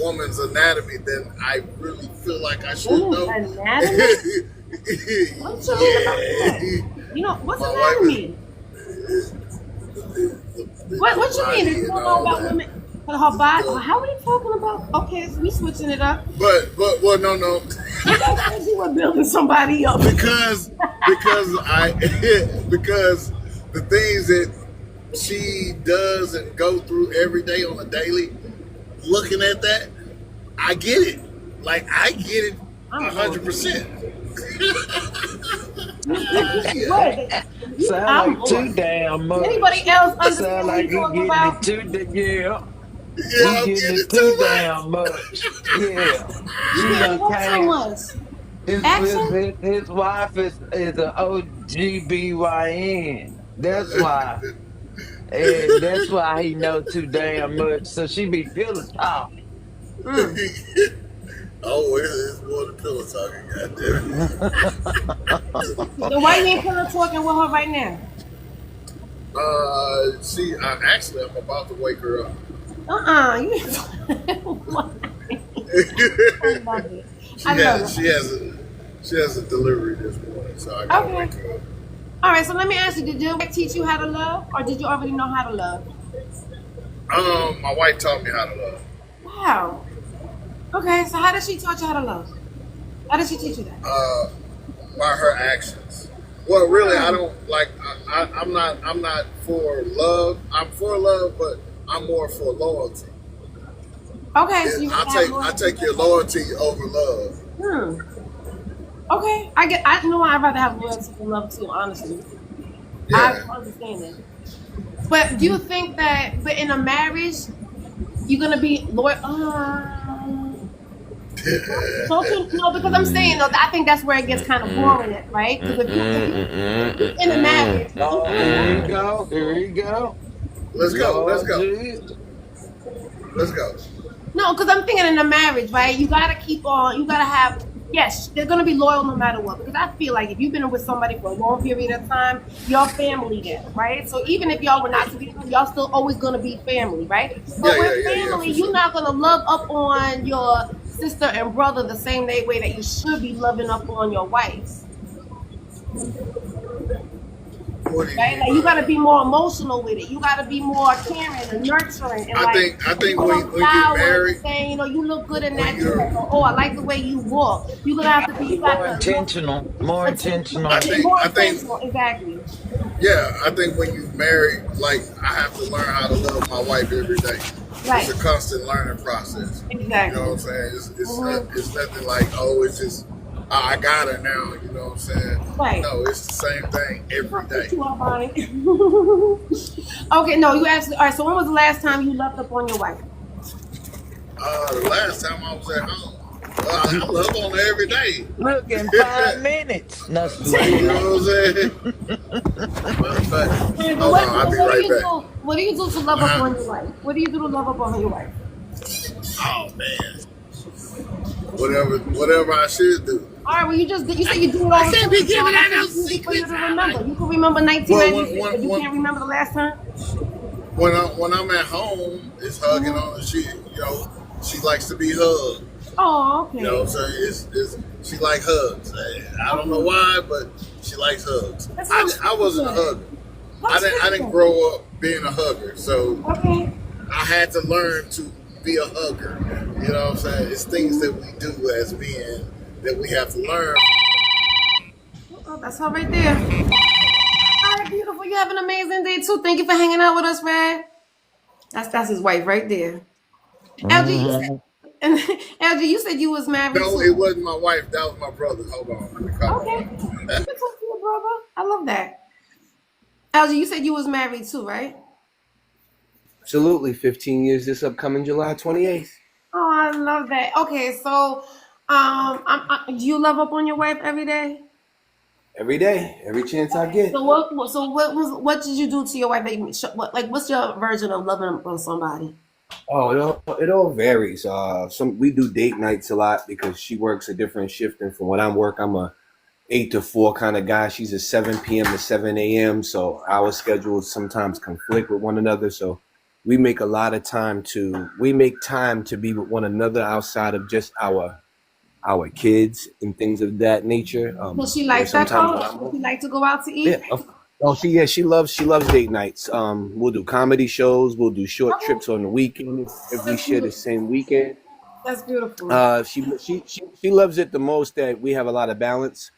woman's anatomy than I really feel like I should know. Anatomy? What you mean about that? You know, what's My wife anatomy? What you mean? You don't know about women? Her body? How are you talking about? Okay, so we switching it up. But well, no. You were building somebody up. because because the things that she does and go through every day on a daily, looking at that, I get it. Like I get it 100%. Sound like too damn much. Anybody else understand Sound what like you're talking about? Yeah, He getting it too damn much. Yeah. She done What so came. much? Action? His wife is an OGBYN. That's why. And that's why he know too damn much. So she be pillow talking. Oh, it's more than pillow talking, goddamn. So why you ain't pillow talking with her right now? I'm about to wake her up. You I love it. She has a delivery this morning, so I gotta wake her up. All right, so let me ask you, did your wife teach you how to love, or did you already know how to love? My wife taught me how to love. Wow. Okay, so how did she teach you how to love? How did she teach you that? By her actions. Well, really, I don't like. I'm not for love. I'm for love, but I'm more for loyalty. Okay, so I take your loyalty over love. Okay, I know I'd rather have loyalty than love too, honestly. Yeah. I understand it. But do you think that, but in a marriage, you're gonna be loyal? No, because I'm saying, no, I think that's where it gets kind of boring, right? Because if you in a marriage, Here we go. Let's go. no, because I'm thinking in a marriage, right? You gotta keep on. You gotta have. Yes, they're gonna be loyal no matter what. Because I feel like if you've been with somebody for a long period of time, you're family then, right? So even if y'all were not together, y'all still always gonna be family, right? But with family, you're not gonna love up on your sister and brother the same way that you should be loving up on your wife. Right? Like you gotta be more emotional with it. You gotta be more caring and nurturing. And I think when you marry, saying, you know, you look good in that dress. Or, oh, I like the way you walk. You're gonna have to be More intentional. I think exactly. Yeah, I think when you marry, like I have to learn how to love my wife every day. Right. It's a constant learning process. Exactly. You know what I'm saying? It's nothing like, oh, it's just I got her now. You know what I'm saying? Right. No, it's the same thing every day. Okay, no, you asked. All right. So when was the last time you loved up on your wife? The last time I was at home. I love on her every day. Look, in 5 minutes. No, You know what I'm saying? Hold on, I'll be right back. What do you do to love up on your wife? What do you do to love up on your wife? Oh man. Whatever I should do. All right, well, you said you do it all the time. I can't be giving out no secrets. For you to remember. You can remember 1996, but you can't remember the last time? When I'm at home, it's hugging on her. She likes to be hugged. Oh, You know, okay. so it's she like hugs. I don't know why, but she likes hugs. That sounds I really wasn't a good. hugger. That's I really didn't good. grow up being a hugger, so Okay. I had to learn to be a hugger. You know what I'm saying? It's things that we do as being that we have to learn. Oh, that's all right there. All right, beautiful. You have an amazing day too. Thank you for hanging out with us, Red. That's his wife right there. LG, you Mhm. said, and LG, you said you was married No, it too. wasn't my wife. That was my brother. Hold on, let me call Okay. him. You can talk to your brother. I love that. LG, you said you was married too, right? Absolutely. 15 years this upcoming July 28th. Oh, I love that. Okay, so do you love up on your wife every day? Every day, every chance I get. What did you do to your wife that you what's your version of loving on somebody? Oh, it all varies. Some we do date nights a lot because she works a different shift than from what I'm work. I'm a 8 to 4 kind of guy. She's a 7 p.m. to 7 a.m. So our schedules sometimes conflict with one another. So we make time to be with one another outside of just our kids and things of that nature. Does she Where like that sometimes color? when I'm Does home, she like to go out to yeah. eat? Oh, she loves date nights. We'll do comedy shows. We'll do short Okay, trips on the weekend if we that's share the beautiful. same weekend. That's beautiful. She loves it the most that we have a lot of balance.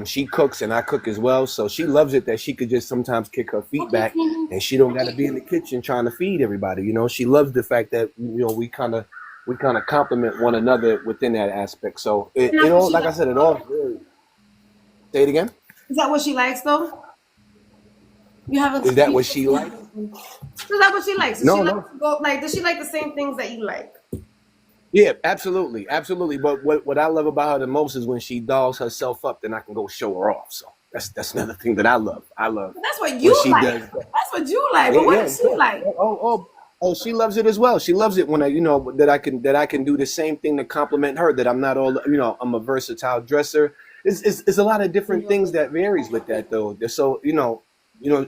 She cooks and I cook as well, so she loves it that she could just sometimes kick her feet Okay, back and she don't got to be in the kitchen trying to feed everybody. She loves the fact that we kind of complement one another within that aspect. So it, and it that's what all she like I likes. said, it all varies. Say it again. Is that what she likes though? You haven't. Is that what she likes? Is that what she likes? Does she No, like no. to go like? Does she like the same things that you like? Yeah, absolutely, absolutely. But what I love about her the most is when she dolls herself up, then I can go show her off. So that's another thing that I love. I love That's what when you she like. does that. That's what you like. Yeah, But what yeah, does of she course. like? Oh, she loves it as well. She loves it when that I can do the same thing to compliment her. That I'm not all I'm a versatile dresser. It's a lot of different things that varies with that though. So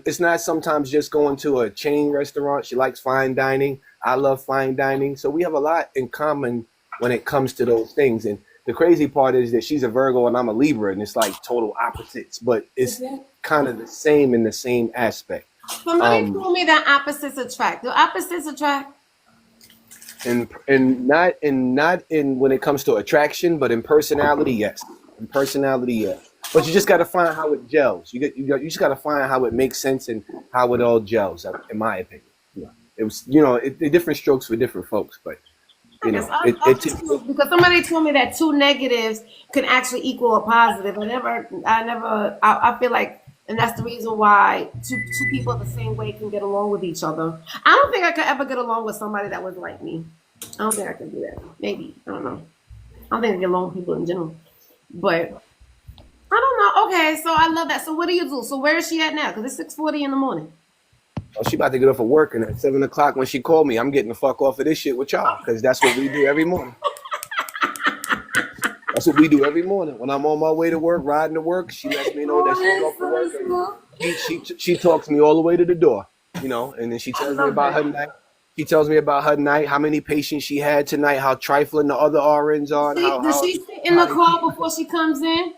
it's not sometimes just going to a chain restaurant. She likes fine dining. I love fine dining. So we have a lot in common when it comes to those things. And the crazy part is that she's a Virgo and I'm a Libra, and it's like total opposites, but it's kind of the same in the same aspect. Somebody Um, told me that opposites attract. Do opposites attract? and not in when it comes to attraction, but in personality, yes. In personality, yes. But you just got to find how it gels. You just got to find how it makes sense and how it all gels. In my opinion, it was different strokes for different folks, but I guess it I'll it, just it because somebody told me that two negatives can actually equal a positive. I feel like, and that's the reason why two people the same way can get along with each other. I don't think I could ever get along with somebody that was like me. I don't think I could do that. Maybe I don't know. I don't think I get along with people in general, but I don't know. Okay, so I love that. So what do you do? So where is she at now? Because it's 6:40 in the morning. oh, she about to get off of work, and at 7 o'clock when she called me, I'm getting the fuck off of this shit with y'all because that's what we do every morning. That's what we do every morning. When I'm on my way to work, riding to work, she lets me know that she's Oh, off to work, that's so and cool. she talks me all the way to the door, and then she I tells me love about that. her night. She tells me about her night, how many patients she had tonight, how trifling the other RNs are, and how Does how she sit in how the they car treat before she comes in?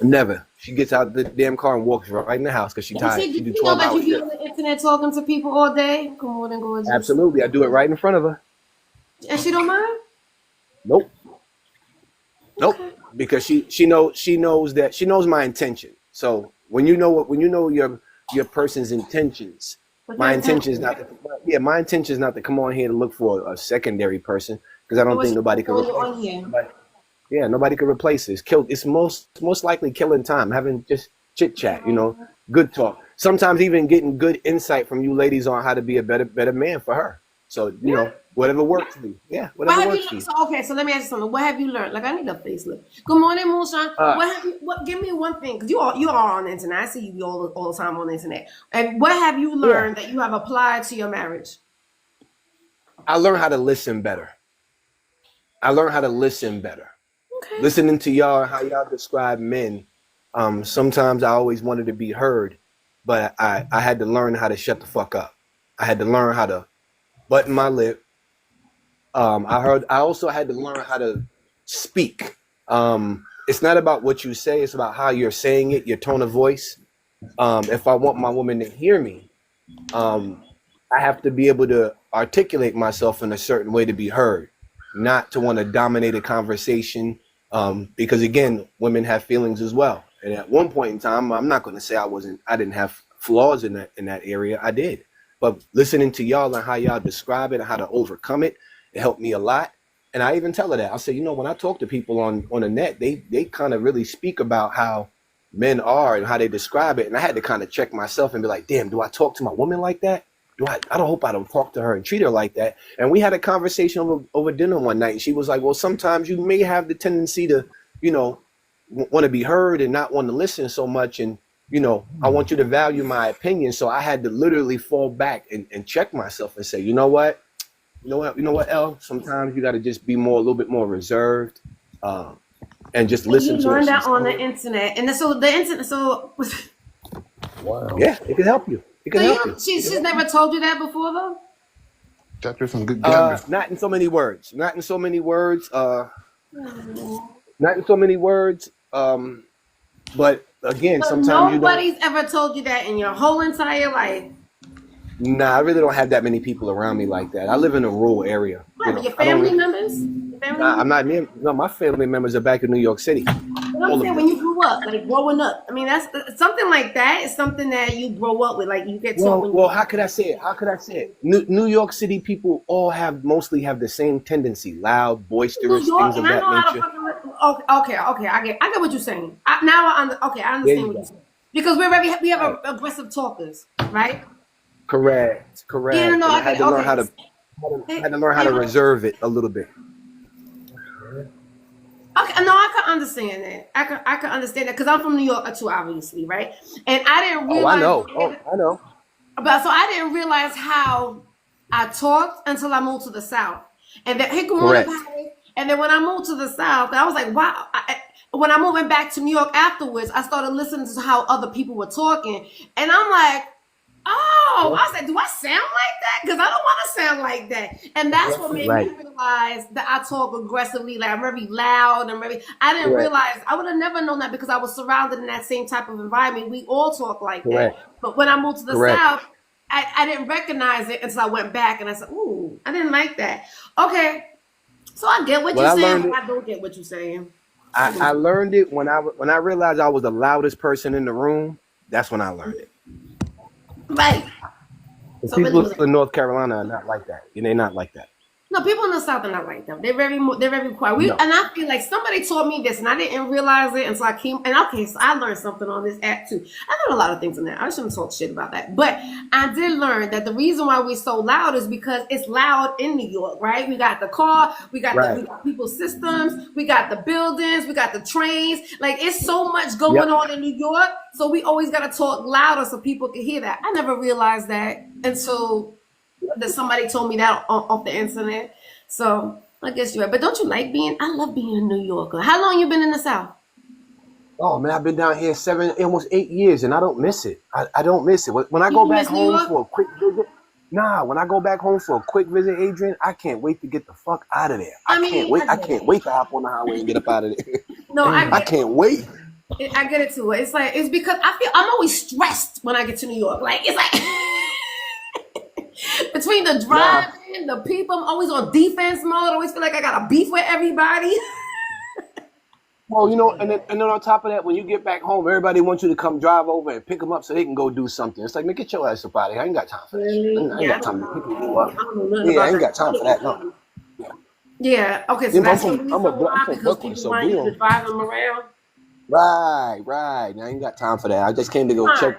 never. She gets out the damn car and walks right in the house because she And tired. She did do she know that 12 hour you be on shifts. the internet talking to people all day? Good morning, gorgeous. Absolutely, I do it right in front of her. And she don't mind? Nope. Nope, Okay. because she knows my intention. So when you know your person's intentions, What's your my intention is intention? not to, yeah, my intention is not to come on here to look for a secondary person because I So don't what's think your nobody intention can when you're replace. on here? Nobody, yeah, nobody can replace this. It's most likely killing time, having just chit chat, good talk. Sometimes even getting good insight from you ladies on how to be a better man for her. So Yeah. whatever works for you. Yeah, What whatever have you works for learned? you. So okay, so let me ask you something. What have you learned? Like I need a facelift. Good morning, Moonshine. Uh, What have you what give me one thing? Because you are on the internet. I see you all the time on the internet. And what have you yeah, learned that you have applied to your marriage? I learned how to listen better. I learned how to listen better. Okay. Listening to y'all, how y'all describe men, sometimes I always wanted to be heard, but I had to learn how to shut the fuck up. I had to learn how to button my lip. I also had to learn how to speak. It's not about what you say, it's about how you're saying it, your tone of voice. If I want my woman to hear me, um, I have to be able to articulate myself in a certain way to be heard, not to want to dominate a conversation. Because again, women have feelings as well. And at one point in time, I'm not going to say I didn't have flaws in that area. I did. But listening to y'all and how y'all describe it and how to overcome it, it helped me a lot. And I even tell her that. I say, when I talk to people on the net, they kind of really speak about how men are and how they describe it. And I had to kind of check myself and be like, damn, do I talk to my woman like that? I don't hope I don't talk to her and treat her like that. And we had a conversation over dinner one night, and she was like, well, sometimes you may have the tendency to, want to be heard and not want to listen so much. And, I want you to value my opinion. So I had to literally fall back and check myself and say, you know what, El, sometimes you got to just be a little bit more reserved, and just listen to her. You learned that on the internet. And so the internet, wow. Yeah, it can help you. It can help you. She's never told you that before, though? Chapter some good guidance. Not in so many words. Not in so many words. But again, sometimes nobody's ever told you that in your whole entire life. Nah, I really don't have that many people around me like that. I live in a rural area. Your family members? I'm not near. No, my family members are back in New York City. What I'm saying, when you grew up, like growing up, I mean, that's something like that. Is something that you grow up with, like you get taught. Well, how could I say it? New York City people mostly have the same tendency: loud, boisterous, things of that nature. Okay, I get what you're saying. I understand what you're saying, because we have aggressive talkers, right? Correct. Yeah, no, I had to learn how to reserve it a little bit. Okay, no, I can understand that. I can understand that because I'm from New York too, obviously, right? And I didn't realize. I know. But so I didn't realize how I talked until I moved to the South, and then hey, good morning, Patty. And then when I moved to the South, I was like, wow. When I moved back to New York afterwards, I started listening to how other people were talking, and I'm like, oh, I said, do I sound like that? Because I don't want to sound like that. And that's what made me realize that I talk aggressively, like I'm very loud and I didn't realize, I would have never known that because I was surrounded in that same type of environment. We all talk like that. But when I moved to the South, I didn't recognize it until I went back and I said, ooh, I didn't like that. Okay. So I get what you're saying, but I don't get what you're saying. I learned it when I realized I was the loudest person in the room. That's when I learned it. Right. So people in North Carolina are not like that. They're not like that. No, people in the South are not like that. They're very quiet. And I feel like somebody taught me this, and I didn't realize it until I came. And okay, so I learned something on this app too. I learned a lot of things in there. I shouldn't talk shit about that, but I did learn that the reason why we're so loud is because it's loud in New York, right? We got the car, we got people's systems, we got the buildings, we got the trains. Like it's so much going on in New York, so we always got to talk louder so people can hear that. I never realized that until that somebody told me that off the internet. So I guess you're right. But don't you like I love being a New Yorker. How long you been in the South? Oh man, I've been down here almost 8 years and I don't miss it. I don't miss it. When I go back home for a quick visit, when I go back home for a quick visit, Adrian, I can't wait to get the fuck out of there. I can't wait to hop on the highway and get up out of there. No, I can't wait. I get it too. It's because I'm always stressed when I get to New York. Like it's like between the driving, the people, I'm always on defense mode. I always feel like I got a beef with everybody. Well, and then on top of that, when you get back home, everybody wants you to come drive over and pick them up so they can go do something. It's like, man, get your ass up out of here. I ain't got time for that. I ain't got time to pick you up. I ain't got time for that. No. Yeah. Okay. So that's I'm from Brooklyn, so we don't drive them around. Right. I ain't got time for that. I just came to go check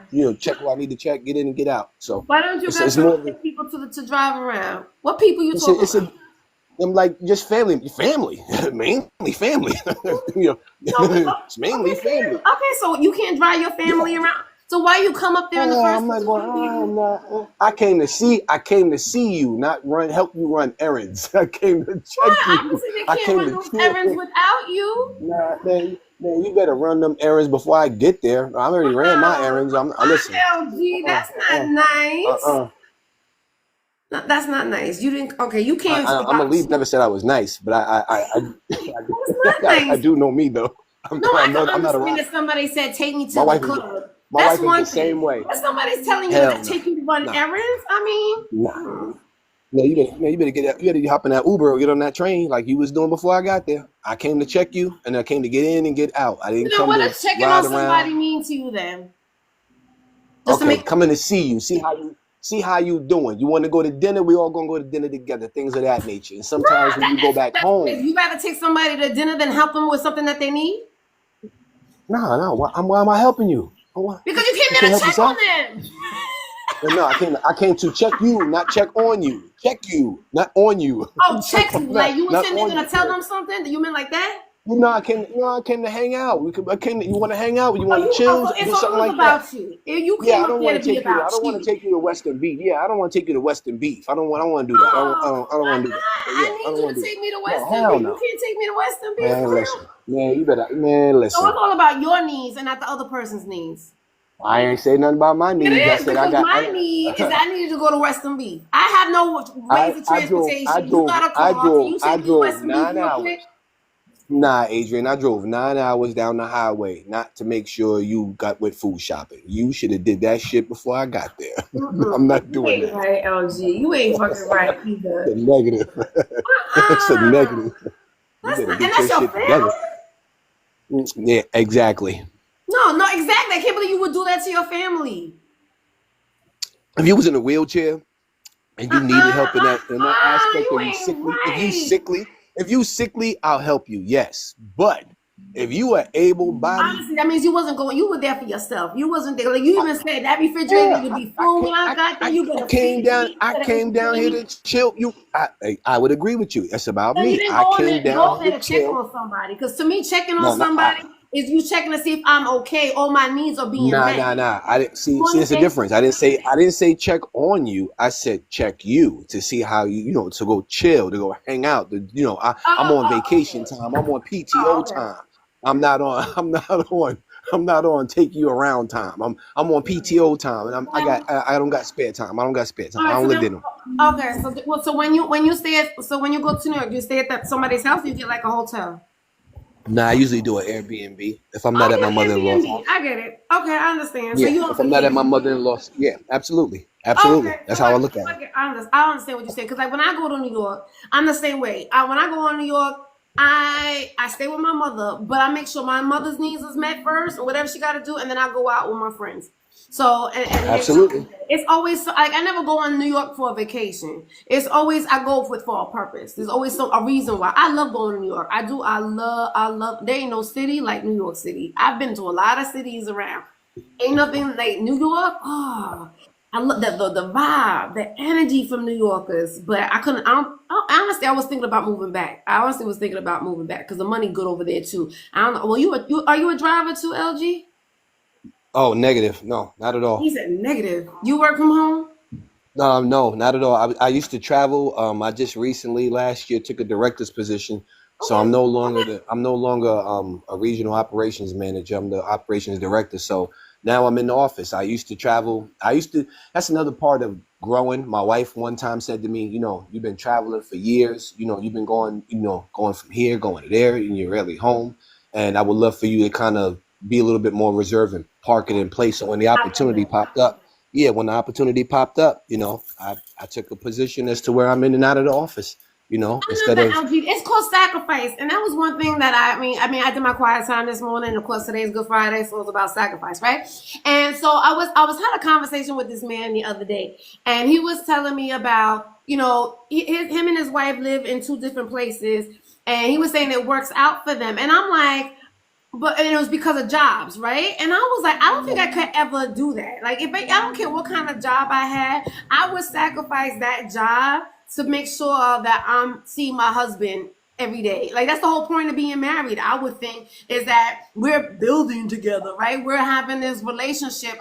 what I need to check, get in and get out. So why don't you guys get people to drive around? What people you talking about? I'm like just family, mainly family. It's mainly family. Okay, so you can't drive your family around. So why you come up there in the first place? I came to see you, not help you run errands. I came to check you. I can't run those errands without you. Nah, man, you better run them errands before I get there. I already ran my errands. Listen. LG, that's not nice. No, that's not nice. You didn't. Okay, you can't I'm gonna watch. leave. Never said I was nice, but That's not I nice. do know me though. No, I can I'm not a understand rock. if somebody said take me My to the wife is club. my That's wife is the one same thing. way. But somebody's telling you to Hell no, take you to run nah, errands. I mean, nah. No, you better get you better hop in that Uber or get on that train like you was doing before I got there. I came to check you, and I came to get in and get out. I didn't then come what to does checking ride on somebody around. mean to you then? Just to Okay, make coming to see you, see how you doing. You want to go to dinner? We all gonna go to dinner together. Things of that nature. And nah, sometimes when you go back that's home, crazy. You rather take somebody to dinner than help them with something that they need no, why am I helping you? because you came You there can't to help check on yourself. them. But no, I came to check you, not check on you. Check you, not on you. Oh, check you. Like you were Not saying they're on gonna you. tell them something. You meant like that? I came to hang out. You want to hang out? You Oh, want to you. Oh, chill? so, Do it something was like that? about you. You Yeah, came I up don't there want to to be take you. I about don't want to you. take you to Western Beach. Yeah, I don't want to take you to Western Beach. I don't want to do that. Oh, I don't want to do that. I Yeah, I need don't you want to to do that. take me to No, Western hell Beach. You no. can't take me to Western Beach for Man, real. listen. Man, So it's listen. all about your needs and not the other person's needs. I ain't say nothing about my It needs. I is said because my I need is that I need you to go to Western Beach. I have no ways of transportation. You got a car. Can you I take me to drove Western Beach nine real hours. quick? Nah, Adrian, I drove 9 hours down the highway not to make sure you got with food shopping. You should have did that shit before I got there. I'm not You doing ain't that. right, LG. You ain't fucking right It's either. a negative. It's a Uh-uh. negative. You That's better not, and get your that's your shit together. family? Yeah, exactly. No, exactly. I can't believe you would do that to your family. If you was in a wheelchair and you needed help in that aspect, You or you ain't sickly, right. if you sickly, I'll help you. Yes, but if you are able bodied, Honestly, that means you wasn't going. You were there for yourself. You wasn't there. Like you even said, that refrigerator yeah, need to be full when I got there. You I better came feed down. me. I came down here to chill. I would agree with you. It's about So you me. didn't I go in came there, down go here there to to check chill. on somebody. Because to me, checking on No, no, somebody is you checking to see if I'm okay, all my needs are being met. nah. I didn't You see. There's a understand? difference. I didn't say check on you. I said check you to see how to go chill, to go hang out. I'm on vacation Okay. time. I'm on Oh, PTO okay. time. I'm not on. I'm not on take you around time. I'm on PTO time, and I don't got spare time. I don't got spare time. All I right. don't So live then, there no. okay. So well, so when you stay at so when you go to New York, you stay at somebody's house. Or you get like a hotel. Nah, I usually do an Airbnb if I'm not Oh, at my yeah, mother-in-law's Airbnb. house. I get it. Okay, I understand. So Yeah, you on if I'm not at my vacation. mother-in-law's, yeah, absolutely, Okay, absolutely. so That's how I look at it. I understand what you're saying because like when I go to New York, I'm the same way. When I go to New York, I stay with my mother, but I make sure my mother's needs is met first or whatever she got to do, and then I go out with my friends. So and make sure Absolutely. it's always like I never go on New York for a vacation. It's always I go for a purpose. There's always a reason why I love going to New York. I do. I love. There ain't no city like New York City. I've been to a lot of cities around. Ain't nothing like New York. Oh, I love the vibe, the energy from New Yorkers. But I couldn't. Honestly, I was thinking about moving back. I honestly was thinking about moving back because the money good over there too. I don't know. Well, are you a driver too, LG? Oh, negative. No, not at He all. said negative. You work from home? No, not at all. I used to travel. I just recently last year took a director's position, so Okay. I'm no longer a regional operations manager. I'm the operations director. So now I'm in the office. I used to travel. That's another part of growing. My wife one time said to me, you've been traveling for years. You've been going from here, going to there, and you're rarely home. And I would love for you to kind of be a little bit more reserved and park it in place. So when the I get opportunity it. popped up, yeah, when the opportunity popped up, I took a position as to where I'm in and out of the office, I love instead that of, LG. It's called sacrifice, and that was one thing that I did my quiet time this morning. And of course, today's Good Friday, so it's about sacrifice, right? And so I was had a conversation with this man the other day, and he was telling me about him and his wife live in two different places, and he was saying it works out for them, and I'm like. And it was because of jobs, right? And I was like, I don't think I could ever do that. Like, I don't care what kind of job I had, I would sacrifice that job to make sure that I'm seeing my husband every day. Like, that's the whole point of being married, I would think, is that we're building together, right? We're having this relationship.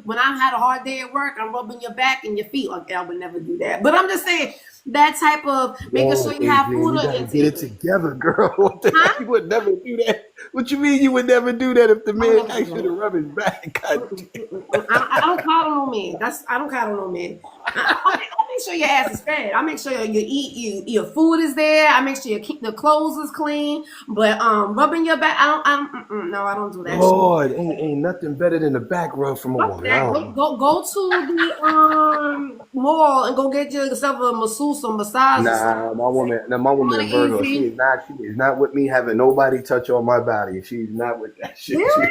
When I had a hard day at work, I'm rubbing your back and your feet. Like, I would never do that. But I'm just saying, that type of making Whoa, sure you have Adrian, food you on gotta your get it table. together, girl. What the hell? Huh? You would never do that. What you mean you would never do that if the I would man never asked you do to rub his back? God damn. I don't coddle no man. I don't coddle no man. I make sure your ass is fed. I make sure your food is there. I make sure the clothes is clean. But rubbing your back, no, I don't do that shit. Lord, ain't nothing better than a back rub from a Fuck woman. I that. don't Go know. go go to the mall and go get yourself a masseuse or massage or something. Nah, my woman in Virgo, Easy. she is not with me having nobody touch on my body. She's not with that shit. Really?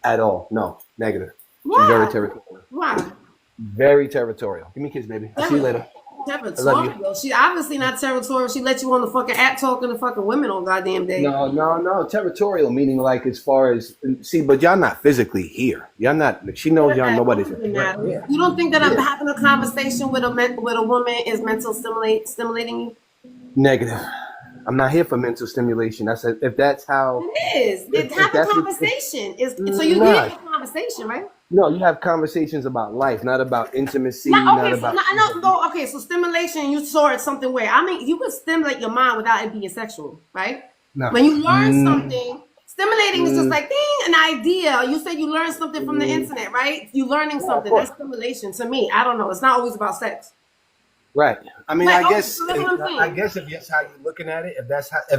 At all. No, negative. She's very Why? territorial. Why? Very territorial. Give me a kiss, baby. I'll see you later. I love you. Territorial. She obviously not territorial. She let you on the fucking app talking to fucking women all goddamn day. No. Territorial meaning like as far as see, but y'all not physically here. Y'all not. She knows y'all. Nobody's. Yeah. You don't think that I'm having a conversation with a woman is mental stimulating you? Negative. I'm not here for mental stimulation. I said if that's how. It is. It's have a conversation. So you Nah. need a conversation, right? No, you have conversations about life, not about intimacy, Okay, so stimulation, you saw it something where, I mean, you could stimulate your mind without it being sexual, right? No. When you learn something, stimulating is just like, ding, an idea. You said you learned something from the internet, right? You learning something. That's stimulation to me. I don't know. It's not always about sex. Right. I mean, Like, I guess so that's what I'm saying. I guess if that's how you're looking at it, if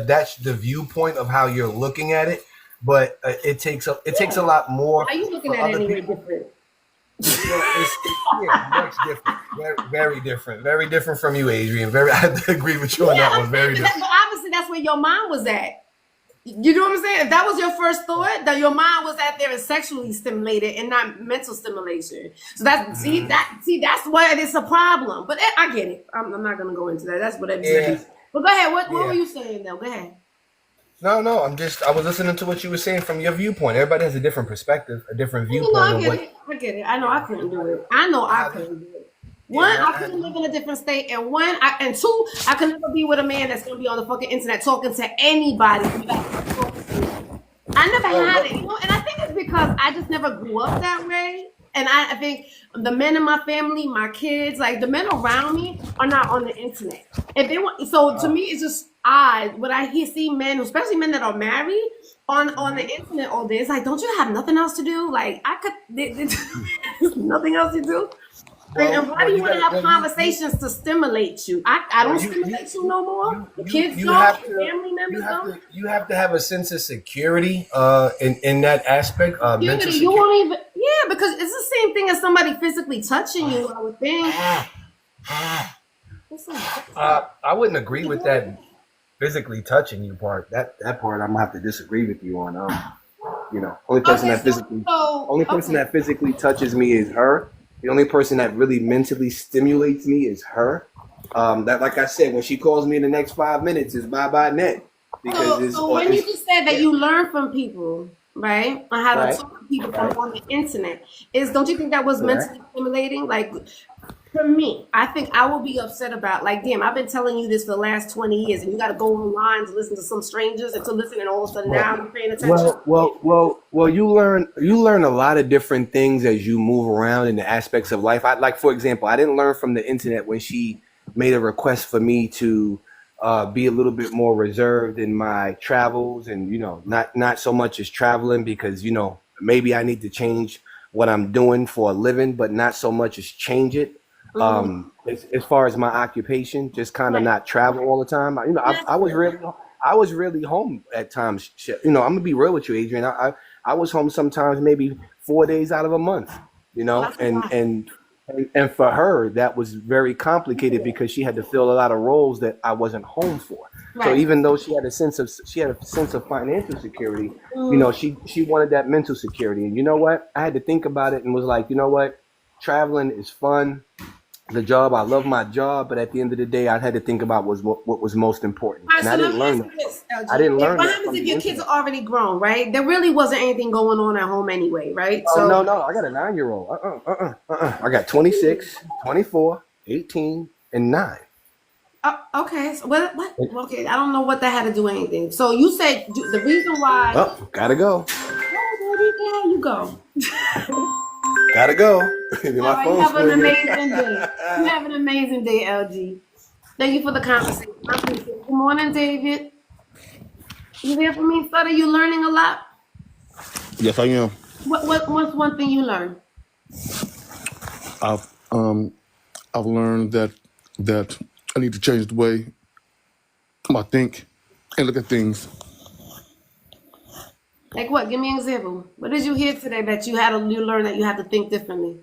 that's the viewpoint of how you're looking at it, but it takes a lot more. Are you looking for at it other anyway people. different? Much different. Very different. Very different from you, Adrian. I have to agree with you on that one. Very different. But obviously, that's where your mind was at. You know what I'm saying? If that was your first thought, that your mind was out there and sexually stimulated and not mental stimulation. So that's that's why it's a problem. But I get it. I'm not gonna go into that. That's what it is. But go ahead. What were you saying though? Go ahead. No. I was listening to what you were saying from your viewpoint. Everybody has a different perspective, a different viewpoint. I get it. I know I couldn't do it. I couldn't do it. One, I couldn't live in a different state, and two, I could never be with a man that's gonna be on the fucking internet talking to anybody. I never had it, and I think it's because I just never grew up that way. And I think the men in my family, my kids, like the men around me, are not on the internet. If they want, so to me, it's just odd when I see men, especially men that are married, on the internet all day. It's like, don't you have nothing else to do? Like there's nothing else to do. And why do you want to have conversations to stimulate you? I don't stimulate you no more. The kids don't. Family members don't. You have to have a sense of security in that aspect. Mental You won't even. Yeah, because it's the same thing as somebody physically touching you. I would think. I wouldn't agree with that physically touching you part. That part I'm gonna have to disagree with you on. Only person that physically touches me is her. The only person that really mentally stimulates me is her. That, like I said, when she calls me in the next 5 minutes, is bye net. Because so when you just said that you learn from people, right, on how to talk to people from on the internet, don't you think that was mentally stimulating? Like, for me, I think I will be upset about, like, damn, I've been telling you this for the last 20 years, and you got to go online to listen to some strangers and to listen, and all of a sudden now I'm paying attention. Well, you learn a lot of different things as you move around in the aspects of life. For example, I didn't learn from the internet when she made a request for me to be a little bit more reserved in my travels, and not so much as traveling, because maybe I need to change what I'm doing for a living, but not so much as change it. As far as my occupation, just kind of not travel all the time. I was really home at times. I'm gonna be real with you, Adrian. I was home sometimes maybe 4 days out of a month. And for her that was very complicated because she had to fill a lot of roles that I wasn't home for. Right. So even though she had a sense of financial security, she wanted that mental security. And you know what? I had to think about it and was like, you know what? Traveling is fun. The job, I love my job, but at the end of the day, I had to think about what was most important. Right, and so I didn't learn that. I didn't learn that. What happens if your kids are already grown, right? There really wasn't anything going on at home anyway, right? Oh, no. I got a 9-year-old. I got 26, 24, 18, and 9. Okay. So what? Okay, I don't know what that had to do with anything. So you said the reason why. Oh, gotta go. Oh, baby, you go. Gotta go. You have an amazing day. You have an amazing day, LG. Thank you for the conversation. I appreciate it. Good morning, David. You there for me, Study? You learning a lot? Yes, I am. What's one thing you learned? I've um I've learned that I need to change the way I think and look at things. Like what? Give me an example. What did you hear today that you learn that you have to think differently?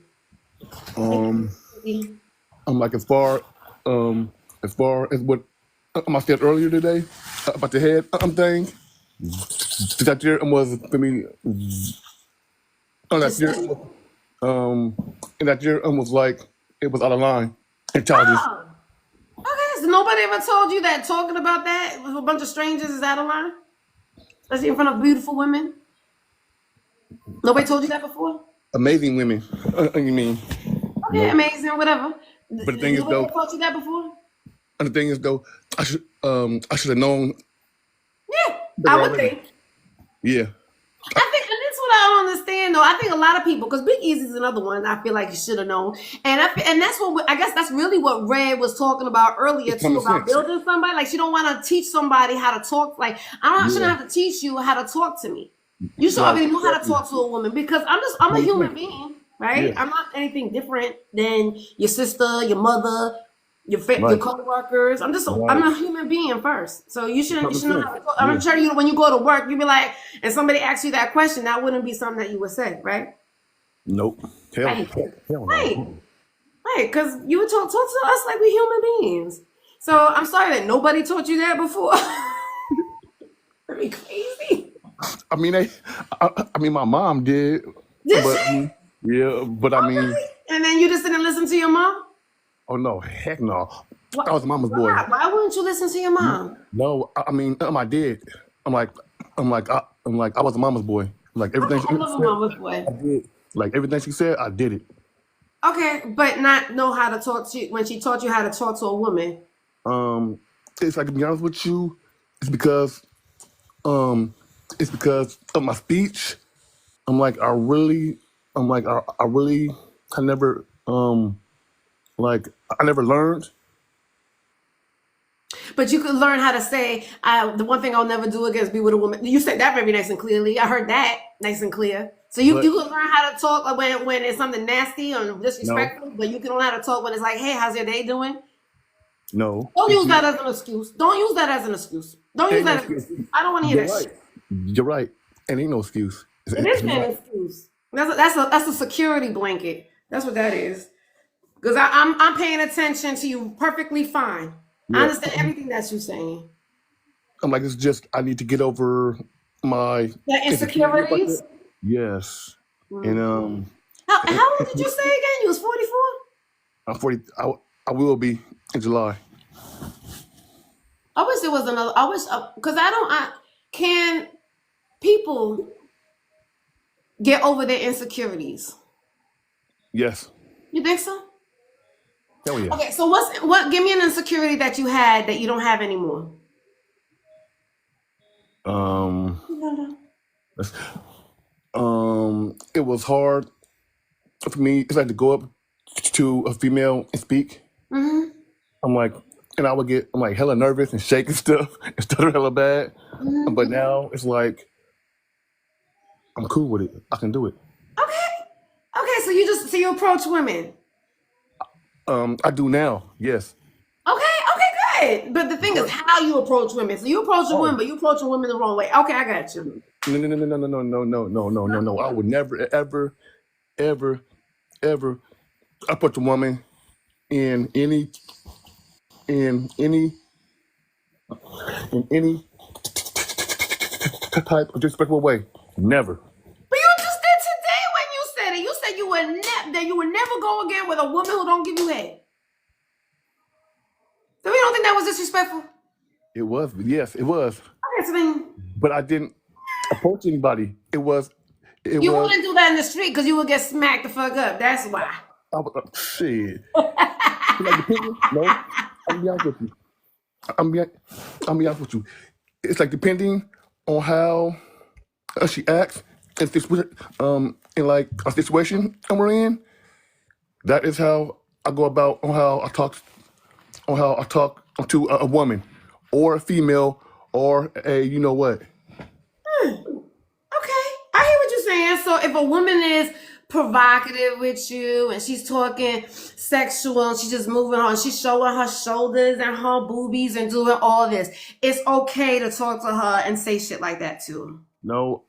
Like, Um, I'm like as far as what I said earlier today about the head thing. That year was for me. That just year, say. and that year was like it was out of line and childish. Oh, okay. So nobody ever told you that talking about that with a bunch of strangers is out of line, especially in front of beautiful women. Nobody told you that before. Amazing women. You mean? Okay, No. amazing, whatever. But the thing is Nobody though, ever taught you that before. and the thing is though, I should have known Yeah, better I would already. think. Yeah. I think, and that's what I don't understand though. I think a lot of people, because Big Easy's another one. I feel like you should have known, and that's what I guess that's really what Red was talking about earlier It's too common about sense. building somebody. Like she don't want to teach somebody how to talk. Like I shouldn't Yeah. have to teach you how to talk to me. You should Right. already know how to Exactly. talk to a woman because I'm a Common human sense. being, right? Yeah. I'm not anything different than your sister, your mother, your Right. coworkers. I'm Right. a human being first. So you It's common should know sense. how to talk. Yeah. I'm sure you when you go to work, you be like, and somebody asks you that question, that wouldn't be something that you would say, right? Nope. Right. Hell no. Right. Right. Because you would talk to us like we human beings. So I'm sorry that nobody taught you that before. That'd be crazy. I mean, I mean, my mom did, Did but she? yeah, but I mean, Okay. And then you just didn't listen to your mom? oh no, heck no. What? I was a mama's boy. Why wouldn't you listen to your mom? No, I mean, I did. I'm like, I was a mama's boy. Like everything I she love a said, mama's boy. I did. Like everything she said, I did it. Okay, but not know how to talk to you when she taught you how to talk to a woman. Um, it's like to be honest with you, it's because um, it's because of my speech. I'm like, I really, I never like I never learned. But you could learn how to say, the one thing I'll never do again is be with a woman. You said that very nice and clearly. I heard that nice and clear. So you But could learn how to talk when it's something nasty or no, disrespectful, but you can learn how to talk when it's like, hey, how's your day doing? no, Don't it's use that as an excuse. Don't use that as an excuse. Don't use ain't no that as an excuse. excuse. I don't want to hear You're that right. shit. You're right. And ain't no excuse. It It's is an not. excuse. That's a security blanket. That's what that is. Because I'm paying attention to you perfectly fine. I Yeah. understand everything that you're saying. I'm like, it's just I need to get over my The insecurity about insecurities. that. Yes. And Mm. How old did you say again? You was 44? I'm 40. I will be in July. I wish there was another. I wish because can people get over their insecurities? Yes. You think so? Hell yeah. Okay, so what? Give me an insecurity that you had that you don't have anymore. Um. No. It was hard for me. It's like to go up to a female and speak. Mm-hmm. I'm like, and I'm like hella nervous and shake and stuff and stutter hella bad. Mm-hmm. But now it's like I'm cool with it. I can do it. Okay. So you approach women. I do now. Yes. Okay, good. But the thing is how you approach women. So you approach a woman, Oh. but you approach a woman the wrong way. Okay, I got you. No. I would never, ever, ever, ever approach a woman in any, in any, in any type of disrespectful way. Never. But you just did today when you said it. You said that you would never go again with a woman who don't give you head. So you don't think that was disrespectful? It was, yes, it was. Okay, so then But I didn't approach anybody. It you was, wouldn't do that in the street because you would get smacked the fuck up. That's why. shit. Like depending, no, I'm be honest with you. I'm be, I'm be honest with you. It's like depending on how she acts in like a situation we're in. That is how I go about on how I talk to a woman or a female or a you know what. Okay, I hear what you're saying. So if a woman is provocative with you and she's talking sexual and she's just moving on, she's showing her shoulders and her boobies and doing all this, it's okay to talk to her and say shit like that too. No,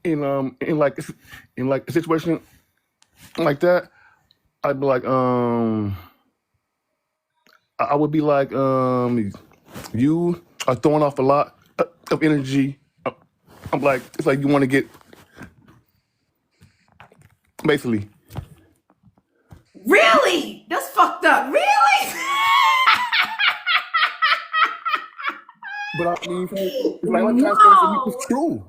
in like a situation like that, I'd be like I would be like you are throwing off a lot of energy. I'm like it's like you want to get basically. Really? That's fucked up. Really? But I mean, it's like I'm trying to say it's true.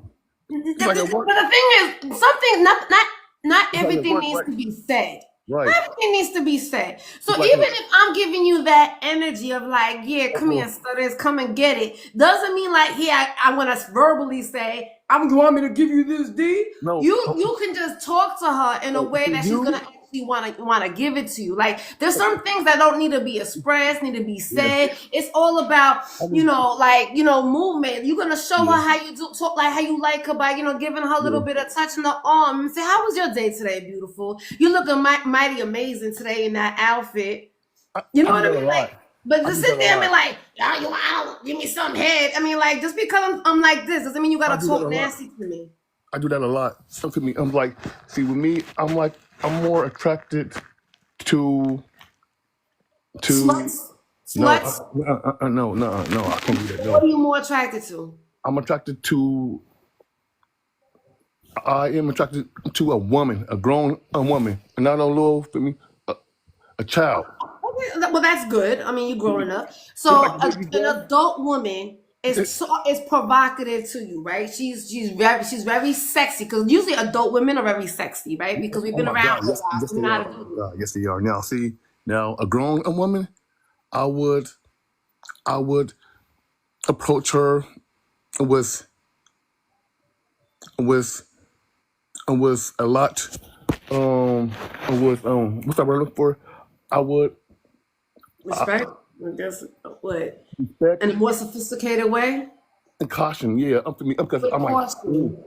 It's like at But work. the thing is, something not It's like at everything work, needs right? to be said. Right. Not everything needs to be said. So It's like even if I'm giving you that energy of like, yeah, come here, okay. stutters, come and get it, doesn't mean like, yeah, I want to verbally say, you want me to give you this D? No, You can just talk to her in a way that she's you. gonna actually want to give it to you. Like there's some things that don't need to be expressed, need to be Yeah. said. It's all about I mean, movement. You're gonna show yeah. her how you do talk, like how you like her by giving her a little Yeah. bit of touch in the arm and say, "How was your day today, beautiful? You looking mighty amazing today in that outfit." You know I do what I that a mean? lot. Like, but I to do sit that a there and be lot. like, I don't give me some head. I mean, like, just because I'm like this doesn't mean you I gotta do that talk a lot. nasty to me. I do that a lot. Some to me, I'm like, see, with me, I'm like, I'm more attracted to Sluts, no, sluts. no, I can't do that. What No, are you more attracted to? I'm attracted to. I am attracted to a woman, a grown woman, and not a little for me, a child. Okay, well, that's good. I mean, you're growing up. It's So like the baby an girl. adult woman It, is provocative to you, right? She's very sexy because usually adult women are very sexy, right? Because we've oh been my around God, for a yes, while, yes so we they know how are. to Oh do my this. God, yes they are. Now, see, now a grown woman, I would, I would approach her with, with, with a lot, with what's that word I'm looking for? I would Respect. I guess what in respect a more sophisticated way. and caution. Yeah, up to me, because With I'm like, caution. ooh,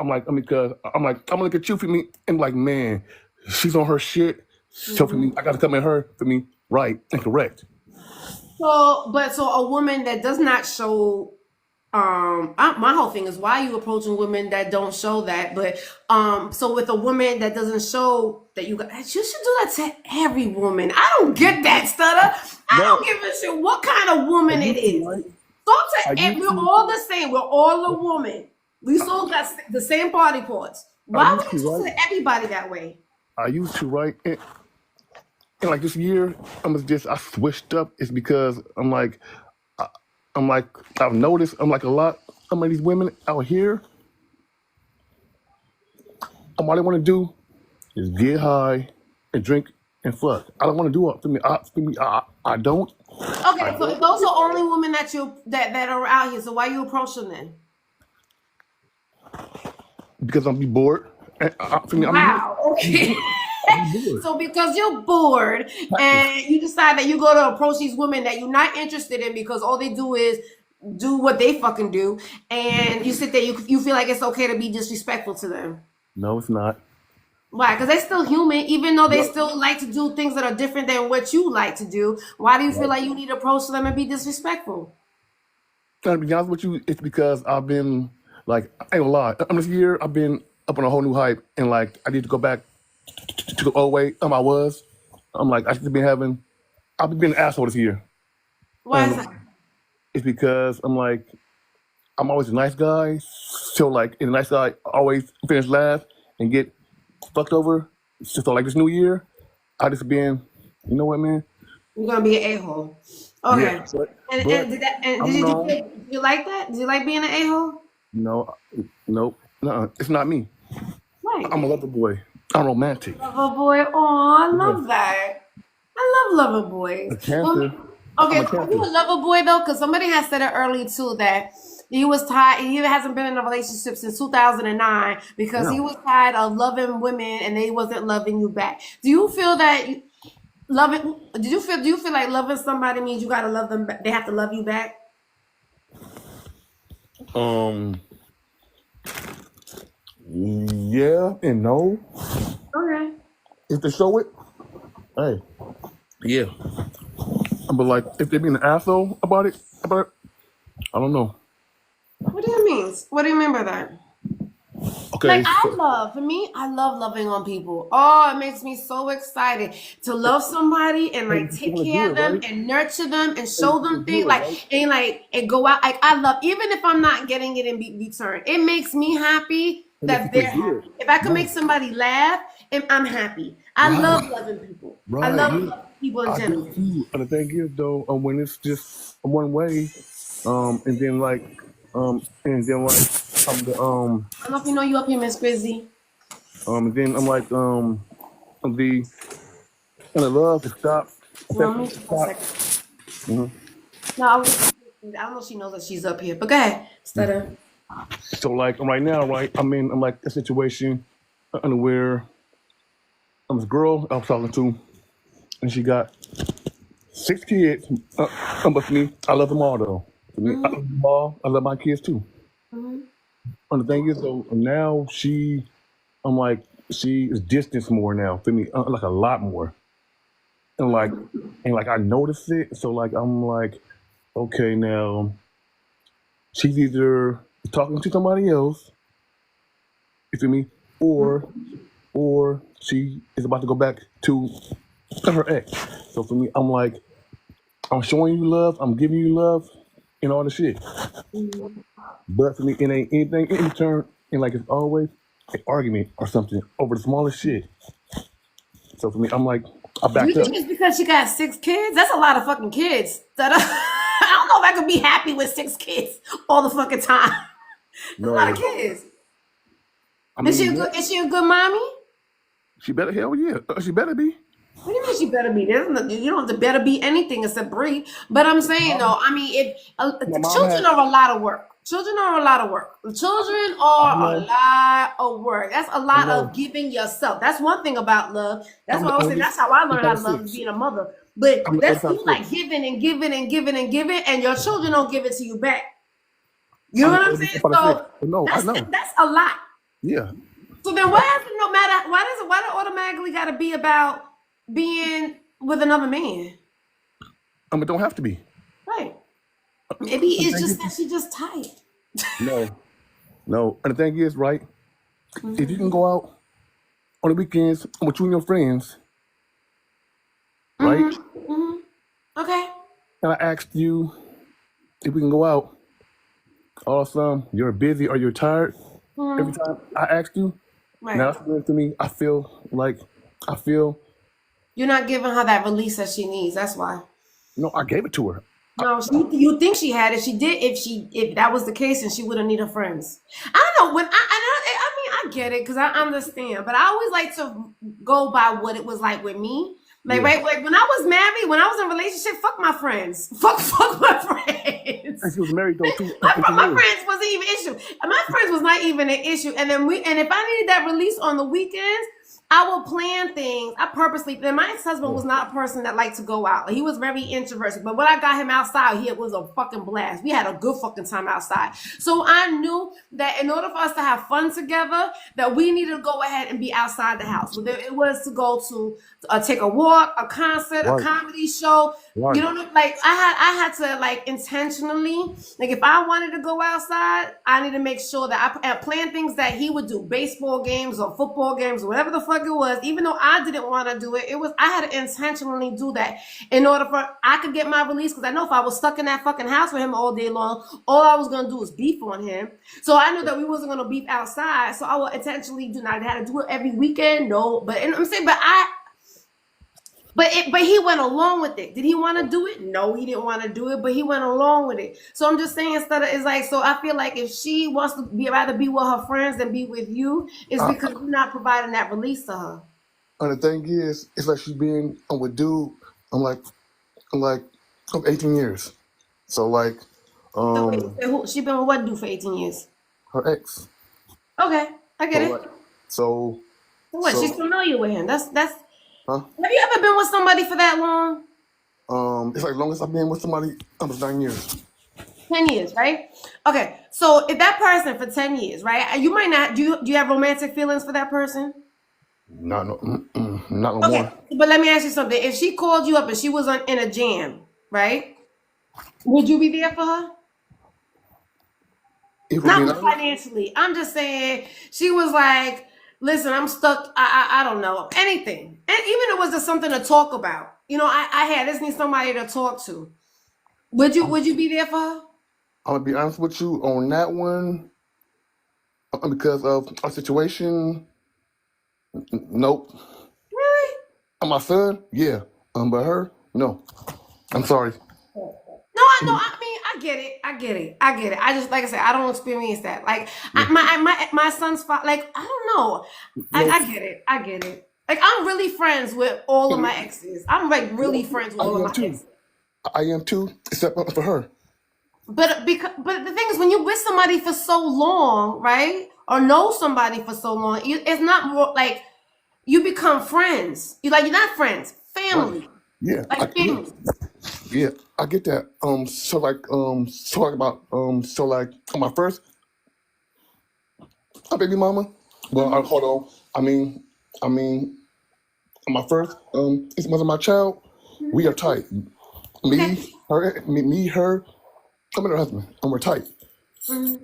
I'm like, I mean, because I'm like, I'm gonna look at you for me, and like, man, she's on her shit. So for me, I gotta come at her for me, right and correct. So a woman that does not show my whole thing is why are you approaching women that don't show that, but so with a woman that doesn't show that you should do that to every woman. I don't get that, stutter. I No, don't give a shit what kind of I woman it used to, is. right? Talk I to used we're to, all the same, we're all a woman, we all got the same body parts. I Why would used you to, talk right? to everybody that way? I used to, right? And like this year, I switched up. It's because I'm like, I've noticed, I'm like a lot, some of these women out here, all they want to do is get high and drink and fuck. I don't want to do it for me. I don't. I Okay, so if don't those are only women that are out here, so why you approach them then? because I'm be bored. And for me, Wow. I'm Okay. bored. I'm bored. So because you're bored Practice. and you decide that you go to approach these women that you're not interested in because all they do is do what they fucking do, and you sit there, you feel like it's okay to be disrespectful to them. No, it's not. Why? Because they're still human, even though they No, still like to do things that are different than what you like to do. Why do you feel right. like you need to approach them and be disrespectful? Trying to be honest with you, it's because I've been like, I ain't gonna lie. This year, I've been up on a whole new hype, and like, I need to go back to the old way I was. I'm like, I should be having, I've been an asshole this year. Why is And that? it's because I'm like, I'm always a nice guy. So like, and a nice guy always finish last and get fucked over. So like this new year, I just been, you know what, man? You're gonna be an a-hole. Yeah, Okay. And but I'm known. did you like that? Did you like being an a-hole? No, nope, no, it's not me. Right. I'm a lover boy. I'm romantic. Lover boy. Oh, I Yeah, love that. I love lover boys. a Well, cancer. I'm okay, a so are you cancer. a lover boy though? Because somebody has said it earlier too that he was tired. He hasn't been in a relationship since 2009 because he No, was tired of loving women and they wasn't loving you back. Do you feel that? Loving? Do you feel like loving somebody means you gotta love them? They have to love you back. Um, yeah and no. Okay. If they show it, hey, yeah. But like, if they being an asshole about it, I don't know. What do you mean? What do you mean by that? Like Okay, for me, I love loving on people. Oh, it makes me so excited to love somebody and hey, like you take want to care do of it, them right? and nurture them and Hey, you show want them to do things it, right? and go out. Like I love, even if I'm not getting it in return, it makes me happy It makes you that feel they're good. happy. If I can make Right, somebody laugh, and I'm happy. I right, love loving people. I right. love Yeah, loving people in I do general. too. And the thing is, though, when it's just one way, and then I'm the I don't know if you know you up here, Miss Grizzy. then I'm like the and the love to stop, Well, affection me to for a stop. second. hmm No, I was just. I don't know if she knows that she's up here, but go ahead, Stutter. So like right now, right, I'm like a situation where this girl I was talking to, and she got 6 kids. But for me, I love them all though. For me, I Mm-hmm. love them all. I love my kids too. Mm-hmm. And the thing is though, now I'm like, she is distance more now for me, like a lot more. And like, Mm-hmm. I notice it. So like, I'm like, okay, now she's either talking to somebody else, you feel me, or she is about to go back to her ex. So for me, I'm like, I'm showing you love, I'm giving you love, and all the shit. Mm-hmm. But for me, it ain't anything in return. And like it's always an argument or something over the smallest shit. So for me, I'm like, I Do you backed up. think it's because she got 6 kids? That's a lot of fucking kids. I don't know if I could be happy with 6 kids all the fucking time. That's a lot of No, kids. I mean, yeah, Is she a good mommy? she better, hell yeah, she better be. What do you mean she better be? You don't have to better be anything except breed. But I'm saying though, I mean, if My mom children had, are a lot of work. Children are a lot of work. Children I are a know, lot of work. That's a I lot of know. giving yourself. That's one thing about love. That's I'm why I the was saying oldest. that's how I I'm learned how out of to love is six. being a mother. But I'm the that's oldest out of you like six. giving and giving and giving and giving, and your children don't give it to you back. You know I'm the what I'm oldest saying? out of six. So But no, I know. that's a lot. Yeah. So then why does it no matter why does it automatically gotta be about being with another man? It don't have to be. Right. Maybe And the it's thing just that is, she's just tired. no, no. And the thing is, right, if you Mm-hmm. can go out on the weekends with you and your friends, right, Mm-hmm. Mm-hmm. Okay. and I asked you if we can go out, all of a sudden you're busy or you're tired. Every Mm-hmm. time I asked you, now Right. it's good to me. I feel, You're not giving her that release that she needs. That's why. no, I gave it to her. No, you think she had it. She did. If that was the case, and she wouldn't need her friends. I don't know when I mean I get it because I understand, but I always like to go by what it was like with me. Like Yeah. right, like when I was married, when I was in a relationship, fuck my friends, fuck my And friends. she was married though too, My 18 years. friends wasn't even an issue. My friends was not even an issue. And if I needed that release on the weekends, I will plan things. I purposely. Then my ex-husband Yeah. was not a person that liked to go out. He was very introverted. But when I got him outside, it was a fucking blast. We had a good fucking time outside. So I knew that in order for us to have fun together, that we needed to go ahead and be outside the house. Whether it was to go to take a walk, a concert, a Right, comedy show. You right. know, like I had to like intentionally, like if I wanted to go outside, I need to make sure that I plan things that he would do, baseball games or football games or whatever the fuck it was. Even though I didn't want to do it, I had to intentionally do that in order for I could get my release. Because I know if I was stuck in that fucking house with him all day long, all I was gonna do was beef on him. So I knew that we wasn't gonna beef outside. So I would intentionally do not. I had to do it every weekend. No, but and I'm saying, but he went along with it. Did he want to do it? No, he didn't want to do it, but he went along with it. So I'm just saying, instead of it's like, so I feel like if she wants to rather be with her friends than be with you, it's I, because you're not providing that release to her. and the thing is, it's like she's been with dude. I'm like, I'm like, I'm 18 years. So like, So wait, um, she been with what dude for 18 years? her ex. Okay, I So get like, it. so So what? She's so familiar with him. That's Huh? Have you ever been with somebody for that long? It's like long as I've been with somebody, almost 9 years. 10 years, right? Okay, so if that person for 10 years, right? You might not, do you have romantic feelings for that person? Not no Okay, more. but let me ask you something. If she called you up and she was in a jam, right? Would you be there for her? If we're being Not honest, financially. I'm just saying she was like, listen, I'm stuck. I don't know anything, and even if it was just something to talk about. I just need somebody to talk to. Would you be there for her? I'm gonna be honest with you on that one because of our situation. Nope. Really? On my son, yeah. But her, no. I'm sorry. No, I know. I mean, I get it. I get it. I get it. I just, like I said, I don't experience that. Like Yeah. my son's father. Like I don't know. No. I get it. I get it. Like I'm really friends with all of my exes. I'm like really friends with I all of am my too. exes. I am too, except for her. But the thing is, when you're with somebody for so long, right, or know somebody for so long, it's not more like you become friends. You're not friends, Right. family, Yeah. like family. Yeah. I get that. So like on my first, baby mama. Well, Hmm. hold on. I mean, on my first, it's mother of my child. We are tight. Okay. Her. I'm and her husband, and we're tight. Hmm.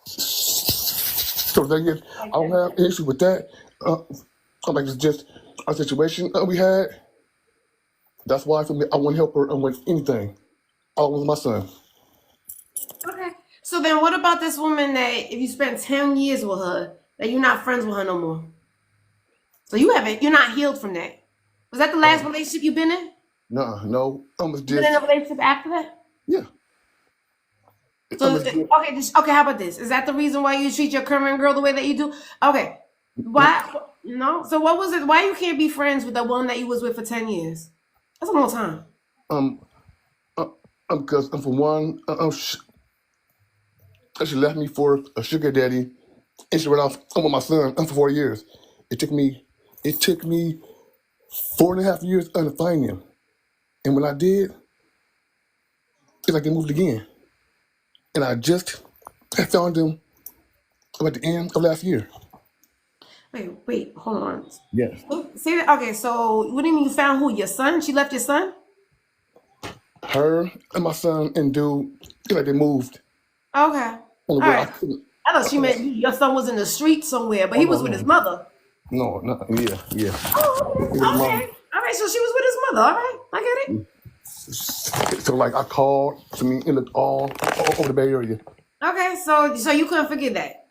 So the thing is, I don't have an issue with that. I'm like, it's just a situation we had. That's why for me, I want to help her with anything. All with my son. Okay. So then, what about this woman that if you spend 10 years with her, that you're not friends with her no more? So you're not healed from that. Was that the last Um, relationship you've been in? no. It's You been in a just relationship after that? yeah. So It's just okay. How about this? Is that the reason why you treat your current girl the way that you do? Okay. no. Why? No. So what was it? Why you can't be friends with the one that you was with for 10 years? That's a long time. Um, because for one, she left me for a sugar daddy, and she went off with my son for 4 years. It took me, it took me 4.5 years to find him, and when I did, it's like they moved again, and I just found him at the end of last year. Wait. Hold on. Yes. Say that. Okay. So what do you mean you found who? Your son? She left your son? Her and my son and dude, it's like they moved. Okay. Only All way I right. couldn't. I thought I she couldn't. meant your son was in the street somewhere, but Oh he no, was with his mother. no, yeah. Oh, It okay. was mom. Okay. All right. So she was with his mother. All right. I get it. So like I called. I mean, it looked all over the Bay Area. Okay. So you couldn't forget that.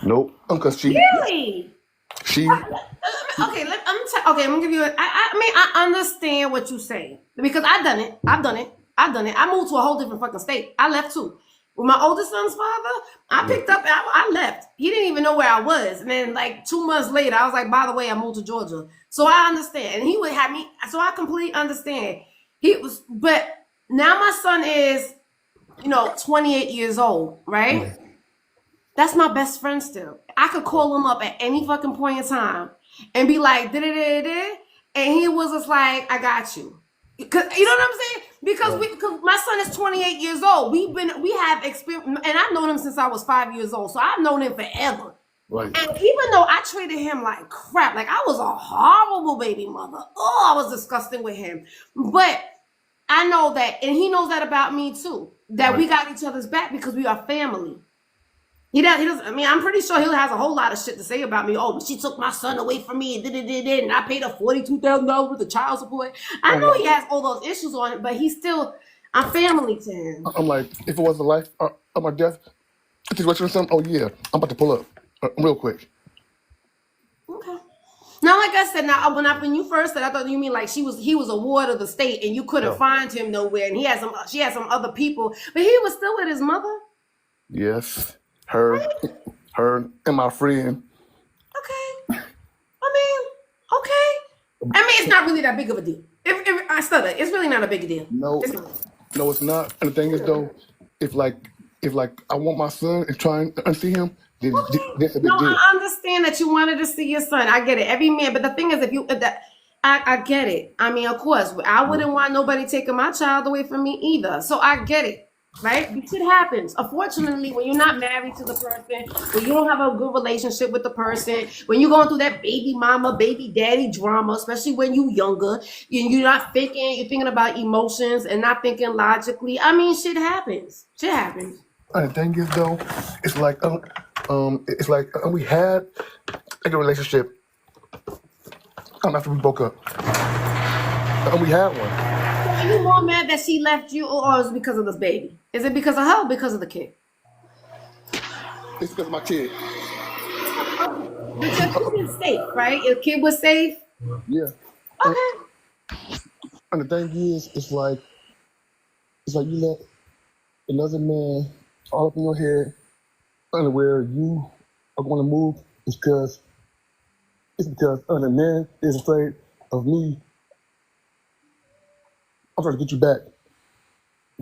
Nope. Cause Really? she, Okay, okay. I'm gonna give you. I mean, I understand what you're saying because I done it. I've done it. I've done it. I moved to a whole different fucking state. I left too. With my oldest son's father, I yeah. picked up. I left. He didn't even know where I was. And then, like 2 months later, I was like, "By the way, I moved to Georgia." So I understand, and he would have me. So I completely understand. He was, but now my son is, 28 years old, right? Yeah. That's my best friend still. I could call him up at any fucking point in time and be like, da da da da, and he was just like, I got you. Cause you know what I'm saying? Because my son is 28 years old. We have experience, and I've known him since I was 5 years old. So I've known him forever. Right. And even though I treated him like crap, like I was a horrible baby mother. Oh, I was disgusting with him. But I know that, and he knows that about me too. That we Right. got each other's back because we are family. He doesn't. I mean, I'm pretty sure he has a whole lot of shit to say about me. Oh, but she took my son away from me and did, and I paid her $42,000 worth of child support. I know he has all those issues on it, but I'm family to him. I'm like, if it was the life of my death situation or something, oh yeah, I'm about to pull up real quick. Okay. Now, like I said, when you first said, I thought you mean like he was a ward of the state and you couldn't No. find him nowhere, and she had some other people, but he was still with his mother. Yes. Her and my friend. Okay. I mean, okay. I mean, it's not really that big of a deal. If I stutter, it's really not a big deal. No, It's not. no, it's not. And the thing is though, if like I want my son and try and see him, That's a No, big deal. I understand that you wanted to see your son. I get it. Every man, but the thing is, if you that I get it. I mean, of course, I Yeah. wouldn't want nobody taking my child away from me either. So I get it. Right? Shit happens. Unfortunately, when you're not married to the person, when you don't have a good relationship with the person, when you're going through that baby mama, baby daddy drama, especially when you're younger, you're not thinking, you're thinking about emotions and not thinking logically. I mean, shit happens. Shit happens. And the thing is, though, it's like we had like a relationship after we broke up, and we had one. So are you more mad that she left you, or is it because of this baby? Is it because of her or because of the kid? It's because of my kid. But your kid is safe, right? Your kid was safe? Yeah. And, Okay. and the thing is, it's like you let another man all up in your head, and where you are going to move is because the man is afraid of me. I'm trying to get you back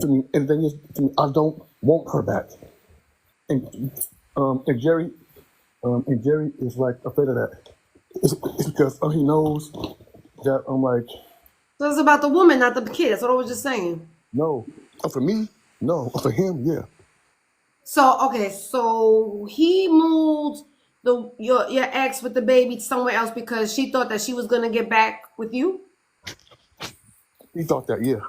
to me, and the thing is, to me, I don't want her back. And Jerry is like afraid of that. It's because he knows that I'm like, So it's about the woman, not the kid. That's what I was just saying. no. For me, no. For him, yeah. So okay, so he moved your ex with the baby somewhere else because she thought that she was gonna get back with you. He thought that, yeah.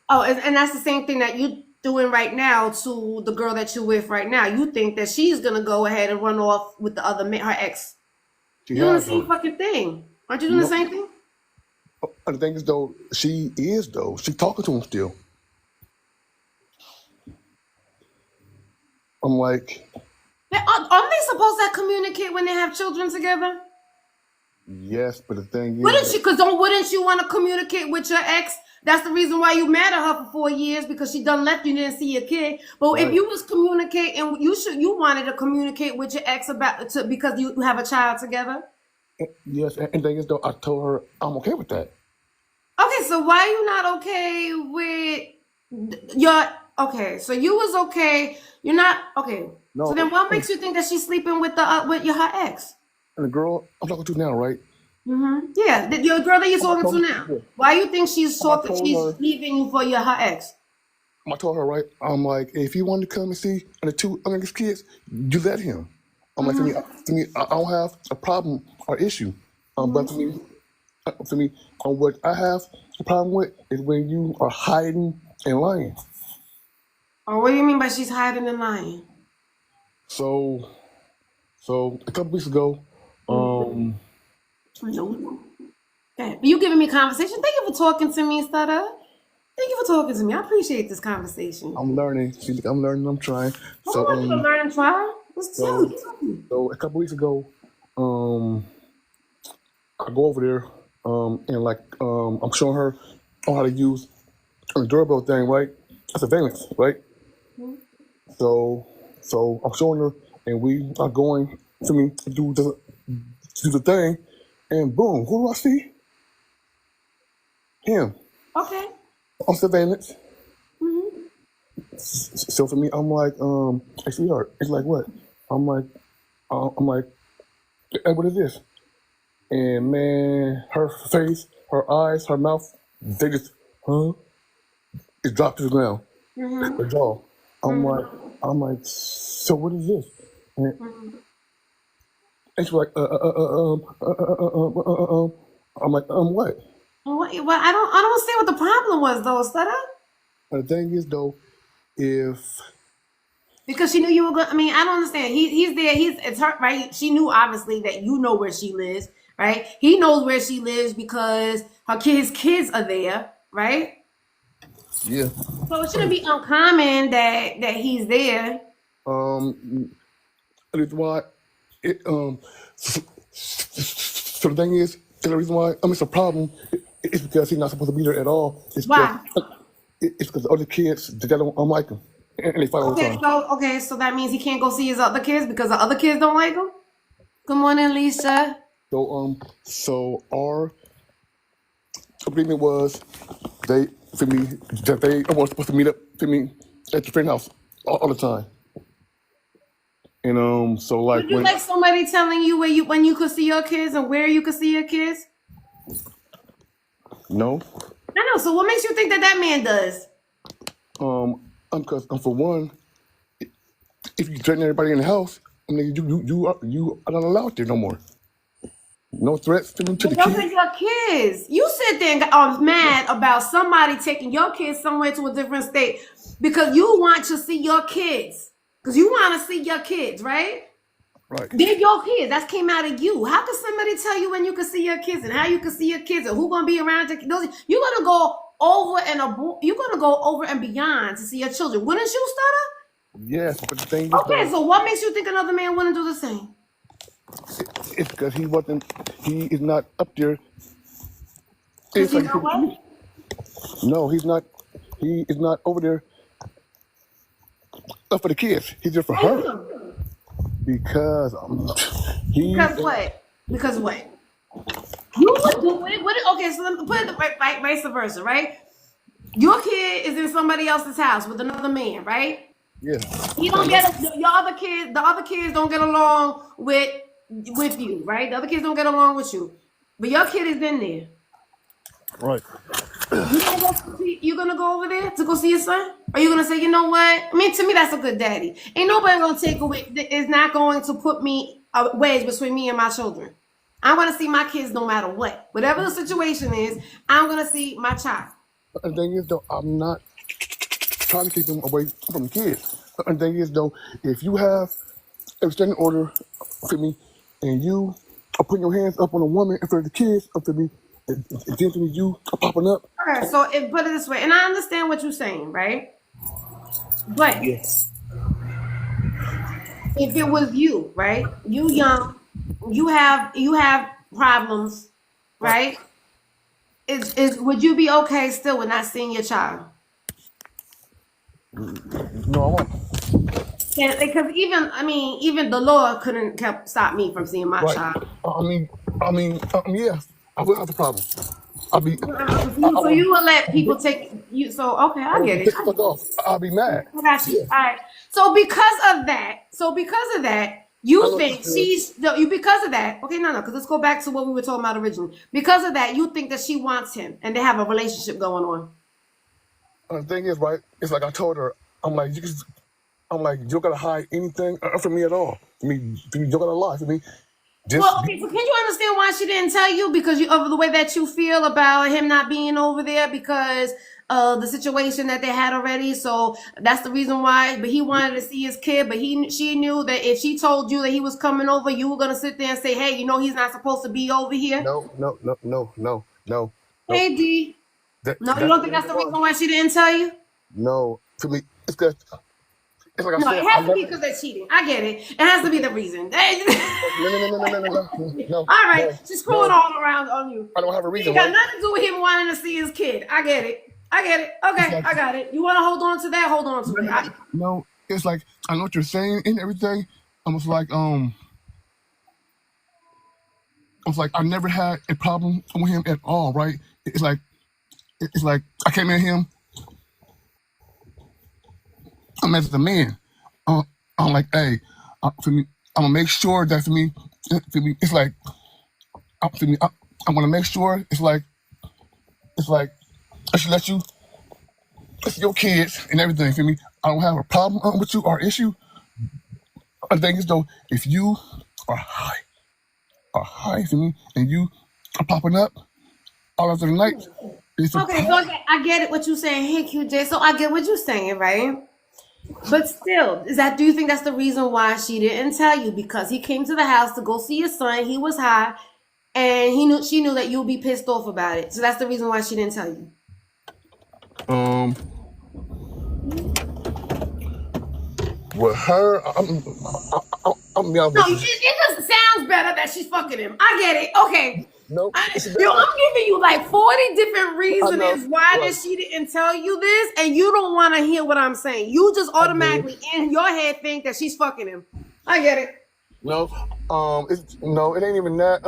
Oh, and that's the same thing that you doing right now to the girl that you with right now. You think that she's gonna go ahead and run off with the other man, her ex. She You're doing the has same her. fucking thing. Aren't you doing the No. same thing? And the thing is, though, she talking to him still. I'm like, Aren't they supposed to communicate when they have children together? yes, but the thing is, Wouldn't you? Because wouldn't you want to communicate with your ex? That's the reason why you mad at her for 4 years because she done left you, didn't see your kid. But if right? you was communicating, you wanted to communicate with your ex because you have a child together. Yes, and the thing is, though, I told her I'm okay with that. Okay, so why are you not okay with your? Okay, so you was okay. You're not okay. So No, then, what makes you think that she's sleeping with her ex? and the girl I'm talking to now, right? Mm-hmm. Yeah, your girl that you're I talking to told, now. yeah. Why you think she's I talking? told She's her, leaving you for her ex. I told her, right? I'm like, if you want to come and see the two youngest kids, you let him. I'm like, Mm-hmm. to me, I don't have a problem or issue. But Mm-hmm. to me, what I have a problem with is when you are hiding and lying. Or what do you mean by she's hiding and lying? So a couple weeks ago, Mm-hmm. No. Okay. You giving me conversation. Thank you for talking to me, Stutter. Thank you for talking to me. I appreciate this conversation. I'm learning. See, I'm learning. I'm trying. I So don't want you to learn and try. Just tell so me. Tell me. so a couple weeks ago, I go over there, and like I'm showing her on how to use the doorbell thing, right? That's surveillance, right? So I'm showing her, and we are going to do the thing, and boom, who do I see? Him Okay. on surveillance. Mm-hmm. So for me, I'm like, hey, sweetheart, it's like what? I'm like, hey, what is this? And man, her face, her eyes, her mouth, they just, huh? It dropped to the ground. Mm-hmm. Her jaw. I'm like, Mm-hmm. so what is this? Mm-hmm. And she's like, I'm like, what? Well, I don't see what the problem was though, Stutter. And the thing is though, if Because she knew you were going. I mean, I don't understand. He's there. It's her, right? She knew obviously that you know where she lives, right? He knows where she lives because his kids are there, right? yeah, So it shouldn't be uncommon that he's there. the reason why so the thing is, the reason why it's a problem is because he's not supposed to be there at all. Why? It's because the other kids they don't like him, and they fight all the time. So that means he can't go see his other kids because the other kids don't like him. Good morning, Lisa. So our agreement was they weren't supposed to meet up for me at the friend house all the time. And so like Would you when like somebody telling you when you could see your kids and where you could see your kids? no, I know. So what makes you think that that man does? because for one, if you threaten everybody in the house, I mean, you are not allowed there no more. No threats to me to But the those are kids. your kids. You sit there and are mad about somebody taking your kids somewhere to a different state because you want to see your kids. Because you want to see your kids, right? Right. They're your kids. That came out of you. How can somebody tell you when you can see your kids and how you can see your kids and who's gonna be around? You're gonna go you're gonna go over and beyond to see your children. Wouldn't you, Stutter? Yes, but the thing is Okay, though, so what makes you think another man wouldn't do the same? it's because he is not up there. Because It's he's like he not said to what? me. No, he's not. He is not over there up for the kids. He's just for Why you her know? because he. Because what? Because what? You would do it. Okay, so let me put it vice versa, right? Your kid is in somebody else's house with another man, right? Yeah. You don't get your other kids. The other kids don't get along with you, right? The other kids don't get along with you, but your kid is in there. Right. You gonna go over there to go see your son? Are you gonna say, you know what? I mean, to me, that's a good daddy. Ain't nobody gonna take away. Is not going to put me a wedge between me and my children. I'm gonna see my kids no matter what. Whatever the situation is, I'm gonna see my child. The thing is though, I'm not trying to keep him away from the kids. The thing is though, if you have a restraining order for me, and you are putting your hands up on a woman in front of the kids up to me, and then to me you are popping up. All right, so put it this way, and I understand what you're saying, right? But Yeah. if it was you, right? You young, you have problems, Right. right? Is would you be okay still with not seeing your child? No, I won't. Because even the Lord couldn't stop me from seeing my Right. child. Yeah, I will have a problem. I'll be, So you will let people take you. So okay, I I will get take it. the fuck off. I'll be mad. I got you. Yeah. All right. So because of that, I you know think what you're saying. because of that. Okay, no. Because let's go back to what we were talking about originally. Because of that, you think that she wants him, and they have a relationship going on. The thing is, right? It's like I told her. I'm like, you don't gotta hide anything from me at all. You don't gotta lie for me. Well, Just be. okay, so can you understand why she didn't tell you? Because of the way that you feel about him not being over there because of the situation that they had already. So that's the reason why. But he wanted to see his kid, but she knew that if she told you that he was coming over, you were gonna sit there and say, hey, he's not supposed to be over here. No. Hey D. No, you That's don't the think that's reason the why. reason why she didn't tell you? No, to me, it's because it's like I No, it said. I has to be never. because they're cheating. I get it. It has to be the reason. No. All right, she's screwing No. all around on you. I don't have a It reason, ain't got right? nothing to do with him wanting to see his kid. I get it. It's Okay, like I got it. You want to hold on to that? Hold on to it. no. It's like I know what you're saying and everything. Almost like I never had a problem with him at all, right? It's like I came at him. I'm as a man. Uh, I'm like, hey, for me, I'm gonna make sure that it's like for me, I want to make sure it's like I should let you, it's your kids and everything for me. I don't have a problem with you or issue. The thing is though, if you are high for me, and you are popping up all of the night, it's a Okay, so problem. I get it what you're saying. Hey, QJ. So I get what you're saying, right? But still, do you think that's the reason why she didn't tell you? Because he came to the house to go see his son. He was high, and she knew that you'll be pissed off about it. So that's the reason why she didn't tell you. Um, with her, I'm be honest No, with you. it just sounds better that she's fucking him. I get it. Okay. No, it's a Yo, better. I'm giving you like 40 different I know, reasons why right? that she didn't tell you this, and you don't want to hear what I'm saying. You just I do. automatically in your head think that she's fucking him. I get it. No, it ain't even that.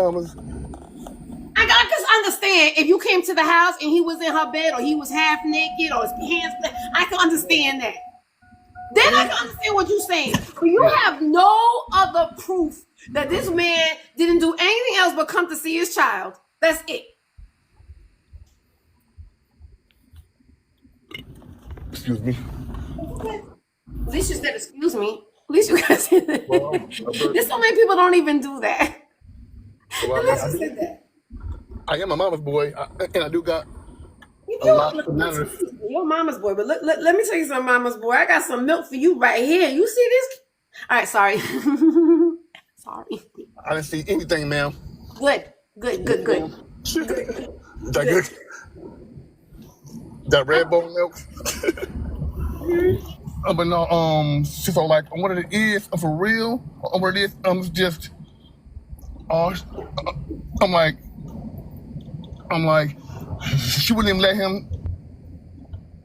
I just understand if you came to the house and he was in her bed or he was half naked or his hands. I can understand that. Then I can understand what you're saying. But you have no other proof that this man didn't do anything else but come to see his child. That's it. Excuse me. At least you said excuse me. At least you guys said that. Well, There's so many people don't even do that. well, At least you said that. I am a mama's boy, and I do got You a lot of do. manners. You're mama's boy, but let me tell you something, mama's boy. I got some milk for you right here. You see this? All right, sorry. Sorry. I didn't see anything, ma'am. Good. That good? That red bone milk. But no, she's all like, what it is for real, what it is, it's just, I'm like, she wouldn't even let him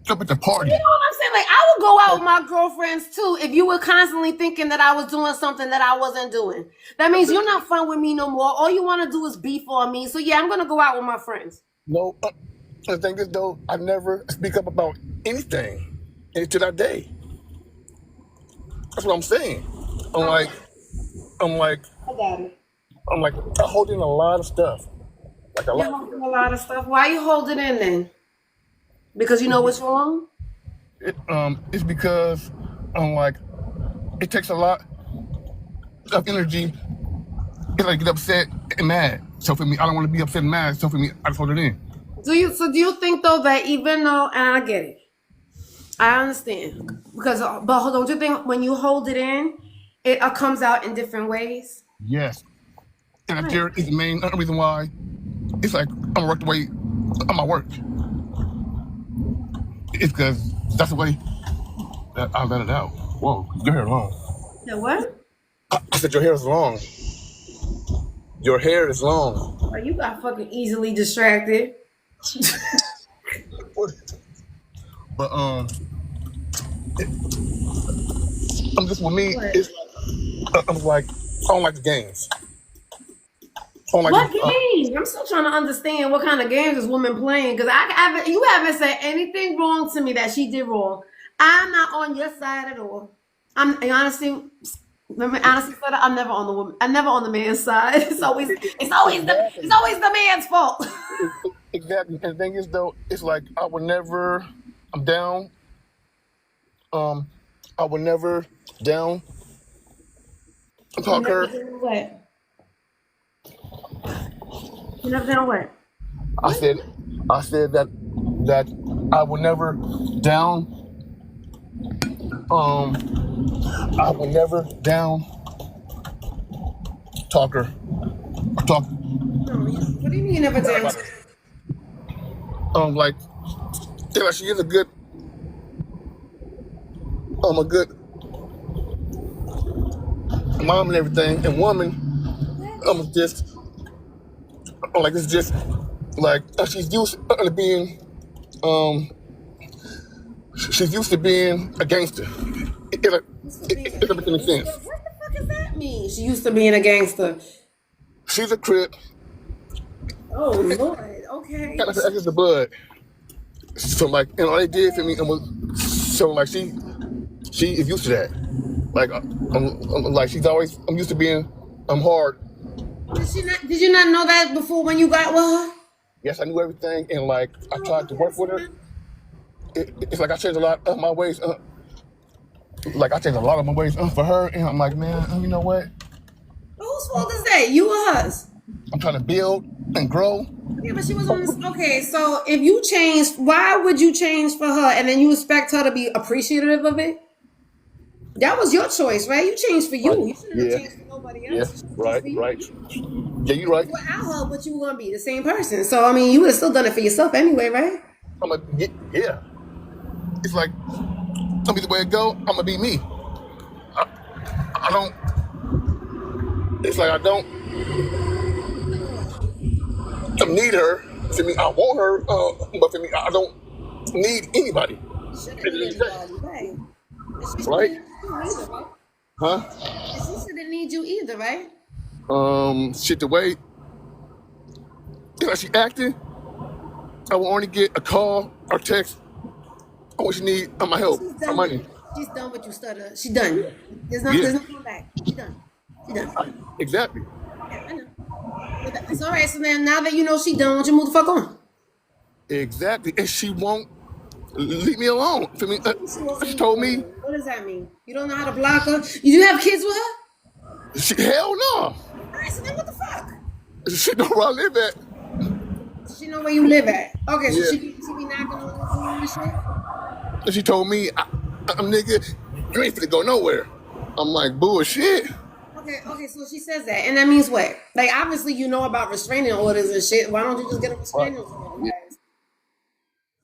up at the party. You know what I'm saying? Like, I would go out with my girlfriends too if you were constantly thinking that I was doing something that I wasn't doing. That means you're not fun with me no more. All you want to do is beef on me. So yeah, I'm gonna go out with my friends. No, the thing is though, I never speak up about anything until that day. That's what I'm saying. I'm like, I got it. I'm holding a lot of stuff. Like a You're lot. holding a lot of stuff. Why you hold it in then? Because you know what's wrong? It's because it takes a lot of energy to get upset and mad. So for me, I don't want to be upset and mad. So for me, I just hold it in. Do you think though that even though, and I get it, I understand, but don't you think when you hold it in, it comes out in different ways? Yes. And there is the main reason why it's like I'm work the way I'm at work. It's because that's the way that I let it out. Whoa, your hair long. The what? I said your hair is long. Your hair is long. Oh, you got fucking easily distracted. But I'm just with me. What? It's I'm like I don't like the games. What games? I'm still trying to understand what kind of games this woman playing because you haven't said anything wrong to me that she did wrong. I'm not on your side at all. I'm honestly said I'm never on the woman. I'm never on the man's side. It's always the man's fault. Exactly. And the thing is though, it's like I'm down. I would never down talk her. You never done what? I said that I would never down. I would never down talk her. Talk. What do you mean you never done? Like she is a good mom and everything, and woman, just it's just like she's used to being she's used to being a gangster. It doesn't make any sense. What the fuck does that mean? She used to being a gangster. She's a Crip. Oh Lord, okay. That's just the blood. So all they did for me she is used to that. She's always used to being hard. Did you not know that before when you got with her? Yes, I knew everything, and I tried to work with her. It's like I changed a lot of my ways. I changed a lot of my ways for her, and I'm like, man, you know what? Whose fault is that? You or hers? I'm trying to build and grow. Yeah, but she was on this. Okay, so if you changed, why would you change for her, and then you expect her to be appreciative of it? That was your choice, right? You changed for you. You shouldn't have changed for nobody else. Yeah, right. Yeah, you're right. Without her, but you were gonna be the same person. So I mean, you would have still done it for yourself anyway, right? I'm like, yeah. It's like, tell me the way it go. I'm gonna be me. I don't. It's like I don't need her. For me, I want her, but for me, I don't need anybody. Right? Huh? She shouldn't need you either, right? Shit, the way she acting, I will only get a call or text. Oh, what you need? My help, my money. She's done with you, stutter. She done. Yeah. There's Yeah. no going back. She done. She done. Exactly. Yeah, I know. But it's all right. So then, now that you know she done, why don't you move the fuck on? Exactly. And she won't leave me alone. For me, She won't she leave you told me, alone. What does that mean? You don't know how to block her? You do have kids with her? hell no. All right, so then what the fuck? She know where I live at. She know where you live at. Okay, so Yeah. she be knocking on your door and shit? And she told me, I'm nigga, you ain't finna go nowhere. I'm like, bullshit. Okay, so she says that. And that means what? Like, obviously you know about restraining orders and shit. Why don't you just get a Right. restraining order?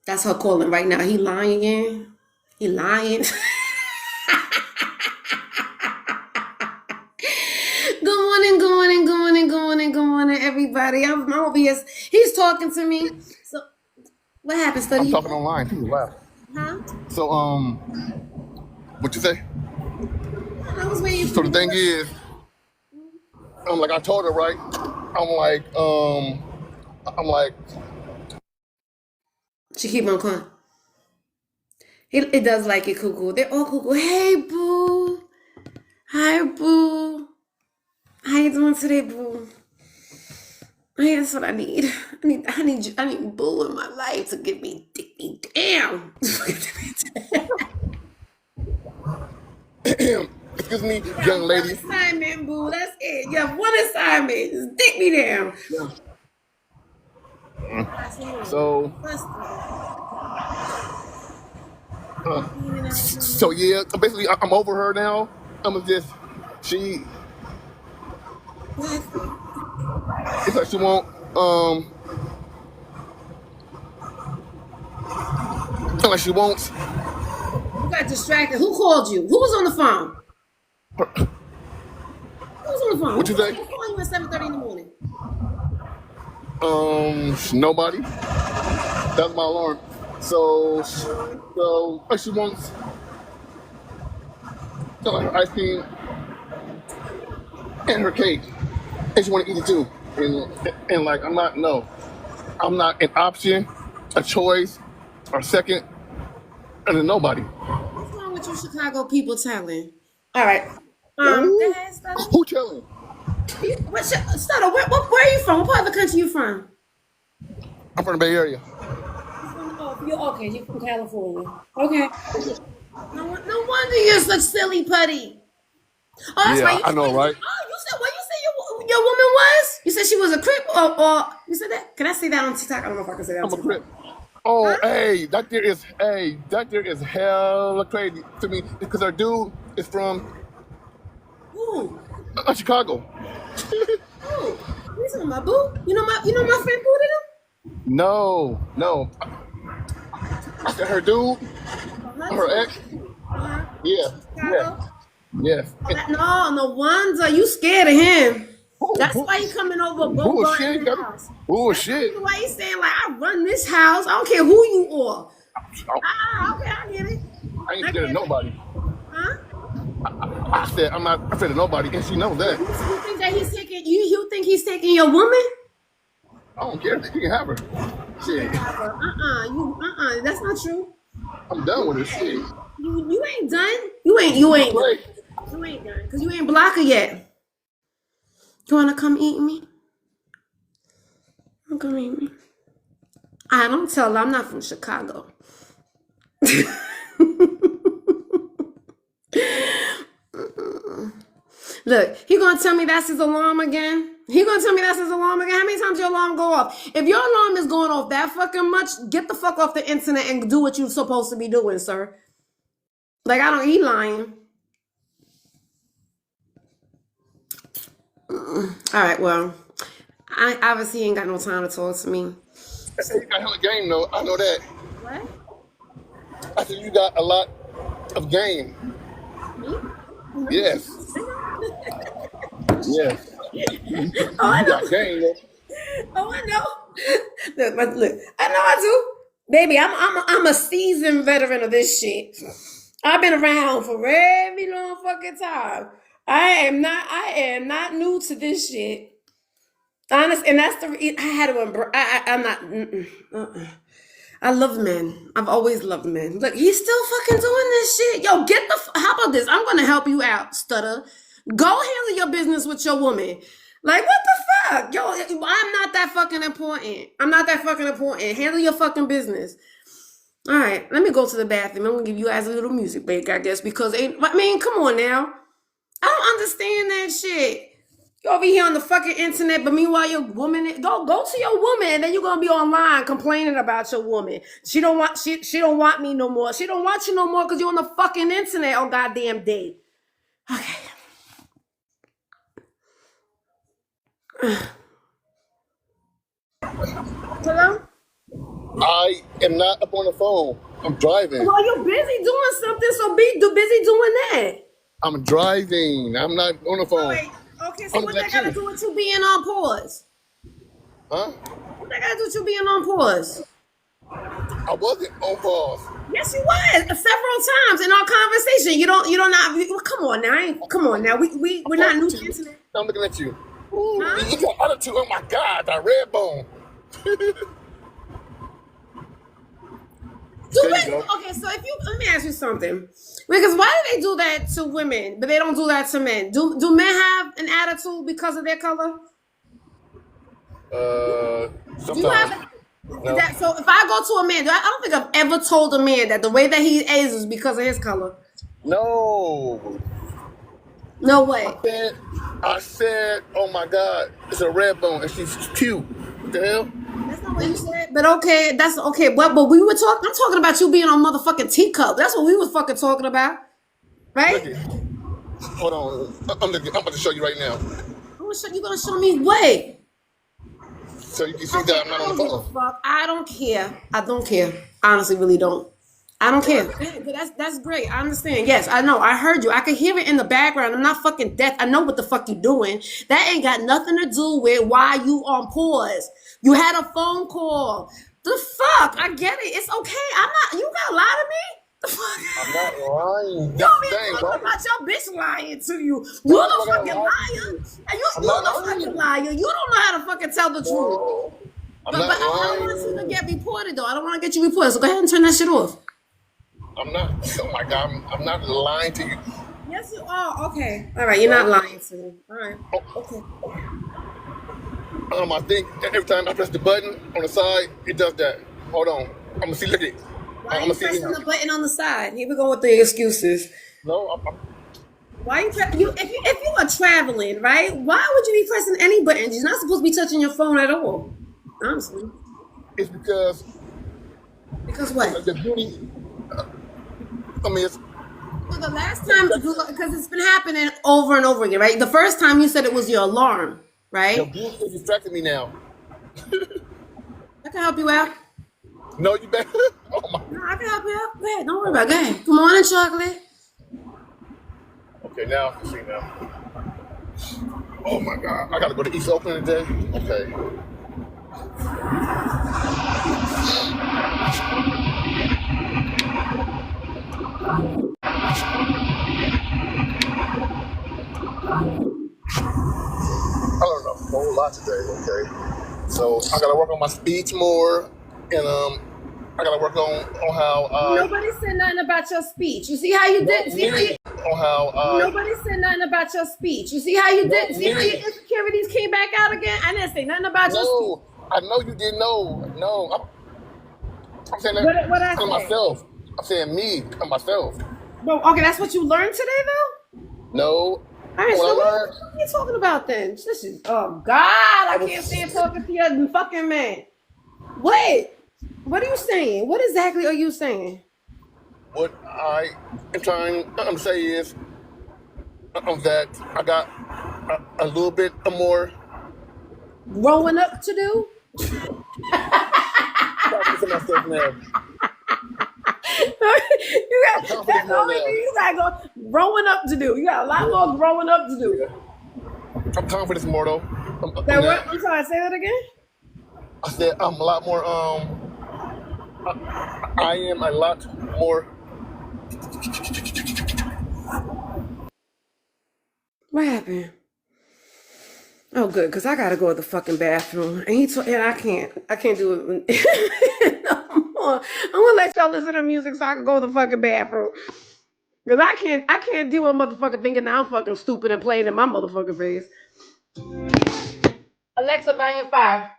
That's her calling right now. He lying again. He lying. Good morning, good morning, good morning, good morning, good morning, everybody. I'm obvious. He's talking to me. So what happened, I'm study? talking online. People laugh. Huh? So, what you say? I was waiting for So the you to thing is, I'm like, I told her, right? I'm like, She keep on calling. It does like it, cuckoo. They're all cuckoo. Hey, boo. Hi, boo. How you doing today, boo? Hey, that's what I need. I need boo in my life to give me dick me down. excuse me, young One lady. assignment, boo. That's it. You have one assignment. Just dick me down. Yeah. That's all. So, First of all, so yeah, basically, I'm over her now. I'm just, she, it's like she won't, it's like she won't. you got distracted. Who called you? Who was on the phone? Who was on the phone? What Who you say? was calling you at 7:30 in the morning? Nobody. That's my alarm. So she wants like her ice cream and her cake, and she want to eat it too. And like I'm not an option, a choice, or second, and then nobody. What's wrong with you Chicago people telling? All right. Go Ooh, ahead, Stutter. who telling? Stutter, where are you from? What part of the country you from? I'm from the Bay Area. You're from California. Okay. No wonder you're such silly putty. Oh, that's right. Yeah, I know, right? You said what you said your woman was? You said she was a crip or you said that? Can I say that on TikTok? I don't know if I can say that on I'm a TikTok. crip. Oh, Huh? that there is hella crazy to me because our dude is from Who? Chicago. Who? You talking about Boo? You know my friend Boo to them? No. I said her dude, her ex. Uh-huh. Yeah, yeah, Chicago? yes. No wonder you scared of him. That's Bull- why he coming over Bogart in Bullshit. the house. Bullshit. That's why he's saying like I run this house. I don't care who you are. I, Okay, I get it. I ain't I scared of get it. nobody. Huh? I said I'm not afraid of nobody, and she knows that. You think that he's taking you? You think he's taking your woman? I don't care. He can have her. Shit, That's not true. I'm done with this shit. You ain't done. You ain't done. Play. You ain't done because you ain't block her yet. You wanna come eat me? Come eat me. I don't tell her I'm not from Chicago. Look, he gonna tell me that's his alarm again. How many times your alarm go off? If your alarm is going off that fucking much, get the fuck off the internet and do what you're supposed to be doing, sir. Like I don't eat lying. All right, well, I obviously ain't got no time to talk to me. Hey, you got hella game though. I know that. What? I said you got a lot of game. Me? Yes, yes. Oh, I You got know. game though. Oh, I know. Look, I know I do. Baby, I'm a seasoned veteran of this shit. I've been around for a very long fucking time. I am not new to this shit. Honest, and that's the I had to embrace. I'm not. I love men. I've always loved men. Look, he's still fucking doing this shit. Yo, get the. How about this? I'm gonna help you out, Stutter. Go handle your business with your woman. Like, what the fuck? Yo, I'm not that fucking important. I'm not that fucking important. Handle your fucking business. All right, let me go to the bathroom. I'm gonna give you guys a little music break, I guess, because I mean, come on now. I don't understand that shit. You over here on the fucking internet, but meanwhile your woman go to your woman, and then you're gonna be online complaining about your woman. She don't want want me no more. She don't want you no more because you're on the fucking internet on goddamn day. Okay. Hello? I am not up on the phone. I'm driving. Well, you're busy doing something, so be busy doing that. I'm driving. I'm not on the All phone. right. Okay, so I'm what like that got to you. do with you being on pause? Huh? What that got to do with you being on pause? I wasn't on pause. Yes, you was several times in our conversation. You don't not. Come on now, come on now. We're not new to the internet. I'm looking at you. Ooh, Huh? you got attitude. Oh my God, that red bone. There you go. Okay, so if you let me ask you something, because why do they do that to women, but they don't do that to men? Do men have an attitude because of their color? Do you Sometimes. have No. that? So if I go to a man, I don't think I've ever told a man that the way that he is because of his color. No. No way. I said, oh my God, it's a red bone and she's cute. What the hell? That's not what you said. But okay, that's okay. But we were talking. I'm talking about you being on motherfucking teacup. That's what we was fucking talking about, right? Look it. Hold on. I'm about to show you right now. You gonna show me what? So you can see Okay, that I'm not I on don't the give a phone. fuck. I don't care. I don't care. Honestly, really don't. I don't care. Good. That's great. I understand. Yes, I know. I heard you. I could hear it in the background. I'm not fucking deaf. I know what the fuck you doing. That ain't got nothing to do with why you on pause. You had a phone call. The fuck? I get it. It's okay. I'm not. You gotta lie to me. The fuck? I'm not lying. You That's don't the be thing, talking bro. about your bitch lying to you. Why You're am the I gonna fucking lie to liar. you? And I'm you're not the fucking lying. liar. You don't know how to fucking tell the truth. No. I'm But not I don't want you to lying. get reported though. I don't want to get you reported. So go ahead and turn that shit off. I'm not. Oh my God. I'm not lying to you. Yes, you are. Okay. All right. You're not lying to me. All right. Okay. I think every time I press the button on the side, it does that. Hold on. I'm gonna see. Look at it. Why I'm are gonna you see pressing now. the button on the side? Here we go with the excuses. No, Why you if you are traveling, right? Why would you be pressing any buttons? You're not supposed to be touching your phone at all. Honestly. it's because Because what? the beauty. I mean, it's So the last time, because it's been happening over and over again, right? The first time you said it was your alarm, your right? beauty is distracting me now. I can help you out. No, you better. Oh my. No, I can help you out. Go ahead. Don't worry about it. Go ahead. Good morning, chocolate. Okay, now I can see now. Oh my God, I gotta go to East Oakland today. Okay. I learned a whole lot today. Okay. So I gotta work on my speech more, and I gotta work on how Nobody said nothing about your speech. You see how you did? See how you? on how Nobody said nothing about your speech. You see how you did? See how your insecurities came back out again? I didn't say nothing about your speech. no, I know you didn't know. No, I'm saying that What I to say? myself. I'm saying me to myself. No, okay, that's what you learned today, though. No, All right, what I so what learned. are you talking about then? This is oh God, I can't stand talking to your fucking man. Wait, what are you saying? What exactly are you saying? What I am trying to say is that I got a little bit more Growing up to do? confidence in myself now. You I'm got confident that's the more only now. thing you got growing up to do. You got a lot more growing up to do. I'm confident more though. That what? I'm sorry, say that again. I said I'm a lot more. I am a lot more. What happened? Oh, good, because I gotta go to the fucking bathroom, and and I can't do it no more. I'm gonna let y'all listen to music so I can go to the fucking bathroom. Cause I can't deal with a motherfucker thinking that I'm fucking stupid and playing in my motherfucking face. Alexa, volume 5.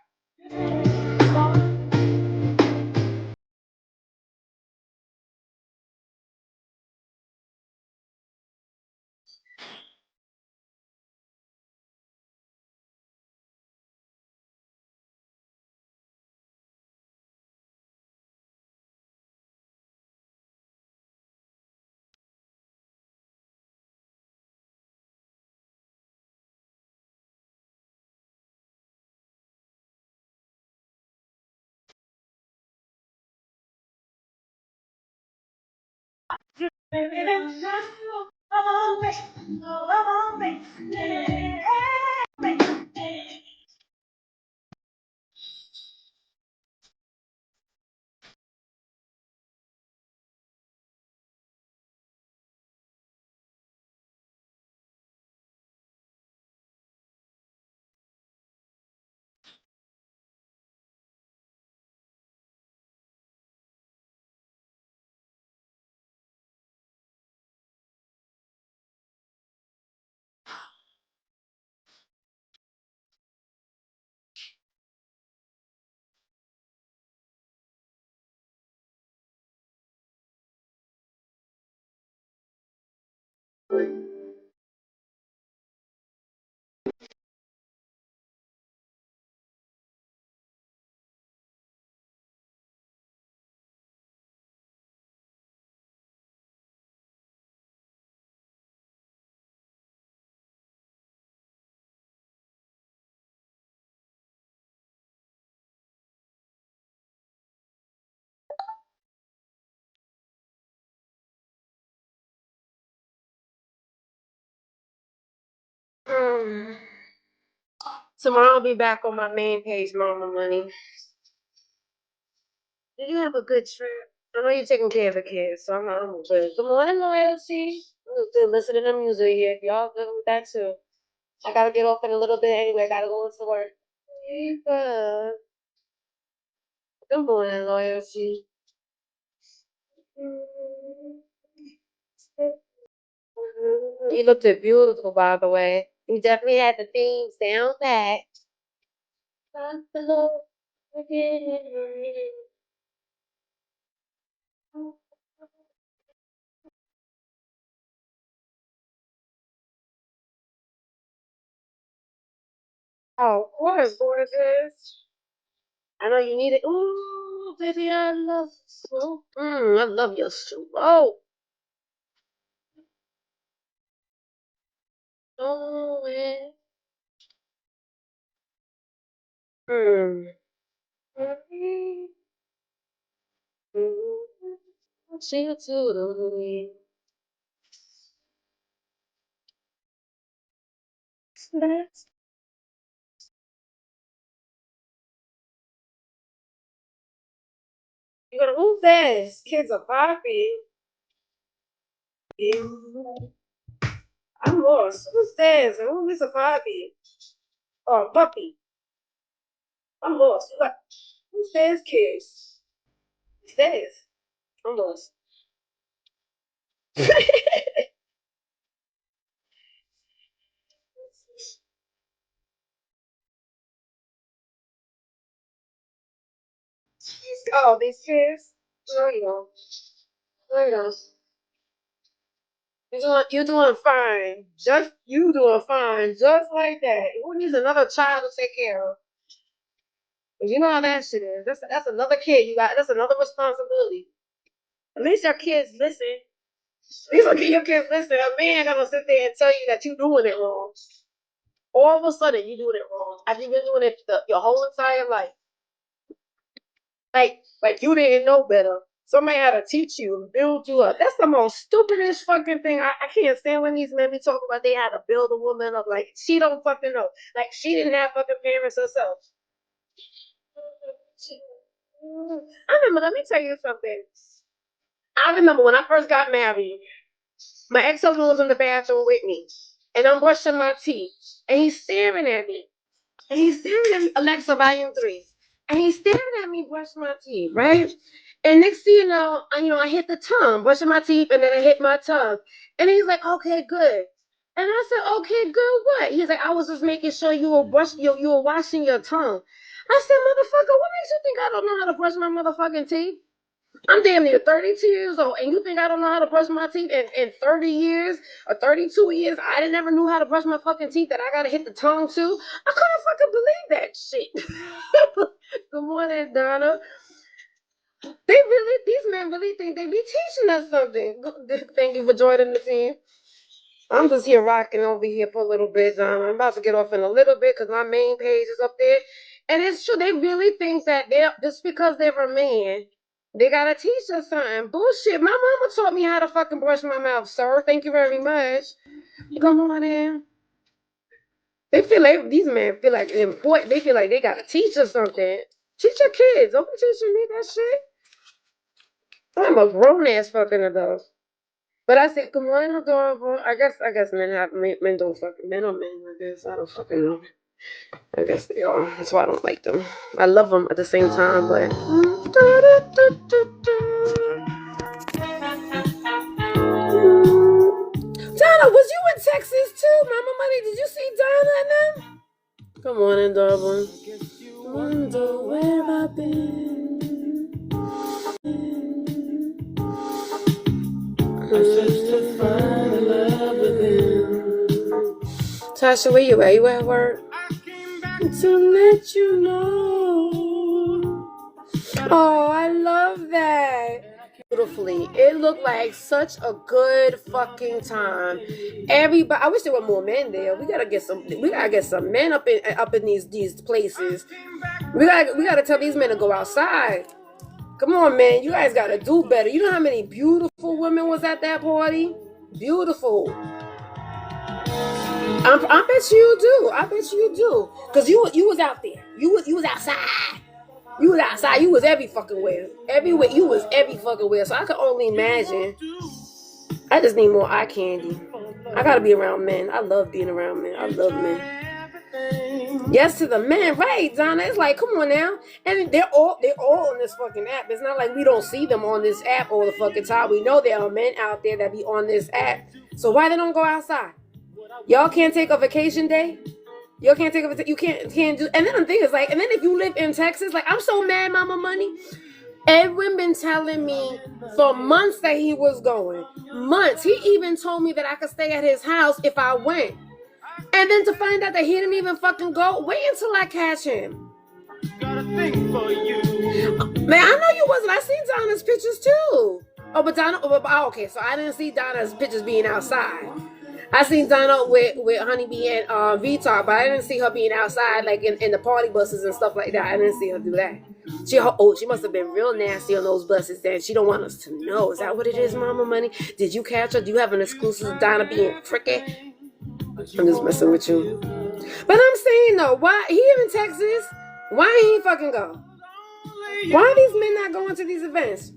Mm. Tomorrow I'll be back on my main page, Mama Money. Did you have a good trip? I know you're taking care of the kids, so I'm good. Good morning, loyalty. I'm good listening to music here. If y'all good with that too. I gotta get off in a little bit anyway. I gotta go to work. Good. Good morning, loyalty. You looked beautiful, by the way. You definitely had the themes down pat. Oh, of course, gorgeous. I know you need it. Ooh, baby, I love slow. I love your slow. Oh, yeah. Mm. See you too, the That's you gonna move this. Kids are poppy. I'm lost. Who's this? Who is a poppy? Oh, puppy. I'm lost. Who's this kids? Who's this? I'm lost. Oh, these kids. There you go. There you go. You're doing fine. Just you doing fine. Just like that. Who needs another child to take care of? 'Cause you know how that shit is. That's another kid you got. That's another responsibility. At least your kids listen. At least your kids listen. A man gonna sit there and tell you that you doing it wrong. All of a sudden you doing it wrong. Have you been doing it your whole entire life? Like you didn't know better. Somebody had to teach you, build you up. That's the most stupidest fucking thing. I can't stand when these men be talking about they had to build a woman up. Like she don't fucking know. Like she didn't have fucking parents herself. I remember. Let me tell you something. I remember when I first got married. My ex-husband was in the bathroom with me, and I'm brushing my teeth, and he's staring at me. And he's staring at me, Alexa, volume 3. And he's staring at me brushing my teeth, right? And next thing I hit the tongue, brushing my teeth, and then I hit my tongue. And he's like, okay, good. And I said, okay, good what? He's like, I was just making sure you were washing your tongue. I said, motherfucker, what makes you think I don't know how to brush my motherfucking teeth? I'm damn near 32 years old, and you think I don't know how to brush my teeth in 30 years or 32 years? I didn't never knew how to brush my fucking teeth that I gotta hit the tongue too. I couldn't fucking believe that shit. Good morning, Donna. These men really think they be teaching us something. Thank you for joining the team. I'm just here rocking over here for a little bit. I'm about to get off in a little bit because my main page is up there. And it's true, they really think that they're just because they're a man, they gotta teach us something. Bullshit. My mama taught me how to fucking brush my mouth, sir. Thank you very much. Come on in. They feel like these men feel like important. They feel like they gotta teach us something. Teach your kids. Don't be teaching me that shit. I'm a grown ass fucking adult. But I said, good morning, adorable. I guess men don't fucking men are men. I guess I don't fucking know. I guess they are. That's why I don't like them. I love them at the same time, but. Donna, was you in Texas too? Mama Money, did you see Donna and them? Good morning, darling. Wonder where I've been. Tasha, where you at? You at work? To let you know. Oh, I love that. Beautifully. It looked like such a good fucking time. Everybody, I wish there were more men there. We gotta get some men up in these places. We gotta tell these men to go outside. Come on, man. You guys gotta do better. You know how many beautiful women was at that party? Beautiful. I bet you do. I bet you do. Cause you was out there. You was outside. You was outside. You was every fucking where. Everywhere. You was every fucking where. So I could only imagine. I just need more eye candy. I gotta be around men. I love being around men. I love men. Yes to the men, right, Donna? It's like, come on now. And they're all on this fucking app. It's not like we don't see them on this app all the fucking time. We know there are men out there that be on this app. So why they don't go outside? Y'all can't take a vacation day? Y'all can't take you can't do. And then the thing is like, and then if you live in Texas, like I'm so mad, Mama Money. Edwin been telling me for months that he was going. Months. He even told me that I could stay at his house if I went. And then to find out that he didn't even fucking go, wait until I catch him. Got a thing for you. Man, I know you wasn't. I seen Donna's pictures too. Oh, but Donna. Oh, okay, so I didn't see Donna's pictures being outside. I seen Donna with Honeybee and Vitar, but I didn't see her being outside like in the party buses and stuff like that. I didn't see her do that. She must have been real nasty on those buses. Then she don't want us to know. Is that what it is, Mama Money? Did you catch her? Do you have an exclusive of Donna being tricky? I'm just messing with you. But I'm saying though, why he in Texas? Why he ain't fucking go? Why are these men not going to these events?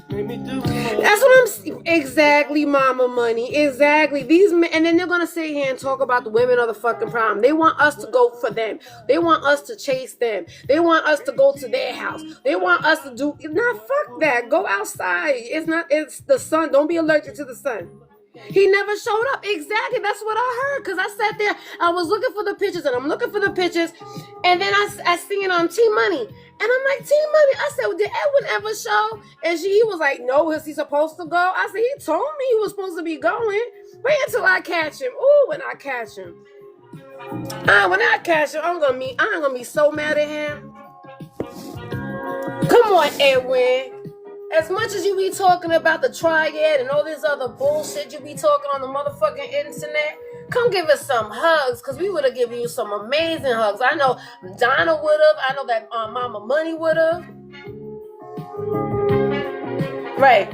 That's what I'm exactly, Mama Money. Exactly. These men, and then they're gonna sit here and talk about the women are the fucking problem. They want us to go for them. They want us to chase them. They want us to go to their house. They want us to do. Nah, fuck that. Go outside. It's the sun. Don't be allergic to the sun. He never showed up. Exactly. That's what I heard. Because I sat there. I was looking for the pictures. And I'm looking for the pictures. And then I seen it on T-Money. And I'm like, T-Money. I said, well, did Edwin ever show? And he was like, no. Is he supposed to go? I said, he told me he was supposed to be going. Wait until I catch him. Ooh, when I catch him. When I catch him, I'm going to be so mad at him. Come on, Edwin. As much as you be talking about the triad and all this other bullshit you be talking on the motherfucking internet, come give us some hugs, because we would have given you some amazing hugs. I know Donna would have. I know that Mama Money would have. Right.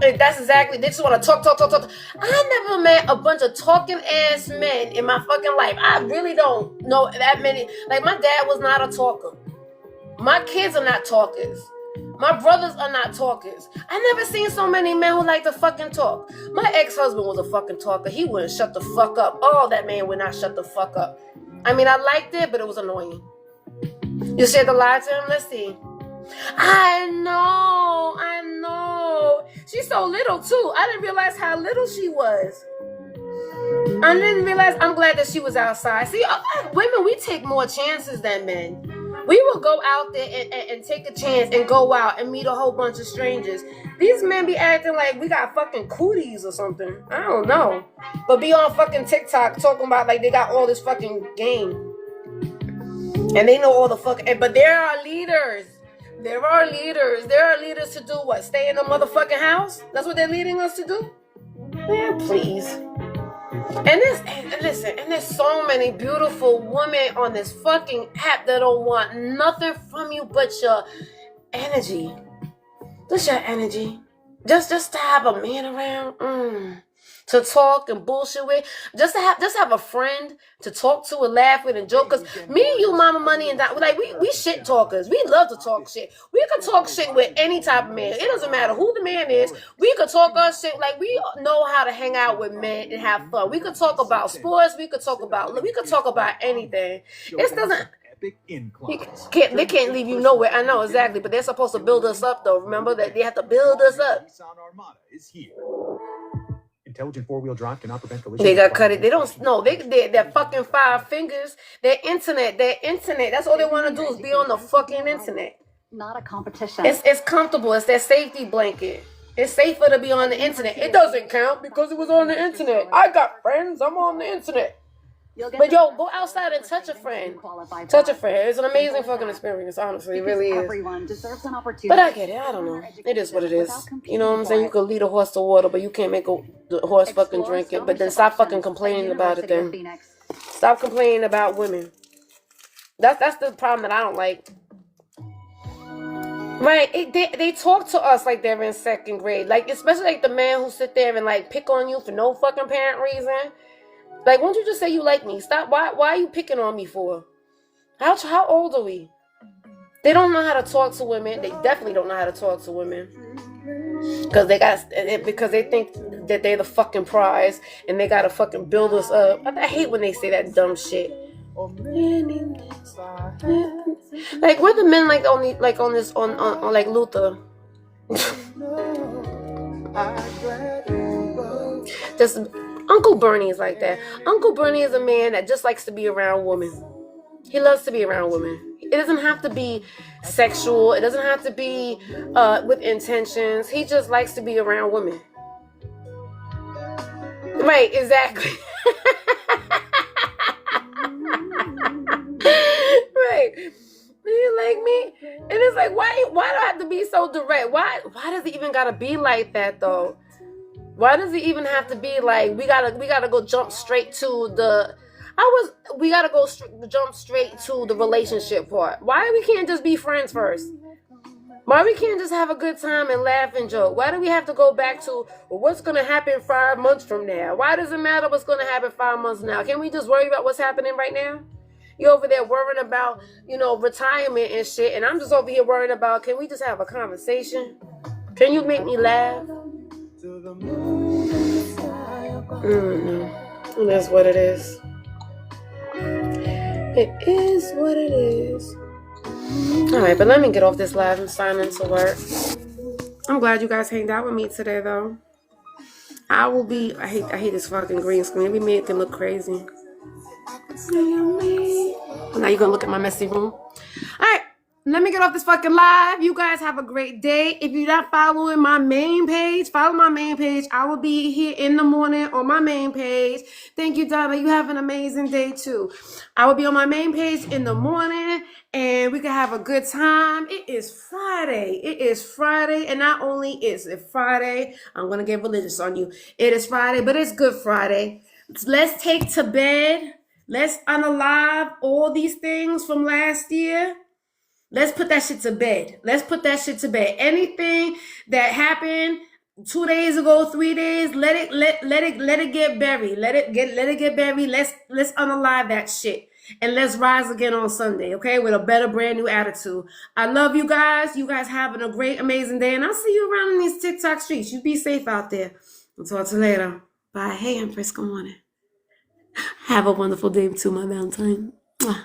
That's exactly. They just want to talk. I never met a bunch of talking ass men in my fucking life. I really don't know that many. Like, my dad was not a talker. My kids are not talkers. My brothers are not talkers. I never seen so many men who like to fucking talk. My ex-husband was a fucking talker. He wouldn't shut the fuck up. Oh, that man would not shut the fuck up. I mean, I liked it, but it was annoying. You said to lie to him? Let's see. I know. She's so little too. I didn't realize how little she was. I didn't realize. I'm glad that she was outside. See, women, we take more chances than men. We will go out there and take a chance and go out and meet a whole bunch of strangers. These men be acting like we got fucking cooties or something. I don't know. But be on fucking TikTok talking about like they got all this fucking game. And they know all the fucking... But there are leaders. There are leaders to do what? Stay in the motherfucking house? That's what they're leading us to do? Man, please. And there's so many beautiful women on this fucking app that don't want nothing from you but your energy. Just your energy. Just to have a man around. To talk and bullshit with. Just have a friend to talk to and laugh with and joke. Cause me and you, Mama Money and that, like we shit talkers. We love to talk shit. We could talk shit with any type of man. It doesn't matter who the man is. We could talk our shit. Like we know how to hang out with men and have fun. We could talk about sports. We could talk about anything. It doesn't. They can't leave you nowhere. I know exactly, but they're supposed to build us up though. Remember that they have to build us up. Intelligent four-wheel drive cannot prevent collision. They got cut it. They don't. No, they're fucking 5 fingers. Their internet. That's all they want to do is be on the fucking internet. Not a competition. It's comfortable. It's their safety blanket. It's safer to be on the internet. It doesn't count because it was on the internet. I got friends. I'm on the internet. But yo, go outside and touch a friend. Touch a friend. It's an amazing fucking experience, honestly. It really is. Everyone deserves an opportunity. But I get it. I don't know. It is what it is. You know what I'm saying? You could lead a horse to water, but you can't make the horse fucking drink it. But then stop fucking complaining about it then. Stop complaining about women. That's the problem that I don't like. Right, they talk to us like they're in 2nd grade. Like, especially like the man who sit there and like pick on you for no fucking apparent reason. Like, won't you just say you like me? Stop. Why are you picking on me for? How old are we? They don't know how to talk to women. They definitely don't know how to talk to women. Because they think that they're the fucking prize and they gotta fucking build us up. I hate when they say that dumb shit. Like, we're the men on like Luther. Just Uncle Bernie is like that. Uncle Bernie is a man that just likes to be around women. He loves to be around women. It doesn't have to be sexual. It doesn't have to be with intentions. He just likes to be around women. Right, exactly. Right. You like me? And it's like, why do I have to be so direct? Why does it even gotta be like that though? Why does it even have to be like we gotta go jump straight to jump straight to the relationship part? Why we can't just be friends first? Why we can't just have a good time and laugh and joke? Why do we have to go back to what's gonna happen 5 months from now? Why does it matter what's gonna happen 5 months now? Can we just worry about what's happening right now? You over there worrying about, retirement and shit, and I'm just over here worrying about, can we just have a conversation? Can you make me laugh? And that's what it is. It is what it is. Alright, but let me get off this live and sign into work. I'm glad you guys hanged out with me today, though. I hate this fucking green screen. We made it look crazy. Now you're gonna look at my messy room. Alright. Let me get off this fucking live. You guys have a great day. If you're not following my main page, follow my main page. I will be here in the morning on my main page. Thank you, Donna. You have an amazing day, too. I will be on my main page in the morning, and we can have a good time. It is Friday. And not only is it Friday, I'm going to get religious on you. It is Friday, but it's Good Friday. Let's take to bed. Let's unalive all these things from last year. Let's put that shit to bed. Anything that happened 2 days ago, 3 days, let it get buried. Let it get buried. Let's unalive that shit. And let's rise again on Sunday, okay? With a better, brand new attitude. I love you guys. You guys having a great, amazing day. And I'll see you around in these TikTok streets. You be safe out there. I'll talk to you later. Bye. Hey, Empress. Good morning. Have a wonderful day too, my Valentine. Mwah.